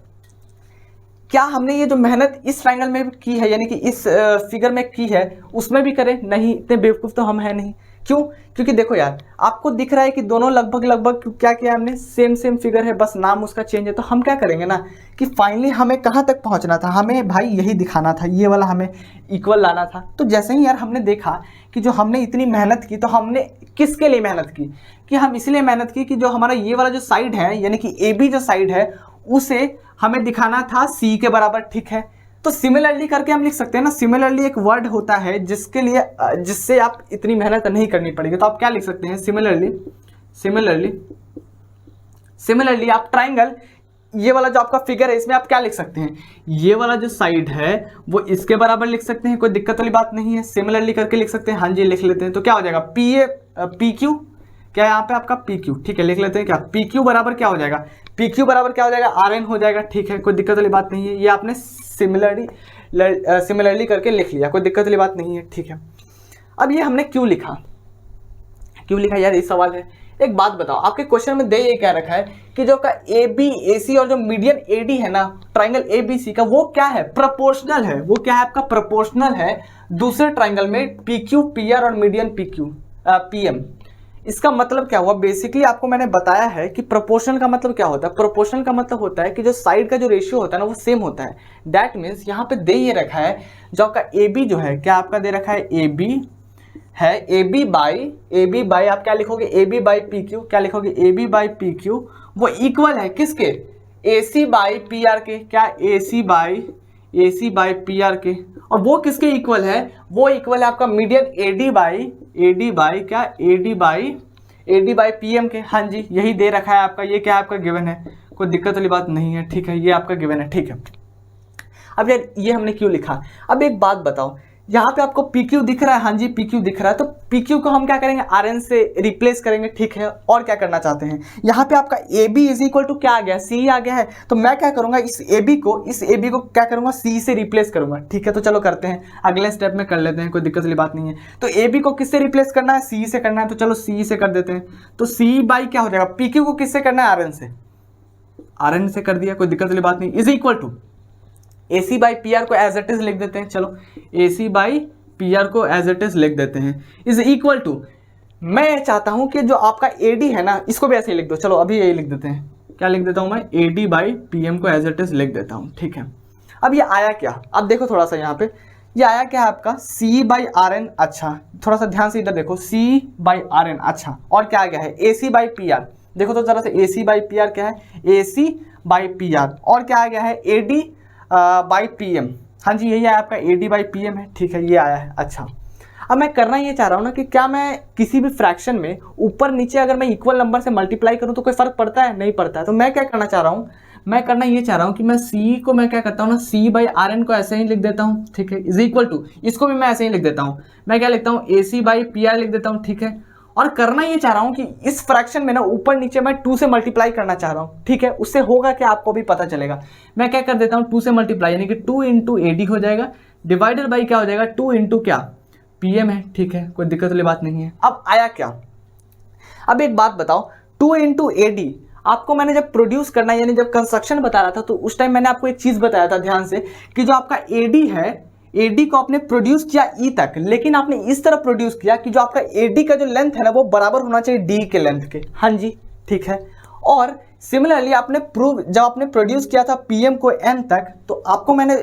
क्या हमने ये जो मेहनत इस ट्राइंगल में की है, यानी कि इस फिगर में की है, उसमें भी करें? नहीं, इतने बेवकूफ़ तो हम हैं नहीं। क्यों? क्योंकि देखो यार, आपको दिख रहा है कि दोनों लगभग क्या किया हमने, सेम फिगर है, बस नाम उसका चेंज है। तो हम क्या करेंगे ना कि फाइनली हमें कहाँ तक पहुँचना था, हमें भाई यही दिखाना था, ये वाला हमें इक्वल लाना था। तो जैसे ही यार हमने देखा कि जो हमने इतनी मेहनत की, तो हमने किसके लिए मेहनत की, कि हम इसलिए मेहनत की कि जो हमारा ये वाला जो साइड है, यानी कि AB जो साइड है, उसे हमें दिखाना था C के बराबर, ठीक है। तो सिमिलरली करके हम लिख सकते हैं ना, सिमिलरली एक वर्ड होता है जिससे आप इतनी मेहनत नहीं करनी पड़ेगी। तो आप क्या लिख सकते हैं, सिमिलरली आप ट्राइंगल, ये वाला जो आपका फिगर है, इसमें आप क्या लिख सकते हैं, ये वाला जो साइड है वो इसके बराबर लिख सकते हैं, कोई दिक्कत वाली बात नहीं है। सिमिलरली करके लिख सकते हैं, हाँ जी लिख लेते हैं। तो क्या हो जाएगा, PQ, क्या यहाँ पे आपका PQ, ठीक है, लिख लेते हैं। क्या PQ बराबर क्या हो जाएगा, PQ बराबर क्या हो जाएगा, RN हो जाएगा, ठीक है, कोई दिक्कत वाली बात नहीं है। ये आपने सिमिलरली करके लिख लिया, कोई दिक्कत वाली बात नहीं है, ठीक है। अब ये हमने क्यों लिखा यार, ये सवाल है। एक बात बताओ, आपके क्वेश्चन में दे ये क्या रखा है कि जो का AB AC और जो मीडियन AD है ना ट्राइंगल ABC का, वो क्या है, प्रोपोर्शनल है। वो क्या है आपका, प्रोपोर्शनल है दूसरे ट्राइंगल में PQ PR और मीडियन PM। इसका मतलब क्या हुआ, बेसिकली आपको मैंने बताया है कि प्रोपोर्शनल का मतलब क्या होता है। प्रोपोर्शनल का मतलब होता है कि जो साइड का जो रेशियो होता है ना वो सेम होता है। दैट मीन्स यहाँ पे दे ये रखा है, जो आपका AB जो है, क्या आपका दे रखा है, AB है, AB बाई आप क्या लिखोगे, AB बाई PQ, क्या लिखोगे, AB बाई PQ, वो इक्वल है किसके, AC बाई PR के, क्या AC बाई PR के। और वो किसके इक्वल है, वो इक्वल है आपका मीडियन AD बाई PM के। हाँ जी, यही दे रखा है आपका, ये क्या आपका गिवन है, कोई दिक्कत वाली बात नहीं है, ठीक है, ये आपका गिवन है, ठीक है। अब यार ये हमने क्यों लिखा। अब एक बात बताओ, यहाँ पे आपको PQ दिख रहा है, हाँ जी PQ दिख रहा है, तो PQ को हम क्या करेंगे, RN से रिप्लेस करेंगे, ठीक है। और क्या करना चाहते हैं, यहाँ पे आपका AB इज इक्वल टू क्या आ गया, C आ गया है। तो मैं क्या करूँगा, इस AB को क्या करूँगा, C से रिप्लेस करूँगा, ठीक है। तो चलो करते हैं, अगले स्टेप में कर लेते हैं, कोई दिक्कत वाली बात नहीं है। तो AB को किससे रिप्लेस करना है, C से करना है, तो चलो C से कर देते हैं। तो C बाई क्या हो जाएगा, PQ को किससे करना है, RN से कर दिया, कोई दिक्कत वाली बात नहीं, is equal to AC by PR को एज इट इज लिख देते हैं। चलो AC बाई PR को एज इट इज लिख देते हैं, इज इक्वल टू, मैं चाहता हूं कि जो आपका AD है ना, इसको भी ऐसे ही लिख दो। चलो अभी यही लिख देते हैं, क्या लिख देता हूं मैं, AD बाई PM को एज इट इज लिख देता हूं, ठीक है। अब ये आया क्या, अब देखो थोड़ा सा यहाँ पे, ये आया क्या है आपका, C बाई RN। अच्छा थोड़ा सा ध्यान से इधर देखो, C बाई RN, अच्छा। और क्या आ गया है, AC बाई PR, देखो तो जरा से, AC बाई PR क्या है, AC बाई PR। और क्या आ गया है, AD बाई PM, हाँ जी यही आया आपका, AD बाई PM है, ठीक है, ये आया है। अच्छा अब मैं करना ये चाह रहा हूँ ना कि क्या मैं किसी भी फ्रैक्शन में ऊपर नीचे अगर मैं इक्वल नंबर से मल्टीप्लाई करूँ तो कोई फर्क पड़ता है, नहीं पड़ता है। तो मैं क्या करना चाह रहा हूँ, मैं करना ये चाह रहा हूँ कि मैं C को मैं क्या करता हूँ ना, C बाई RN को ऐसे ही लिख देता हूँ, ठीक है, इज इक्वल टू, इसको भी मैं ऐसे ही लिख देता हूँ। मैं क्या लिखता हूँ, AC बाई PR लिख देता हूँ, ठीक है। और करना ये चाह रहा हूँ कि इस फ्रैक्शन में ना ऊपर नीचे मैं 2 से मल्टीप्लाई करना चाह रहा हूँ, ठीक है। उससे होगा क्या आपको भी पता चलेगा। मैं क्या कर देता हूँ, 2 से मल्टीप्लाई, यानी कि 2 इंटू AD हो जाएगा, डिवाइडेड बाई क्या हो जाएगा, 2 इंटू क्या, PM है, ठीक है, कोई दिक्कत वाली बात नहीं है। अब आया क्या, अब एक बात बताओ, 2 इंटू AD आपको मैंने जब प्रोड्यूस करना, यानी जब कंस्ट्रक्शन बता रहा था, तो उस टाइम मैंने आपको एक चीज़ बताया था ध्यान से, कि जो आपका AD है, AD को आपने प्रोड्यूस किया E तक, लेकिन आपने इस तरह प्रोड्यूस किया कि जो आपका AD का जो लेंथ है ना वो बराबर होना चाहिए D के लेंथ के, हाँ जी ठीक है। और सिमिलरली आपने प्रूव, जब आपने प्रोड्यूस किया था पीएम को एन तक, तो आपको मैंने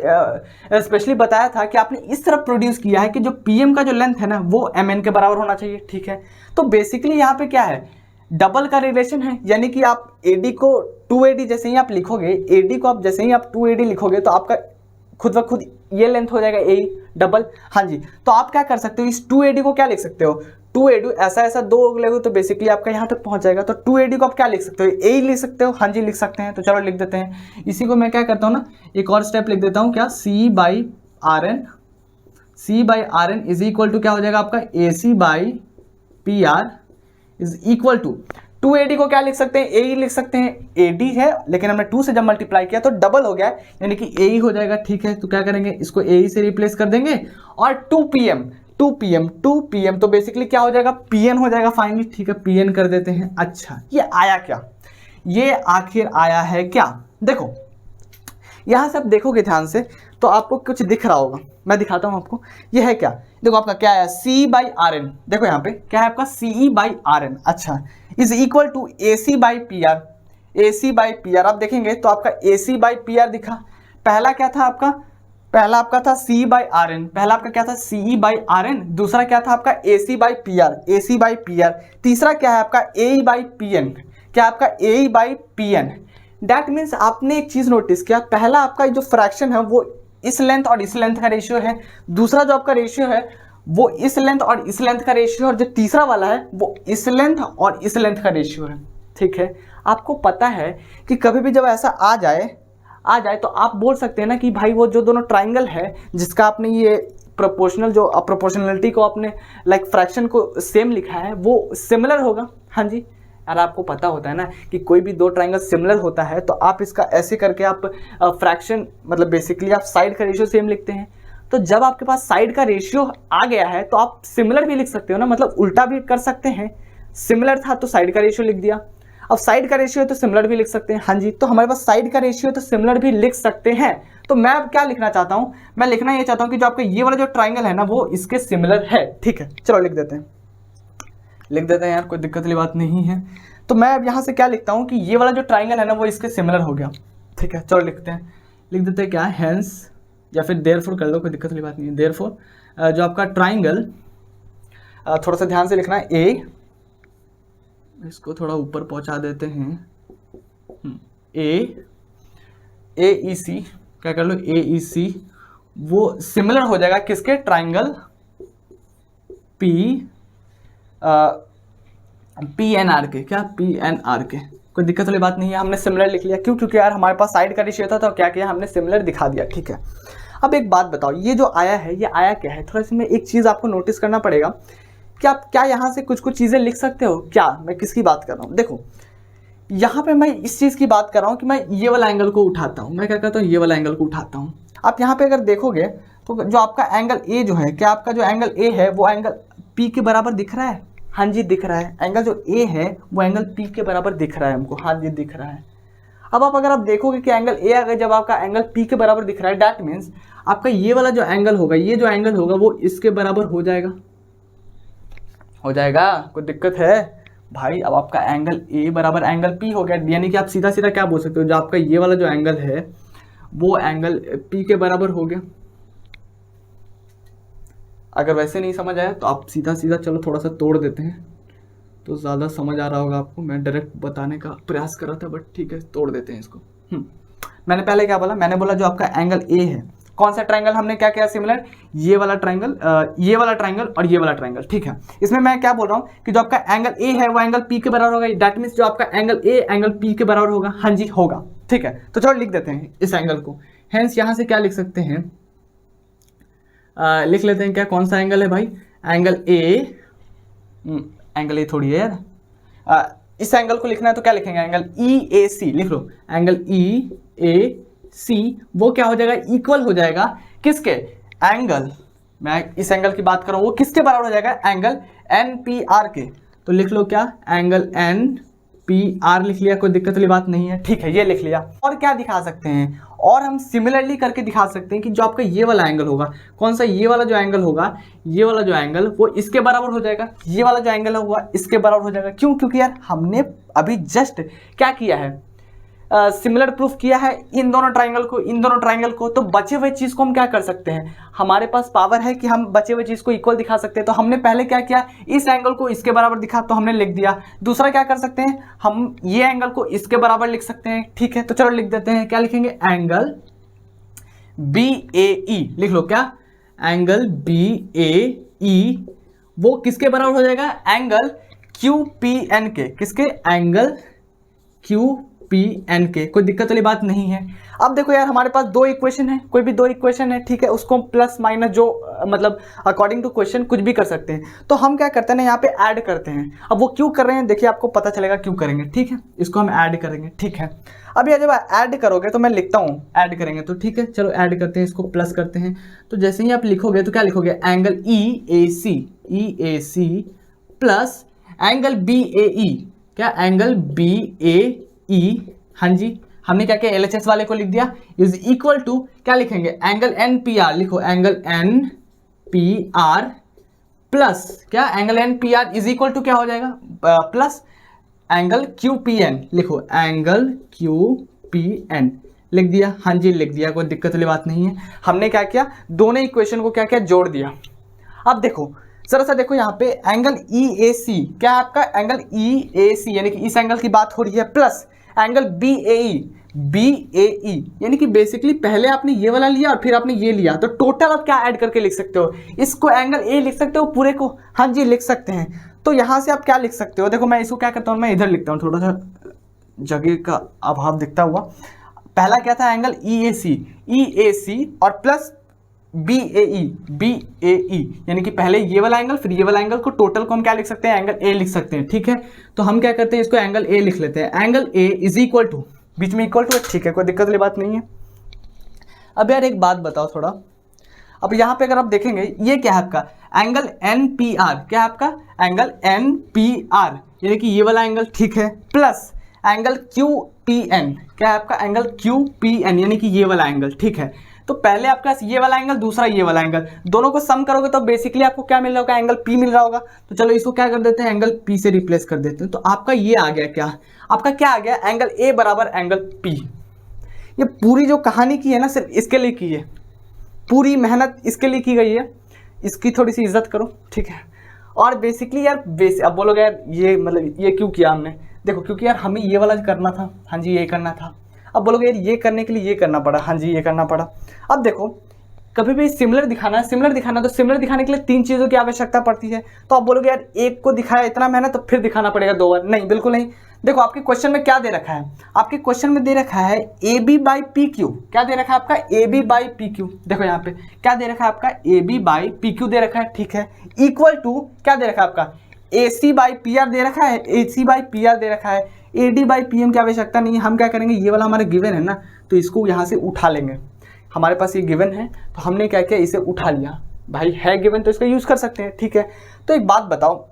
स्पेशली बताया था कि आपने इस तरह प्रोड्यूस किया है कि जो पीएम का जो लेंथ है ना वो एम एन के बराबर होना चाहिए, ठीक है। तो बेसिकली यहाँ पे क्या है, डबल का रिलेशन है, यानी कि आप एडी को 2AD जैसे ही आप लिखोगे, एडी को आप जैसे ही आप 2AD लिखोगे तो आपका खुद ब खुद ये लेंथ हो जाएगा ए डबल। हाँ जी, तो आप क्या कर सकते हो, इस 2AD को क्या लिख सकते हो, 2AD ऐसा ऐसा दो लोगे तो बेसिकली आपका यहाँ तक पहुँच जाएगा। तो 2AD को आप क्या लिख सकते हो, ए लिख सकते हो। हाँ जी लिख सकते हैं, तो चलो लिख देते हैं। इसी को मैं क्या करता हूँ ना, एक और स्टेप लिख देता हूँ, क्या, C/Rn इज इक्वल टू क्या हो जाएगा आपका AC/PR is equal to 2AD को क्या लिख सकते हैं, ए लिख सकते हैं। AD है लेकिन हमने 2 से जब मल्टीप्लाई किया तो डबल हो गया, यानी कि ए हो जाएगा, ठीक है। तो क्या करेंगे, इसको ए से रिप्लेस कर देंगे और 2PM तो बेसिकली क्या हो जाएगा, PN हो जाएगा फाइनली, ठीक है। PN कर देते हैं। अच्छा ये आया क्या, ये आखिर आया है क्या, देखो यहाँ से आप देखोगे ध्यान से तो आपको कुछ दिख रहा होगा, मैं दिखाता हूँ आपको। ये है क्या, देखो आपका क्या है, C/Rn, देखो यहाँ पे क्या है आपका CE/Rn, अच्छा, इज इक्वल टू AC/PR। आप देखेंगे तो आपका AC/PR दिखा। पहला क्या था आपका, पहला आपका था C/Rn, पहला आपका क्या था CE/Rn, दूसरा क्या था आपका AC/PR, तीसरा क्या है आपका AE/PN, क्या आपका AE/PN। दैट मीन्स आपने एक चीज नोटिस किया, पहला आपका जो फ्रैक्शन है वो इस लेंथ और इस लेंथ का रेशियो है, दूसरा जो आपका रेशियो है वो इस लेंथ और इस लेंथ का रेशियो है, और जो तीसरा वाला है वो इस लेंथ और इस लेंथ का रेशियो है, ठीक है। आपको पता है कि कभी भी जब ऐसा आ जाए तो आप बोल सकते हैं ना कि भाई वो जो दोनों ट्राइंगल है जिसका आपने ये प्रोपोर्शनल जो प्रोपोर्शनलिटी को आपने लाइक फ्रैक्शन को सेम लिखा है वो सिमिलर होगा। हाँ जी यार, आपको पता होता है ना कि कोई भी दो ट्राइंगल सिमिलर होता है तो आप इसका ऐसे करके आप फ्रैक्शन मतलब बेसिकली आप साइड का रेशियो सेम लिखते हैं। तो जब आपके पास साइड का रेशियो आ गया है तो आप सिमिलर भी लिख सकते हो ना, मतलब उल्टा भी कर सकते हैं। सिमिलर था तो साइड का रेशियो लिख दिया, अब साइड का रेशियो है तो सिमिलर भी लिख सकते हैं। हाँ जी, तो हमारे पास साइड का रेशियो है तो सिमिलर भी लिख सकते हैं। तो मैं अब क्या लिखना चाहता हूँ, मैं लिखना ये चाहता हूँ कि जो आपका ये वाला जो ट्राइंगल है ना वो इसके सिमिलर है, ठीक है। चलो लिख देते हैं यार, कोई दिक्कत वाली बात नहीं है। तो मैं अब यहाँ से क्या लिखता हूँ कि ये वाला जो ट्राइंगल है ना वो इसके सिमिलर हो गया, ठीक है। चलो लिख देते हैं क्या, हेंस या फिर देयरफॉर कर लो, कोई दिक्कत वाली बात नहीं है। देयरफॉर जो आपका ट्राइंगल, थोड़ा सा ध्यान से लिखना है, ए, इसको थोड़ा ऊपर पहुंचा देते हैं, AEC क्या कर लो, AEC वो सिमिलर हो जाएगा किसके, ट्राइंगल PNR के, क्या PNR के। कोई दिक्कत वाली बात नहीं है, हमने सिमिलर लिख लिया। क्यों, क्योंकि यार हमारे पास साइड का रेशियो था तो क्या किया हमने, सिमिलर दिखा दिया, ठीक है। अब एक बात बताओ, ये जो आया है ये आया क्या है, थोड़ा सा में एक चीज़ आपको नोटिस करना पड़ेगा कि आप क्या यहाँ से कुछ चीज़ें लिख सकते हो क्या। मैं किसकी बात कर रहा हूँ, देखो यहाँ पे मैं इस चीज़ की बात कर रहा हूँ कि मैं ये वाला एंगल को उठाता हूँ, मैं क्या करता हूँ, ये वाला एंगल को उठाता हूँ। आप यहाँ पे अगर देखोगे तो जो आपका एंगल ए जो है, क्या आपका जो एंगल ए है वो एंगल पी के बराबर दिख रहा है। हाँ जी दिख रहा है, एंगल जो ए है वो एंगल पी के बराबर दिख रहा है हमको। हाँ जी दिख रहा है। अब आप अगर आप देखोगे कि एंगल ए अगर जब आपका एंगल पी के बराबर दिख रहा है, डैट मीन्स आपका ये वाला जो एंगल होगा, ये जो एंगल होगा वो इसके बराबर हो जाएगा, कोई दिक्कत है भाई। अब आपका एंगल ए बराबर एंगल पी हो गया, यानी कि आप सीधा सीधा क्या बोल सकते हो, जो आपका ये वाला जो एंगल है वो एंगल पी के बराबर हो गया। अगर वैसे नहीं समझ आया तो आप सीधा सीधा चलो थोड़ा सा तोड़ देते हैं तो ज़्यादा समझ आ रहा होगा आपको। मैं डायरेक्ट बताने का प्रयास कर रहा था बट ठीक है, तोड़ देते हैं इसको। मैंने पहले क्या बोला, मैंने बोला जो आपका एंगल ए है, कौन सा ट्राइंगल हमने क्या किया सिमिलर, ये वाला ट्राइंगल, ये वाला ट्राइंगल और ये वाला ट्राइंगल, ठीक है। इसमें मैं क्या बोल रहा हूँ कि जो आपका एंगल ए है वो एंगल पी के बराबर होगा, दैट मीन्स जो आपका एंगल ए एंगल पी के बराबर होगा। हाँ जी होगा, ठीक है। तो चलो लिख देते हैं इस एंगल को। हेंस यहाँ से क्या लिख सकते हैं, लिख लेते हैं क्या, कौन सा एंगल है भाई, एंगल ए, एंगल ए थोड़ी है यार, इस एंगल को लिखना है तो क्या लिखेंगे, एंगल EAC लिख लो, एंगल EAC वो क्या हो जाएगा, इक्वल हो जाएगा किसके, एंगल, मैं इस एंगल की बात कर रहा हूँ वो किसके बराबर हो जाएगा, एंगल NPR के। तो लिख लो क्या, एंगल पी आर लिख लिया, कोई दिक्कत वाली बात नहीं है, ठीक है, ये लिख लिया। और क्या दिखा सकते हैं, और हम सिमिलरली करके दिखा सकते हैं कि जो आपका ये वाला एंगल होगा, कौन सा, ये वाला जो एंगल होगा, ये वाला जो एंगल वो इसके बराबर हो जाएगा, ये वाला जो एंगल होगा इसके बराबर हो जाएगा। क्यों? क्योंकि यार हमने अभी जस्ट क्या किया है, सिमिलर प्रूफ किया है इन दोनों ट्राइंगल को, तो बचे हुए चीज़ को हम क्या कर सकते हैं, हमारे पास पावर है कि हम बचे हुए चीज़ को इक्वल दिखा सकते हैं। तो हमने पहले क्या किया, इस एंगल को इसके बराबर दिखा तो हमने लिख दिया। दूसरा क्या कर सकते हैं, हम ये एंगल को इसके बराबर लिख सकते हैं, ठीक है, तो चलो लिख देते हैं, क्या लिखेंगे, एंगल BAE लिख लो, क्या, एंगल BAE वो किसके बराबर हो जाएगा, एंगल QPN के, किसके, एंगल QPN के, कोई दिक्कत वाली बात नहीं है। अब देखो यार हमारे पास दो इक्वेशन है, कोई भी दो इक्वेशन है, ठीक है, उसको प्लस माइनस जो मतलब अकॉर्डिंग टू क्वेश्चन कुछ भी कर सकते हैं। तो हम क्या करते हैं ना, यहाँ पे ऐड करते हैं। अब वो क्यों कर रहे हैं देखिए, आपको पता चलेगा क्यों करेंगे, ठीक है, इसको हम ऐड करेंगे, ठीक है। अब यार जब ऐड करोगे तो मैं लिखता हूँ, ऐड करेंगे तो ठीक है, चलो ऐड करते हैं, इसको प्लस करते हैं। तो जैसे ही आप लिखोगे तो क्या लिखोगे, angle EAC plus angle BAE, क्या, एंगल BAE, हाँ जी, हमने क्या किया, LHS वाले को लिख दिया, इज इक्वल टू क्या लिखेंगे, एंगल NPR लिखो, एंगल NPR प्लस क्या, angle NPR is equal to क्या हो जाएगा, प्लस एंगल QPN लिखो, एंगल QPN लिख दिया, हाँ जी लिख दिया, कोई दिक्कत वाली बात नहीं है। हमने क्या किया, दोनों इक्वेशन को क्या किया, जोड़ दिया। अब देखो जरा सा देखो यहाँ पे एंगल EAC, क्या है आपका, एंगल EAC यानी कि इस एंगल की बात हो रही है, प्लस एंगल BAE यानी कि बेसिकली पहले आपने ये वाला लिया और फिर आपने ये लिया, तो टोटल आप क्या ऐड करके लिख सकते हो, इसको एंगल A लिख सकते हो, पूरे को, हाँ जी लिख सकते हैं। तो यहाँ से आप क्या लिख सकते हो, देखो मैं इसको क्या करता हूँ, मैं इधर लिखता हूँ, थोड़ा सा जगह का अभाव दिखता हुआ। पहला क्या था, एंगल EAC और प्लस BAE यानी कि पहले ये वाला एंगल फिर ये वाला एंगल को टोटल को हम क्या लिख सकते हैं, एंगल A लिख सकते हैं, ठीक है। तो हम क्या करते हैं, इसको एंगल A लिख लेते हैं, angle A is equal to, बीच में इक्वल टू है, ठीक है, कोई दिक्कत वाली बात नहीं है। अब यार एक बात बताओ थोड़ा, अब यहाँ पे अगर आप देखेंगे ये क्या है आपका, एंगल NPR, क्या है आपका, एंगल NPR यानी कि ये वाला एंगल, ठीक है, प्लस एंगल QPN, क्या है आपका, एंगल QPN यानी कि ये वाला एंगल, ठीक है। तो पहले आपका ये वाला एंगल, दूसरा ये वाला एंगल, दोनों को सम करोगे तो बेसिकली आपको क्या मिल रहा होगा, एंगल P मिल रहा होगा। तो चलो इसको क्या कर देते हैं, एंगल P से रिप्लेस कर देते हैं। तो आपका ये आ गया, क्या आपका क्या आ गया, एंगल A बराबर एंगल P। ये पूरी जो कहानी की है ना, सिर्फ इसके लिए की है, पूरी मेहनत इसके लिए की गई है, इसकी थोड़ी सी इज्जत करो, ठीक है। और बेसिकली यार अब बोलोगे यार ये मतलब ये क्यों किया हमने, देखो क्योंकि यार हमें ये वाला करना था, हाँ जी ये करना था। अब बोलोगे यार ये करने के लिए ये करना पड़ा, हाँ जी ये करना पड़ा। अब देखो कभी भी सिमिलर दिखाना है, तो सिमिलर दिखाने के लिए तीन चीज़ों की आवश्यकता पड़ती है। तो आप बोलोगे यार एक को दिखाया इतना मेहनत तो फिर दिखाना पड़ेगा दो बार, नहीं बिल्कुल नहीं। देखो आपके क्वेश्चन में क्या दे रखा है, आपके क्वेश्चन में दे रखा है AB/PQ, क्या दे रखा है आपका, AB/PQ। देखो यहाँ पे क्या दे रखा है आपका, AB/PQ दे रखा है, ठीक है, इक्वल टू क्या दे रखा है आपका, AC/PR दे रखा है, AC/PR दे रखा है, AD/PM की आवश्यकता नहीं है। हम क्या करेंगे, ये वाला हमारे गिवन है ना, तो इसको यहाँ से उठा लेंगे। हमारे पास ये गिवन है तो हमने क्या किया, इसे उठा लिया, भाई है गिवन तो इसका यूज़ कर सकते हैं, ठीक है। तो एक बात बताओ,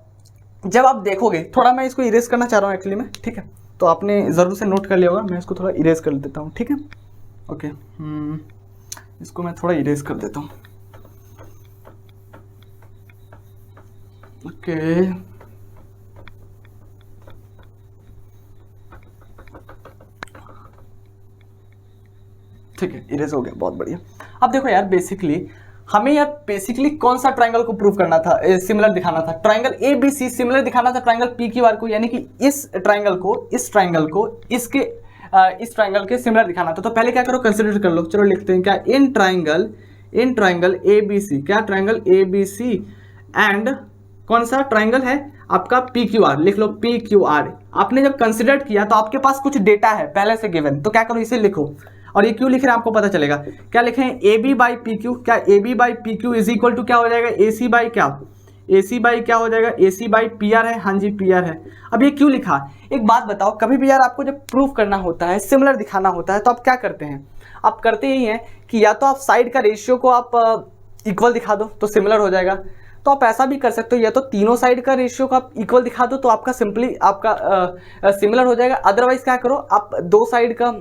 जब आप देखोगे, थोड़ा मैं इसको इरेज करना चाह रहा हूँ एक्चुअली में, ठीक है, तो आपने ज़रूर से नोट कर लिया होगा, मैं इसको थोड़ा इरेज कर देता हूँ, ठीक है, ओके। इसको मैं थोड़ा इरेज कर देता हूँ, ओके। ठीक है, इरेज हो गया, बहुत बढ़िया। अब देखो यार बेसिकली हमें यार कौन सा ट्रायंगल को प्रूव करना था, सिमिलर दिखाना था, ट्रायंगल ABC सिमिलर दिखाना था ट्रायंगल PQR को, यानी कि इस ट्रायंगल को इसके इस ट्रायंगल के सिमिलर दिखाना था। तो पहले क्या करो, कंसीडर कर लो, चलो लिखते हैं क्या, इन ट्रायंगल ABC, क्या ट्रायंगल ABC एंड कौन सा ट्रायंगल है आपका PQR, लिख लो PQR। आपने जब कंसिडर किया तो आपके पास कुछ डेटा है पहले से गिवन, तो क्या करो इसे लिखो, और ये क्यों लिख रहे हैं आपको पता चलेगा। क्या लिखें, AB/PQ, क्या AB/PQ इज इक्वल टू क्या हो जाएगा, AC क्या हो जाएगा, AC/PR है, हाँ जी PR है। अब ये क्यों लिखा, एक बात बताओ, कभी भी यार आपको जब प्रूफ करना होता है, सिमिलर दिखाना होता है, तो आप क्या करते हैं, आप करते ही हैं कि या तो आप साइड का रेशियो को आप इक्वल दिखा दो तो सिमिलर हो जाएगा, तो आप ऐसा भी कर सकते हो, या तो तीनों साइड का रेशियो को आप इक्वल दिखा दो तो आपका सिंपली आपका सिमिलर हो जाएगा। अदरवाइज क्या करो, आप दो साइड का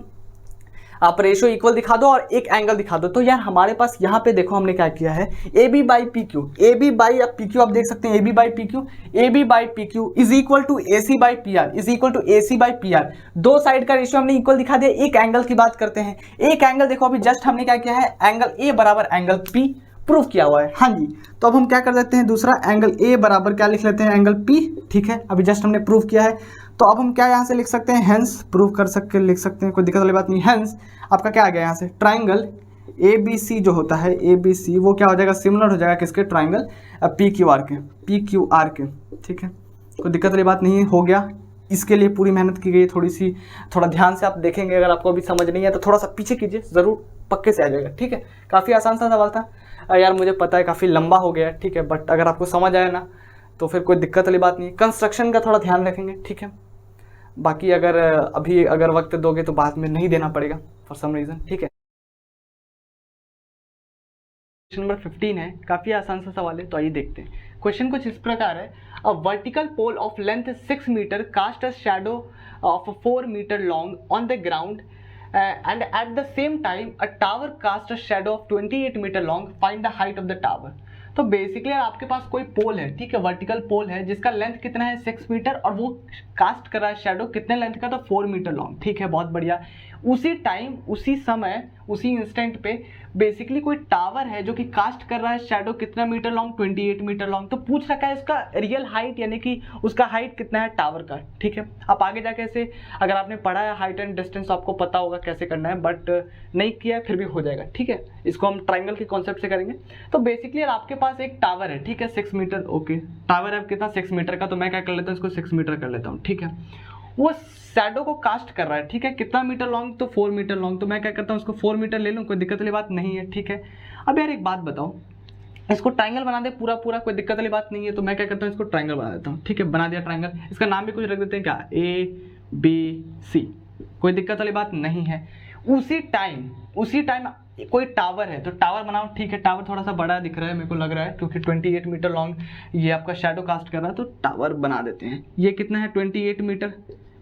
आप रेशियो इक्वल दिखा दो और एक एंगल दिखा दो। तो यार हमारे पास यहाँ पे देखो हमने क्या किया है, A B by P Q, A B by P Q, आप देख सकते हैं A B by P Q, A B by P Q is equal to A C by P R, is equal to A C by P R. दो side का ratio हमने equal दिखा दिया। एक एंगल की बात करते हैं, एक एंगल देखो अभी जस्ट हमने क्या किया है, एंगल ए बराबर एंगल पी प्रूफ किया हुआ है। हाँ जी, तो अब हम क्या कर देते हैं, दूसरा एंगल ए बराबर क्या लिख लेते हैं, एंगल पी। ठीक है, अभी जस्ट हमने प्रूफ किया है, तो अब हम क्या यहाँ से लिख सकते हैं, हेंस प्रूफ कर सकते लिख सकते हैं, कोई दिक्कत वाली बात नहीं। हेंस आपका क्या आ गया यहाँ से, ट्राइंगल ए बी सी जो होता है, ए बी सी वो क्या हो जाएगा, सिमिलर हो जाएगा किसके, ट्राइंगल पी क्यू आर के, पी क्यू आर के। ठीक है, कोई दिक्कत वाली बात नहीं, हो गया। इसके लिए पूरी मेहनत की गई, थोड़ा ध्यान से आप देखेंगे, अगर आपको अभी समझ नहीं है तो थोड़ा सा पीछे कीजिए, ज़रूर पक्के से आ जाएगा। ठीक है, काफ़ी आसान सा सवाल था यार, मुझे पता है काफ़ी लंबा हो गया है। ठीक है, बट अगर आपको समझ आए ना तो फिर कोई दिक्कत वाली बात नहीं है। कंस्ट्रक्शन का थोड़ा ध्यान रखेंगे। ठीक है, बाकी अगर वक्त दोगे तो बाद में नहीं देना पड़ेगा फॉर सम रीज़न। ठीक है, क्वेश्चन नंबर 15 है, काफ़ी आसान सा सवाल है, तो आइए देखते हैं। क्वेश्चन कुछ इस प्रकार है, a vertical pole of length 6 metre cast a shadow of 4 metre long on the ground and at the same time a tower cast a shadow of 28 meter long, find the height of the tower। तो basically आपके पास कोई पोल है, ठीक है, vertical पोल है जिसका length कितना है 6 मीटर और वो कास्ट कर रहा है शेडो कितने लेंथ का, तो 4 मीटर लॉन्ग। ठीक है, बहुत बढ़िया। उसी टाइम, उसी समय, उसी इंस्टेंट पे बेसिकली कोई टावर है जो कि कास्ट कर रहा है शेडो कितना मीटर लॉन्ग, 28 मीटर लॉन्ग। तो पूछ रखा है इसका रियल हाइट, यानी कि उसका हाइट कितना है टावर का। ठीक है, आप आगे जाके ऐसे अगर आपने पढ़ा है हाइट एंड डिस्टेंस आपको पता होगा कैसे करना है, बट नहीं किया फिर भी हो जाएगा। ठीक है, इसको हम ट्राइंगल के कॉन्सेप्ट से करेंगे। तो बेसिकली आपके पास एक टावर है, ठीक है, 6 मीटर, ओके, टावर है कितना 6 मीटर का, तो मैं क्या कर लेता हूँ, इसको 6 मीटर कर लेता हूँ। ठीक है, वो शैडो को कास्ट कर रहा है, ठीक है, कितना मीटर लॉन्ग, तो 4 मीटर लॉन्ग। तो मैं क्या करता हूँ, उसको 4 मीटर ले लूँ, कोई दिक्कत वाली बात नहीं है। ठीक है, अब यार एक बात बताओ, इसको ट्राइंगल बना दे पूरा, कोई दिक्कत वाली बात नहीं है। तो मैं क्या करता हूँ, इसको ट्राइंगल बना देता हूँ। ठीक है, बना दिया ट्राइंगल, इसका नाम भी कुछ रख देते हैं, क्या, ए बी सी, कोई दिक्कत वाली बात नहीं है। उसी टाइम कोई टावर है, तो टावर बनाओ। ठीक है, टावर थोड़ा सा बड़ा दिख रहा है मेरे को लग रहा है, क्योंकि 28 मीटर लॉन्ग ये आपका शैडो कास्ट कर रहा है, तो टावर बना देते हैं। ये कितना है, 28 मीटर।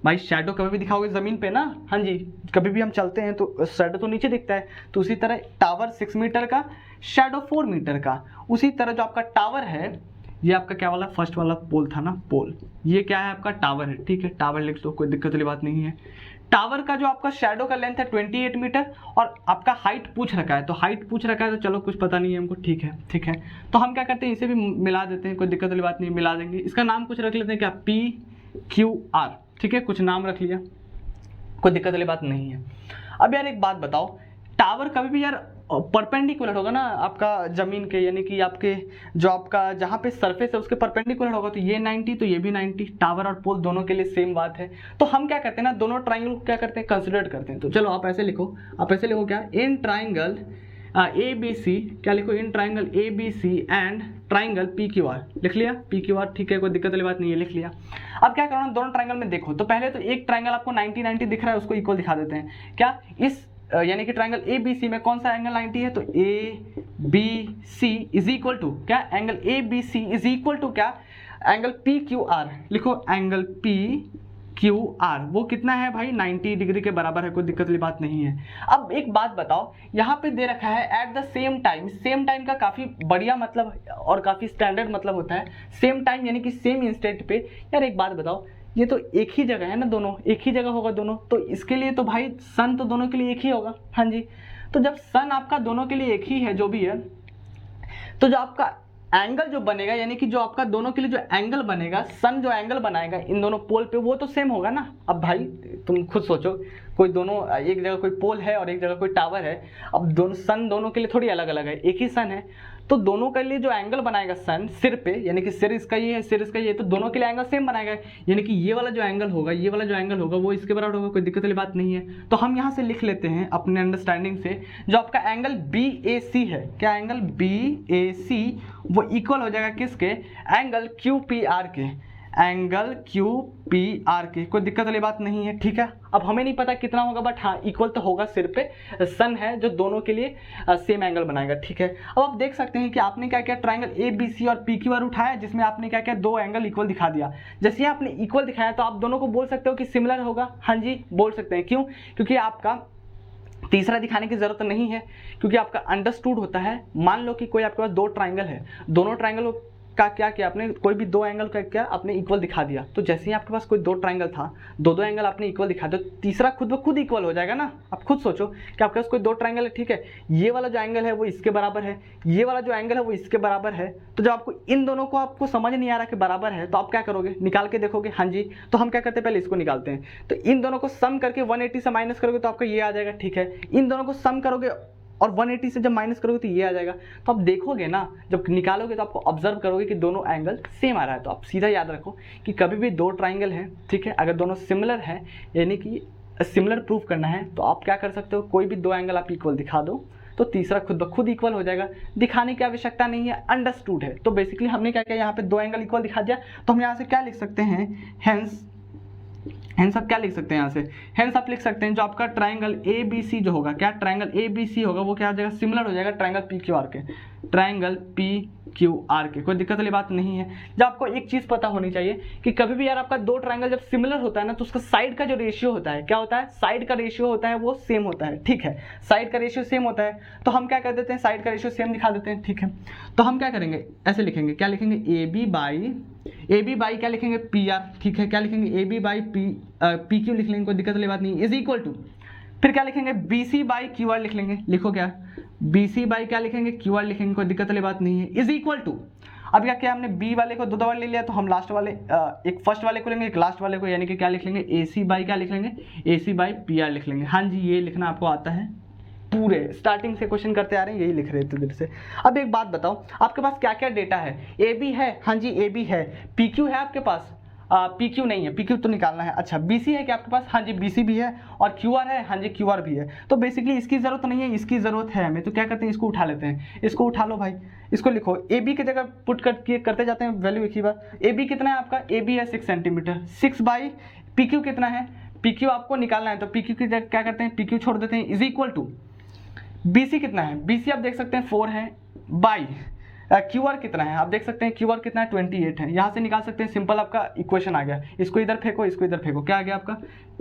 भाई शैडो कभी भी दिखाओगे ज़मीन पे ना, हाँ जी, कभी भी हम चलते हैं तो शैडो तो नीचे दिखता है, तो उसी तरह टावर 6 मीटर का, शैडो 4 मीटर का। उसी तरह जो आपका टावर है, ये आपका क्या वाला, फर्स्ट वाला पोल था ना, पोल, ये क्या है आपका टावर है। ठीक है, टावर लिख दो, कोई दिक्कत वाली बात नहीं है। टावर का जो आपका शैडो का लेंथ है 28 मीटर और आपका हाइट पूछ रखा है, तो हाइट पूछ रखा है तो चलो कुछ पता नहीं है हमको। ठीक है, तो हम क्या करते हैं, इसे भी मिला देते हैं, कोई दिक्कत वाली बात नहीं, मिला देंगे। इसका नाम कुछ रख लेते हैं, क्या, पी क्यू आर। ठीक है, कुछ नाम रख लिया, कोई दिक्कत वाली बात नहीं है। अब यार एक बात बताओ, टावर कभी भी यार परपेंडिकुलर होगा ना आपका ज़मीन के, यानी कि आपके जो आपका जहाँ पे सरफेस है उसके परपेंडिकुलर होगा, तो ये 90 तो ये भी 90, टावर और पोल दोनों के लिए सेम बात है। तो हम क्या करते हैं ना, दोनों ट्राइंगल को क्या करते हैं, कंसिडर करते हैं। तो चलो आप ऐसे लिखो, क्या, in triangle A B C, क्या लिखो, in triangle A B C and triangle P Q R, लिख लिया, पी क्यू आर। ठीक है, कोई दिक्कत वाली बात नहीं है, लिख लिया। अब क्या करना, दोनों ट्राइंगल में देखो, तो पहले तो एक ट्राइंगल आपको 90 दिख रहा है, उसको इक्वल दिखा देते हैं। क्या, इस यानी कि ट्राइंगल ए बी सी में कौन सा एंगल 90 है, तो A B C is equal to क्या, angle A B C is equal to क्या, एंगल पी क्यू आर। लिखो एंगल पी क्यू आर, वो कितना है भाई, 90 डिग्री के बराबर है, कोई दिक्कत वाली बात नहीं है। अब एक बात बताओ, यहाँ पे दे रखा है at the same time. Same time का काफ़ी बढ़िया मतलब और काफ़ी स्टैंडर्ड मतलब होता है सेम टाइम, यानी कि सेम इंस्टेंट पे। यार एक बात बताओ, ये तो एक ही जगह है ना, दोनों एक ही जगह होगा दोनों, तो इसके लिए तो भाई सन तो दोनों के लिए एक ही होगा। हाँ जी, तो जब सन आपका दोनों के लिए एक ही है जो भी है, तो जो आपका एंगल जो बनेगा, यानी कि जो आपका दोनों के लिए जो एंगल बनेगा, सन जो एंगल बनाएगा इन दोनों पोल पे, वो तो सेम होगा ना। अब भाई तुम खुद सोचो, कोई दोनों एक जगह कोई पोल है और एक जगह कोई टावर है, अब दोनों सन दोनों के लिए थोड़ी अलग अलग है, एक ही सन है, तो दोनों के लिए जो एंगल बनाएगा सन सिर पे, यानी कि सिर इसका ये है, सिर इसका ये है, तो दोनों के लिए एंगल सेम बनाएगा, यानी कि ये वाला जो एंगल होगा, ये वाला जो एंगल होगा वो इसके बराबर होगा, कोई दिक्कत वाली बात नहीं है। तो हम यहाँ से लिख लेते हैं अपने अंडरस्टैंडिंग से, जो आपका एंगल बी ए सी है, क्या एंगल बी ए सी, वो इक्वल हो जाएगा किसके, एंगल क्यू पी आर के। एंगल क्यू पी आर के, कोई दिक्कत वाली बात नहीं है, ठीक है। अब हमें नहीं पता कितना होगा, बट हाँ इक्वल तो होगा, सिर पे सन है जो दोनों के लिए सेम एंगल बनाएगा, ठीक है। अब आप देख सकते हैं कि आपने क्या किया, ट्राइंगल ए बी सी और पी क्यू आर उठाया, जिसमें आपने क्या किया, दो एंगल इक्वल दिखा दिया। जैसे आपने इक्वल दिखाया तो आप दोनों को बोल सकते हो कि सिमिलर होगा, हाँ जी बोल सकते हैं। क्यों? क्योंकि आपका तीसरा दिखाने की जरूरत नहीं है, क्योंकि आपका अंडरस्टूड होता है। मान लो कि कोई आपके पास दो ट्राइंगल है, दोनों ट्राइंगल का क्या किया आपने, कोई भी दो एंगल का क्या आपने इक्वल दिखा दिया। तो जैसे ही आपके पास कोई दो ट्राइंगल था, दो एंगल आपने इक्वल दिखा दिया, तो तीसरा खुद ब खुद इक्वल हो जाएगा ना। आप खुद सोचो कि आपके पास कोई दो ट्राइंगल है, ठीक है, ये वाला जो एंगल है वो इसके बराबर है, ये वाला जो एंगल है वो इसके बराबर है। तो जब आपको इन दोनों को आपको समझ नहीं आ रहा कि बराबर है, तो आप क्या करोगे, निकाल के देखोगे, हाँ जी। तो हम क्या करते हैं, पहले इसको निकालते हैं। तो इन दोनों को सम करके 180 से माइनस करोगे तो आपका ये आ जाएगा, ठीक है। इन दोनों को सम करोगे और 180 से जब माइनस करोगे तो ये आ जाएगा। तो आप देखोगे ना, जब निकालोगे तो आपको ऑब्जर्व करोगे कि दोनों एंगल सेम आ रहा है। तो आप सीधा याद रखो कि कभी भी दो ट्राइंगल हैं, ठीक है, अगर दोनों सिमिलर हैं, यानी कि सिमिलर प्रूफ करना है, तो आप क्या कर सकते हो, कोई भी दो एंगल आप इक्वल दिखा दो तो तीसरा खुद ब खुद इक्वल हो जाएगा। दिखाने की आवश्यकता नहीं है, अंडरस्टूड है। तो बेसिकली हमने क्या किया, यहाँ पे दो एंगल इक्वल दिखा दिया, तो हम यहाँ से क्या लिख सकते हैं, हेंस आप क्या लिख सकते हैं, यहाँ से हेंस आप लिख सकते हैं जो आपका ट्राइंगल ए बी सी जो होगा, क्या ट्राइंगल ए बी सी होगा, वो क्या हो जाएगा, सिमिलर हो जाएगा ट्राइंगल पी क्यू आर के, ट्राइंगल पी क्यू आर के। कोई दिक्कत वाली बात नहीं है। जब आपको एक चीज़ पता होनी चाहिए कि कभी भी यार आपका दो ट्राइंगल जब सिमिलर होता है ना, तो उसका साइड का जो रेशियो होता है, क्या होता है, साइड का रेशियो होता है वो सेम होता है, ठीक है। साइड का रेशियो सेम होता है, तो हम क्या कर देते हैं, साइड का रेशियो सेम दिखा देते हैं, ठीक है। तो हम क्या करेंगे, ऐसे लिखेंगे, क्या लिखेंगे, ए बी बाई क्या लिखेंगे, पी आर, ठीक है। क्या लिखेंगे, A B by P Q लिख लेंगे, कोई दिक्कत वाली बात नहीं, इज इक्वल टू, फिर क्या लिखेंगे, B C by Q R लिख लेंगे। लिखो क्या, बी सी बाई क्या लिखेंगे, क्यू आर लिखेंगे, कोई दिक्कत वाली बात नहीं है, इज इक्वल टू। अब क्या किया हमने, बी वाले को दो बार ले लिया, तो हम लास्ट वाले एक फर्स्ट वाले को लेंगे, एक लास्ट वाले को, यानी कि क्या लिख लेंगे, ए सी बाई क्या लिख लेंगे, ए सी बाई पी आर लिख लेंगे। हाँ जी, ये लिखना आपको आता है, पूरे स्टार्टिंग से क्वेश्चन करते आ रहे हैं, यही लिख रहे थे देर से। अब एक बात बताओ, आपके पास क्या क्या डेटा है, ए बी है, हाँ जी ए बी है, पी क्यू है आपके पास, पी क्यू नहीं है, पी क्यू तो निकालना है। अच्छा, बी सी है क्या आपके पास, हाँ जी बी सी भी है, और क्यू आर है, हाँ जी क्यू आर भी है। तो बेसिकली इसकी ज़रूरत नहीं है, इसकी ज़रूरत है हमें, तो क्या करते हैं, इसको उठा लेते हैं। इसको उठा लो भाई, इसको लिखो, ए बी की जगह पुट करते जाते हैं वैल्यू एक ही बार। ए बी कितना है आपका, ए बी है 6 सेंटीमीटर, 6 बाई पी क्यू कितना है, पी क्यू आपको निकालना है, तो पी क्यू की जगह क्या करते हैं, पी क्यू छोड़ देते हैं, is equal to B C कितना है, बी सी आप देख सकते हैं 4 है, बाई क्यू आर कितना है, आप देख सकते हैं क्यू आर कितना है, 28 है। यहाँ से निकाल सकते हैं, सिंपल आपका इक्वेशन आ गया। इसको इधर फेंको, इसको इधर फेंको, क्या आ गया आपका,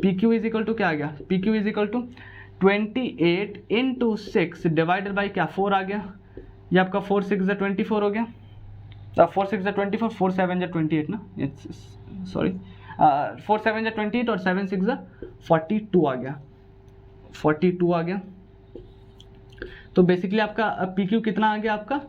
P Q is equal to क्या आ गया, P Q is equal to 28 into 6 divided by क्या 4 आ गया। ये आपका 4 6 जा 24 हो गया, 4 6 जा 24, 4 7 जा 28 ना, सॉरी 4 7 जा 28 और 7 6 जा 42 आ गया, 42 आ गया। तो बेसिकली आपका पी क्यू कितना आ गया, आपका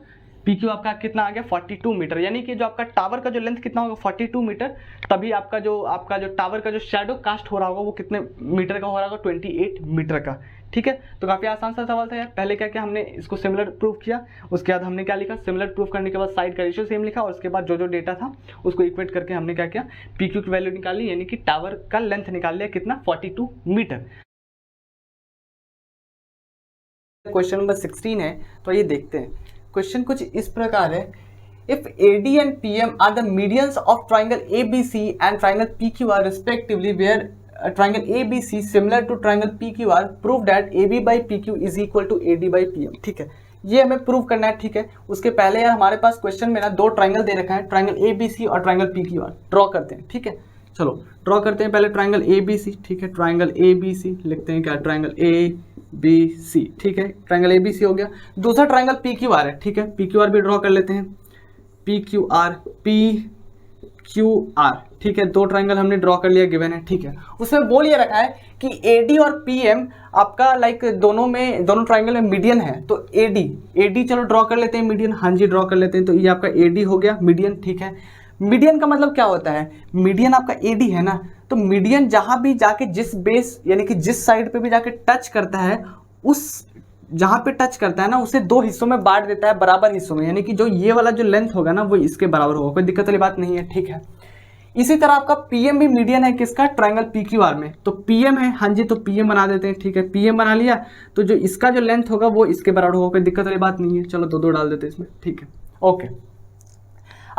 पी क्यू आपका कितना आ गया, 42 मीटर। यानी कि जो आपका टावर का जो लेंथ कितना होगा, 42 मीटर। तभी आपका जो टावर का जो शैडो कास्ट हो रहा होगा वो कितने मीटर का हो रहा होगा, 28 मीटर का, ठीक है। तो काफ़ी आसान सा सवाल था यार। पहले क्या किया हमने, इसको सिमिलर प्रूफ किया, उसके बाद हमने क्या लिखा, सिमिलर प्रूफ करने के बाद साइड का रेशियो सेम लिखा, और उसके बाद जो डेटा था उसको इक्वेट करके हमने क्या किया, पी क्यू की वैल्यू निकाली, यानी कि टावर का लेंथ निकाल लिया कितना, 42 मीटर। क्वेश्चन नंबर 16 है, तो ये देखते हैं। क्वेश्चन कुछ इस प्रकार है, if AD and PM are the medians of triangle ABC and triangle PQR respectively, where triangle ABC similar to triangle PQR, prove that AB by PQ is equal to AD by PM। ठीक है, ये हमें prove करना है, ठीक है। उसके पहले यार हमारे पास क्वेश्चन में ना दो ट्राइंगल दे रखा है, ट्राइंगल ABC और ट्राइंगल PQR। ड्रॉ करते हैं, ठीक है, चलो ड्रॉ करते हैं। पहले ट्राइंगल ABC, ठीक है, ट्राइंगल ABC लिखते हैं, क्या ट्राइंगल ABC, ठीक है, ट्राइंगल ABC हो गया। दूसरा ट्राइंगल PQR है, ठीक है, PQR भी ड्रॉ कर लेते हैं, PQR, ठीक है, दो ट्राइंगल हमने ड्रॉ कर लिया, गिवन है, ठीक है। उसमें बोल ये रखा है कि AD और PM आपका लाइक दोनों ट्राइंगल में मीडियन है। तो AD चलो ड्रॉ कर लेते हैं मीडियन, हाँ जी ड्रॉ कर लेते हैं। तो ये आपका AD हो गया मीडियन, ठीक है। मीडियन का मतलब क्या होता है, मीडियन आपका AD है ना, तो मीडियन जहां भी जाके जिस बेस यानी कि जिस साइड पे भी जाके टच करता है, उस जहां पे टच करता है ना उसे दो हिस्सों में बांट देता है, बराबर हिस्सों में। यानी कि जो ये वाला जो लेंथ होगा ना वो इसके बराबर होगा, कोई दिक्कत वाली बात नहीं है, ठीक है। इसी तरह आपका PM भी मीडियन है किसका, ट्राइंगल PQR में। तो PM है, हाँ जी, तो PM बना देते हैं, ठीक है, PM बना लिया। तो जो इसका जो लेंथ होगा वो इसके बराबर होगा, कोई दिक्कत वाली बात नहीं है। चलो दो डाल देते हैं इसमें, ठीक है, ओके।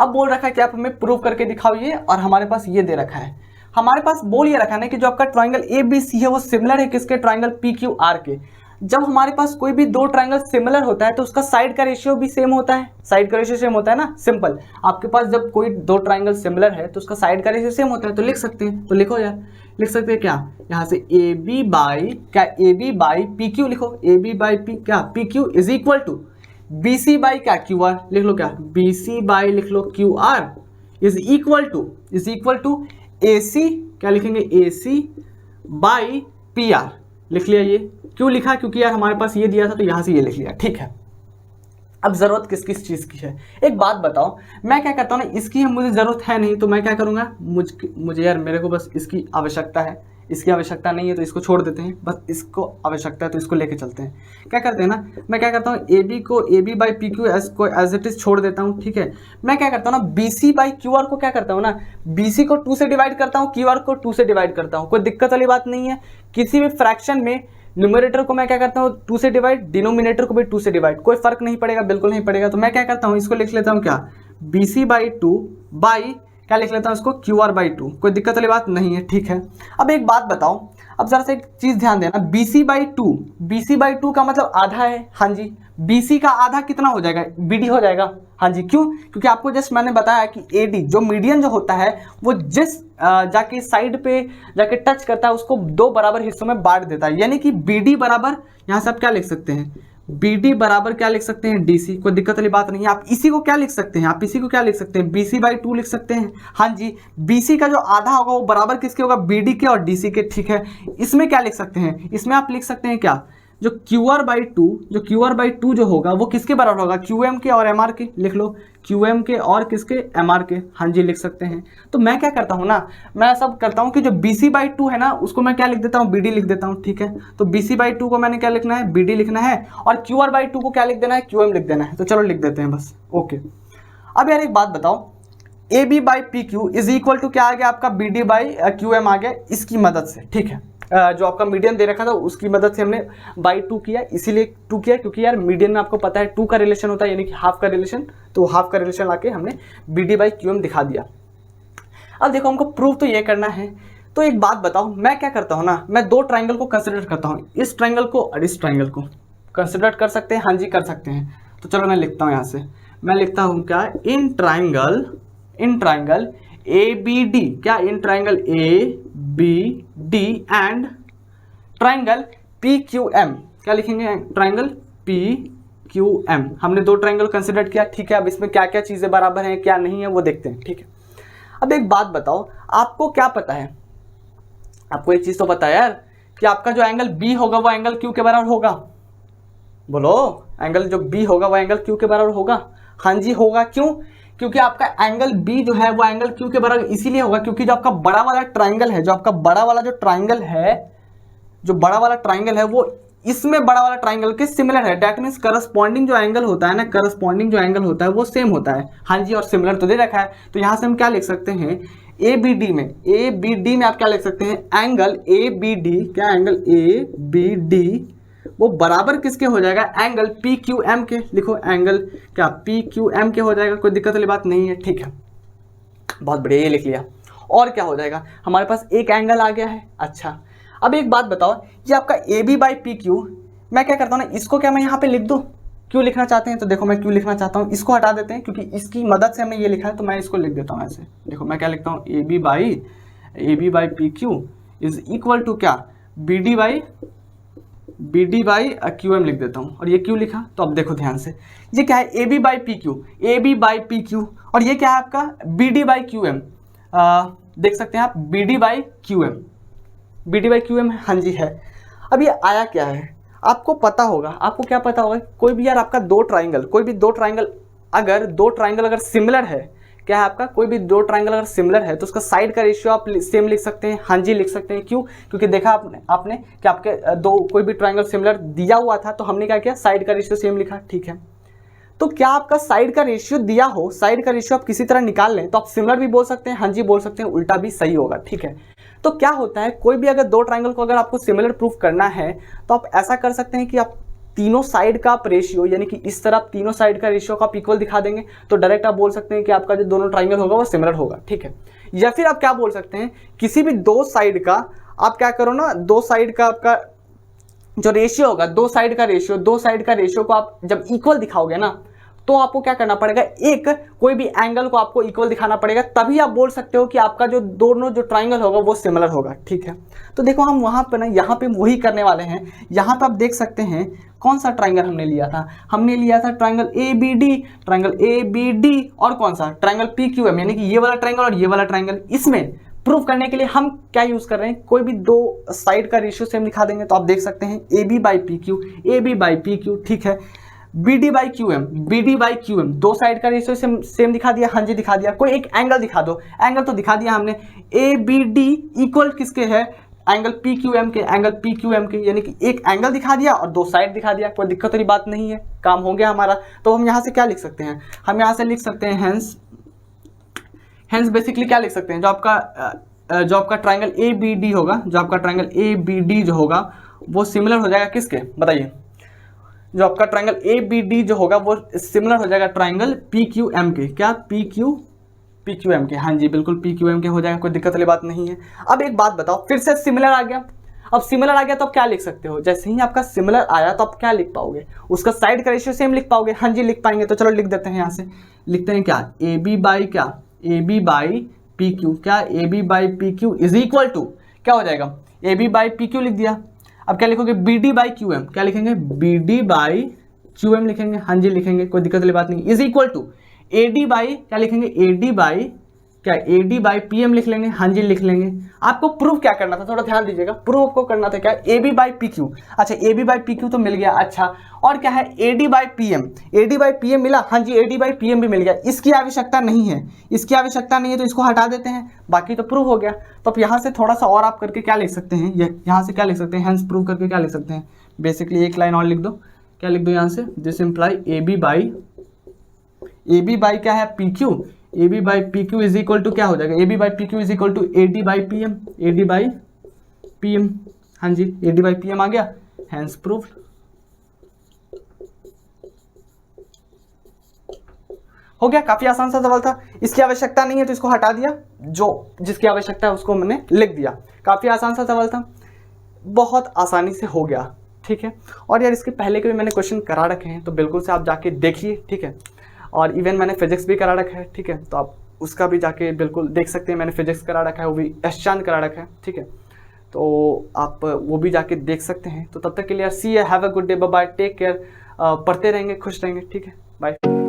अब बोल रखा है कि आप हमें प्रूव करके दिखाओ ये, और हमारे पास ये दे रखा है, हमारे पास बोल ये रखा है कि जो आपका ट्राइंगल ABC है वो सिमिलर है किसके, ट्राइंगल PQR के। जब हमारे पास कोई भी दो ट्राइंगल सिमिलर होता है तो उसका साइड का रेशियो भी सेम होता है, साइड का रेशियो सेम होता है ना, सिंपल। आपके पास जब कोई दो ट्राइंगल सिमिलर है तो उसका साइड का रेशियो सेम होता है, तो लिख सकते हैं, तो लिखो यार, लिख सकते हैं क्या, यहाँ से AB बाई PQ लिखो, AB बाई क्या PQ is equal to BC by क्या QR, लिख लो क्या BC बाई लिख लो QR is equal to AC, क्या लिखेंगे AC बाई PR, लिख लिया। ये क्यों लिखा, क्योंकि यार हमारे पास ये दिया था तो यहाँ से ये लिख लिया, ठीक है। अब जरूरत किस किस चीज़ की है, एक बात बताओ, मैं क्या करता हूँ ना, इसकी मुझे ज़रूरत है नहीं तो मैं क्या करूँगा, मुझे यार मेरे को बस इसकी आवश्यकता है, इसकी आवश्यकता नहीं है तो इसको छोड़ देते हैं, बस इसको आवश्यकता है तो इसको लेके चलते हैं। क्या करते हैं ना, मैं क्या करता हूँ AB बाई PQ को एज इट इज छोड़ देता हूँ, ठीक है। मैं क्या करता हूँ ना, BC बाई QR को क्या करता हूँ ना, BC को 2 से डिवाइड करता हूँ, QR को 2 से डिवाइड करता हूँ, कोई दिक्कत वाली बात नहीं है। किसी भी फ्रैक्शन में न्यूमरेटर को मैं क्या करता हूँ 2 से डिवाइड, डिनोमिनेटर को भी 2 से डिवाइड, कोई फर्क नहीं पड़ेगा, बिल्कुल नहीं पड़ेगा। तो मैं क्या करता हूँ, इसको लिख लेता हूँ क्या BC बाई 2 बाई क्या लिख लेता हूँ इसको QR बाई 2, कोई दिक्कत वाली बात नहीं है, ठीक है। अब एक बात बताओ, अब जरा से एक चीज़ ध्यान देना, BC बाई 2 का मतलब आधा है, हाँ जी। BC का आधा कितना हो जाएगा, BD हो जाएगा, हाँ जी। क्यों, क्योंकि आपको जस्ट मैंने बताया कि AD जो मीडियन जो होता है वो जिस जाके साइड पे जाके टच करता है उसको 2 बराबर हिस्सों में बांट देता है, यानी कि BD बराबर, यहाँ से आप क्या लिख सकते हैं, BD बराबर क्या लिख सकते हैं DC, कोई दिक्कत वाली बात नहीं है। आप इसी को क्या लिख सकते हैं, आप इसी को क्या लिख सकते हैं, BC बाई 2 लिख सकते हैं, हाँ जी। BC का जो आधा होगा वो बराबर किसके होगा, BD के और DC के, ठीक है। इसमें क्या लिख सकते हैं, इसमें आप लिख सकते हैं क्या, जो QR बाई 2 जो होगा वो किसके बराबर होगा, QM के और MR के, लिख लो QM के और किसके, MR के, हाँ जी लिख सकते हैं। तो मैं क्या करता हूँ ना, मैं सब करता हूँ कि जो BC बाई 2 है ना उसको मैं क्या लिख देता हूँ, BD लिख देता हूँ, ठीक है। तो BC बाई 2 को मैंने क्या लिखना है, BD लिखना है, और QR बाई 2 को क्या लिख देना है, QM लिख देना है। तो चलो लिख देते हैं बस, ओके। अब यार एक बात बताओ, AB by PQ is equal to क्या आ गया आपका, BD बाई QM आ गया, इसकी मदद से, ठीक है। जो आपका मीडियन दे रखा था उसकी मदद से हमने बाई 2 किया, इसीलिए 2 किया क्योंकि यार मीडियन में आपको पता है 2 का रिलेशन होता है, यानी कि हाफ का रिलेशन, तो हाफ का रिलेशन लाके हमने BD बाई QM दिखा दिया। अब देखो हमको प्रूव तो ये करना है, तो एक बात बताओ, मैं क्या करता हूँ ना, मैं 2 ट्राइंगल को कंसिडर करता हूँ, इस ट्राइंगल को और इस ट्राइंगल को कंसिडर कर सकते हैं, हाँ जी कर सकते हैं। तो चलो मैं लिखता हूँ, यहाँ से मैं लिखता हूँ क्या, इन ट्राइंगल ABD, क्या in triangle ABD and triangle PQM, क्या लिखेंगे, ट्राइंगल PQM। हमने 2 ट्राइंगल कंसिडर किया, ठीक है। अब इसमें क्या क्या चीज़ें बराबर हैं क्या नहीं है वो देखते हैं, ठीक है। अब एक बात बताओ, आपको क्या पता है, आपको एक चीज़ तो पता है यार कि आपका जो एंगल B होगा वो एंगल Q के बराबर होगा, बोलो, एंगल जो B होगा वो एंगल Q के बराबर होगा, हाँ जी होगा। क्यों, क्योंकि आपका एंगल B जो है वो एंगल Q के बराबर इसीलिए होगा क्योंकि जो आपका बड़ा वाला ट्राइंगल है, जो आपका बड़ा वाला जो ट्राइंगल है वो इसमें बड़ा वाला ट्राइंगल के सिमिलर है। दैट मीन्स करस्पॉन्डिंग जो एंगल होता है ना, वो सेम होता है, हाँ जी। और सिमिलर तो दे रखा है, तो यहाँ से हम क्या लिख सकते हैं, ABD में आप क्या लिख सकते हैं, एंगल ABD, क्या एंगल ABD वो बराबर किसके हो जाएगा, एंगल PQM के, लिखो एंगल क्या PQM के हो जाएगा, कोई दिक्कत वाली बात नहीं है, ठीक है। बहुत बढ़िया, ये लिख लिया। और क्या हो जाएगा, हमारे पास एक एंगल आ गया है। अच्छा, अब एक बात बताओ, ये आपका AB बाई PQ, मैं क्या करता हूँ ना, इसको क्या मैं यहाँ पे लिख दूँ, क्यों लिखना चाहते हैं, तो देखो मैं क्यों लिखना चाहता हूँ, इसको हटा देते हैं क्योंकि इसकी मदद से हमने ये लिखा है, तो मैं इसको लिख देता हूँ ऐसे। देखो मैं क्या लिखता हूँ, AB by PQ is equal to क्या, BD बाई QM लिख देता हूँ। और ये क्यों लिखा, तो अब देखो ध्यान से, ये क्या है, AB बाई PQ, और ये क्या है आपका BD बाई QM, देख सकते हैं आप, BD बाई QM, हाँ जी है। अब ये आया क्या है, आपको पता होगा, आपको क्या पता होगा, कोई भी यार आपका कोई भी दो ट्राइंगल अगर सिमिलर है, क्या है आपका, कोई भी 2 ट्राइंगल अगर सिमिलर है तो उसका साइड का रेशियो आप सेम लिख सकते हैं, हाँ जी लिख सकते हैं। क्यों, क्योंकि देखा आपने कि आपके कोई भी ट्राइंगल सिमिलर दिया हुआ था तो हमने क्या किया, साइड का रेशियो सेम लिखा, ठीक है। तो क्या आपका साइड का रेशियो दिया हो, साइड का रेशियो आप किसी तरह निकाल लें तो आप सिमिलर भी बोल सकते हैं, हाँ जी बोल सकते हैं, उल्टा भी सही होगा, ठीक है। तो क्या होता है, कोई भी अगर 2 ट्राइंगल को अगर आपको सिमिलर प्रूफ करना है तो आप ऐसा कर सकते हैं कि आप तीनों साइड का आप रेशियो, यानी कि इस तरफ तीनों साइड का रेशियो का आप इक्वल दिखा देंगे तो डायरेक्ट आप बोल सकते हैं कि आपका जो दोनों ट्राइंगल होगा वो सिमिलर होगा, ठीक है। या फिर आप क्या बोल सकते हैं, किसी भी दो साइड का आप क्या करो ना, दो साइड का आपका जो रेशियो होगा, दो साइड का रेशियो को आप जब इक्वल दिखाओगे ना, तो आपको क्या करना पड़ेगा, एक कोई भी एंगल को आपको इक्वल दिखाना पड़ेगा, तभी आप बोल सकते हो कि आपका जो दोनों जो ट्राइंगल होगा वो सिमिलर होगा, ठीक है। तो देखो हम वहाँ पे ना, यहाँ पे वही करने वाले हैं। यहाँ पे आप देख सकते हैं कौन सा ट्राइंगल हमने लिया था, ट्राइंगल ए बी डी और कौन सा ट्राइंगल PQM, यानी कि ये वाला ट्राइंगल और ये वाला ट्राइंगल। इसमें प्रूफ करने के लिए हम क्या यूज कर रहे हैं, कोई भी दो साइड का रेशियो सेम दिखा देंगे। तो आप देख सकते हैं AB बाई PQ, ठीक है। BD बाई QM, दो साइड का रेशियो सेम दिखा दिया, हाँ जी दिखा दिया। कोई एक एंगल दिखा दो, एंगल तो दिखा दिया हमने, ABD इक्वल किसके है, एंगल PQM के, यानी कि एक एंगल दिखा दिया और दो साइड दिखा दिया, कोई दिक्कत वाली बात नहीं है, काम हो गया हमारा। तो हम यहाँ से क्या लिख सकते हैं, हम यहाँ से लिख सकते हैं हेंस बेसिकली क्या लिख सकते हैं, जो आपका ट्राइंगल ABD होगा, जो होगा वो सिमिलर हो जाएगा किसके, बताइए। जो आपका ट्राइंगल ABD जो होगा वो सिमिलर हो जाएगा ट्राइंगल PQM के, क्या PQM के, हाँ जी बिल्कुल PQM के हो जाएगा, कोई दिक्कत वाली बात नहीं है। अब एक बात बताओ, फिर से सिमिलर आ गया, अब सिमिलर आ गया तो आप क्या लिख सकते हो, जैसे ही आपका सिमिलर आया तो आप क्या लिख पाओगे, उसका साइड का रेशियो सेम लिख पाओगे, हाँ जी लिख पाएंगे। तो चलो लिख देते हैं, यहाँ से लिखते हैं क्या, AB बाई PQ, क्या AB by PQ is equal to क्या हो जाएगा, AB बाई PQ लिख दिया। अब क्या लिखोगे, BD बाई QM, क्या लिखेंगे, BD बाई QM लिखेंगे, हाँ जी लिखेंगे, कोई दिक्कत वाली बात नहीं। Is equal to AD by क्या लिखेंगे, AD बाई PM लिख लेंगे, हाँ जी लिख लेंगे। आपको प्रूफ क्या करना था, थोड़ा ध्यान दीजिएगा, प्रूफ आपको करना था क्या, AB बाई PQ। अच्छा AB बाई PQ तो मिल गया, अच्छा और क्या है, AD बाई PM मिला, हाँ जी AD बाई PM भी मिल गया। इसकी आवश्यकता नहीं है, तो इसको हटा देते हैं, बाकी तो प्रूफ हो गया। तो अब यहाँ से थोड़ा सा और आप करके क्या लिख सकते हैं, यहाँ से क्या लिख सकते हैं, हेंस प्रूफ करके क्या लिख सकते हैं, बेसिकली एक लाइन और लिख दो, क्या लिख दो यहाँ से, दिस इम्प्लाई AB बाई क्या है PQ, AB by PQ is equal to क्या हो जाएगा, AB by PQ is equal to AD by PM, हाँ जी AD बाई PM आ गया, हेंस प्रूफ। हो गया, काफी आसान सा सवाल था, इसकी आवश्यकता नहीं है तो इसको हटा दिया, जो जिसकी आवश्यकता है उसको मैंने लिख दिया। काफी आसान सा सवाल था, बहुत आसानी से हो गया, ठीक है। और यार इसके पहले के भी मैंने क्वेश्चन करा रखे हैं, तो बिल्कुल से आप जाके देखिए, ठीक है। और इवन मैंने फिजिक्स भी करा रखा है, ठीक है, तो आप उसका भी जाके बिल्कुल देख सकते हैं। मैंने फिजिक्स करा रखा है, वो भी एस-चांद करा रखा है, ठीक है, तो आप वो भी जाके देख सकते हैं। तो तब तक के लिए see have a good day, bye, take care, पढ़ते रहेंगे, खुश रहेंगे, ठीक है, बाय।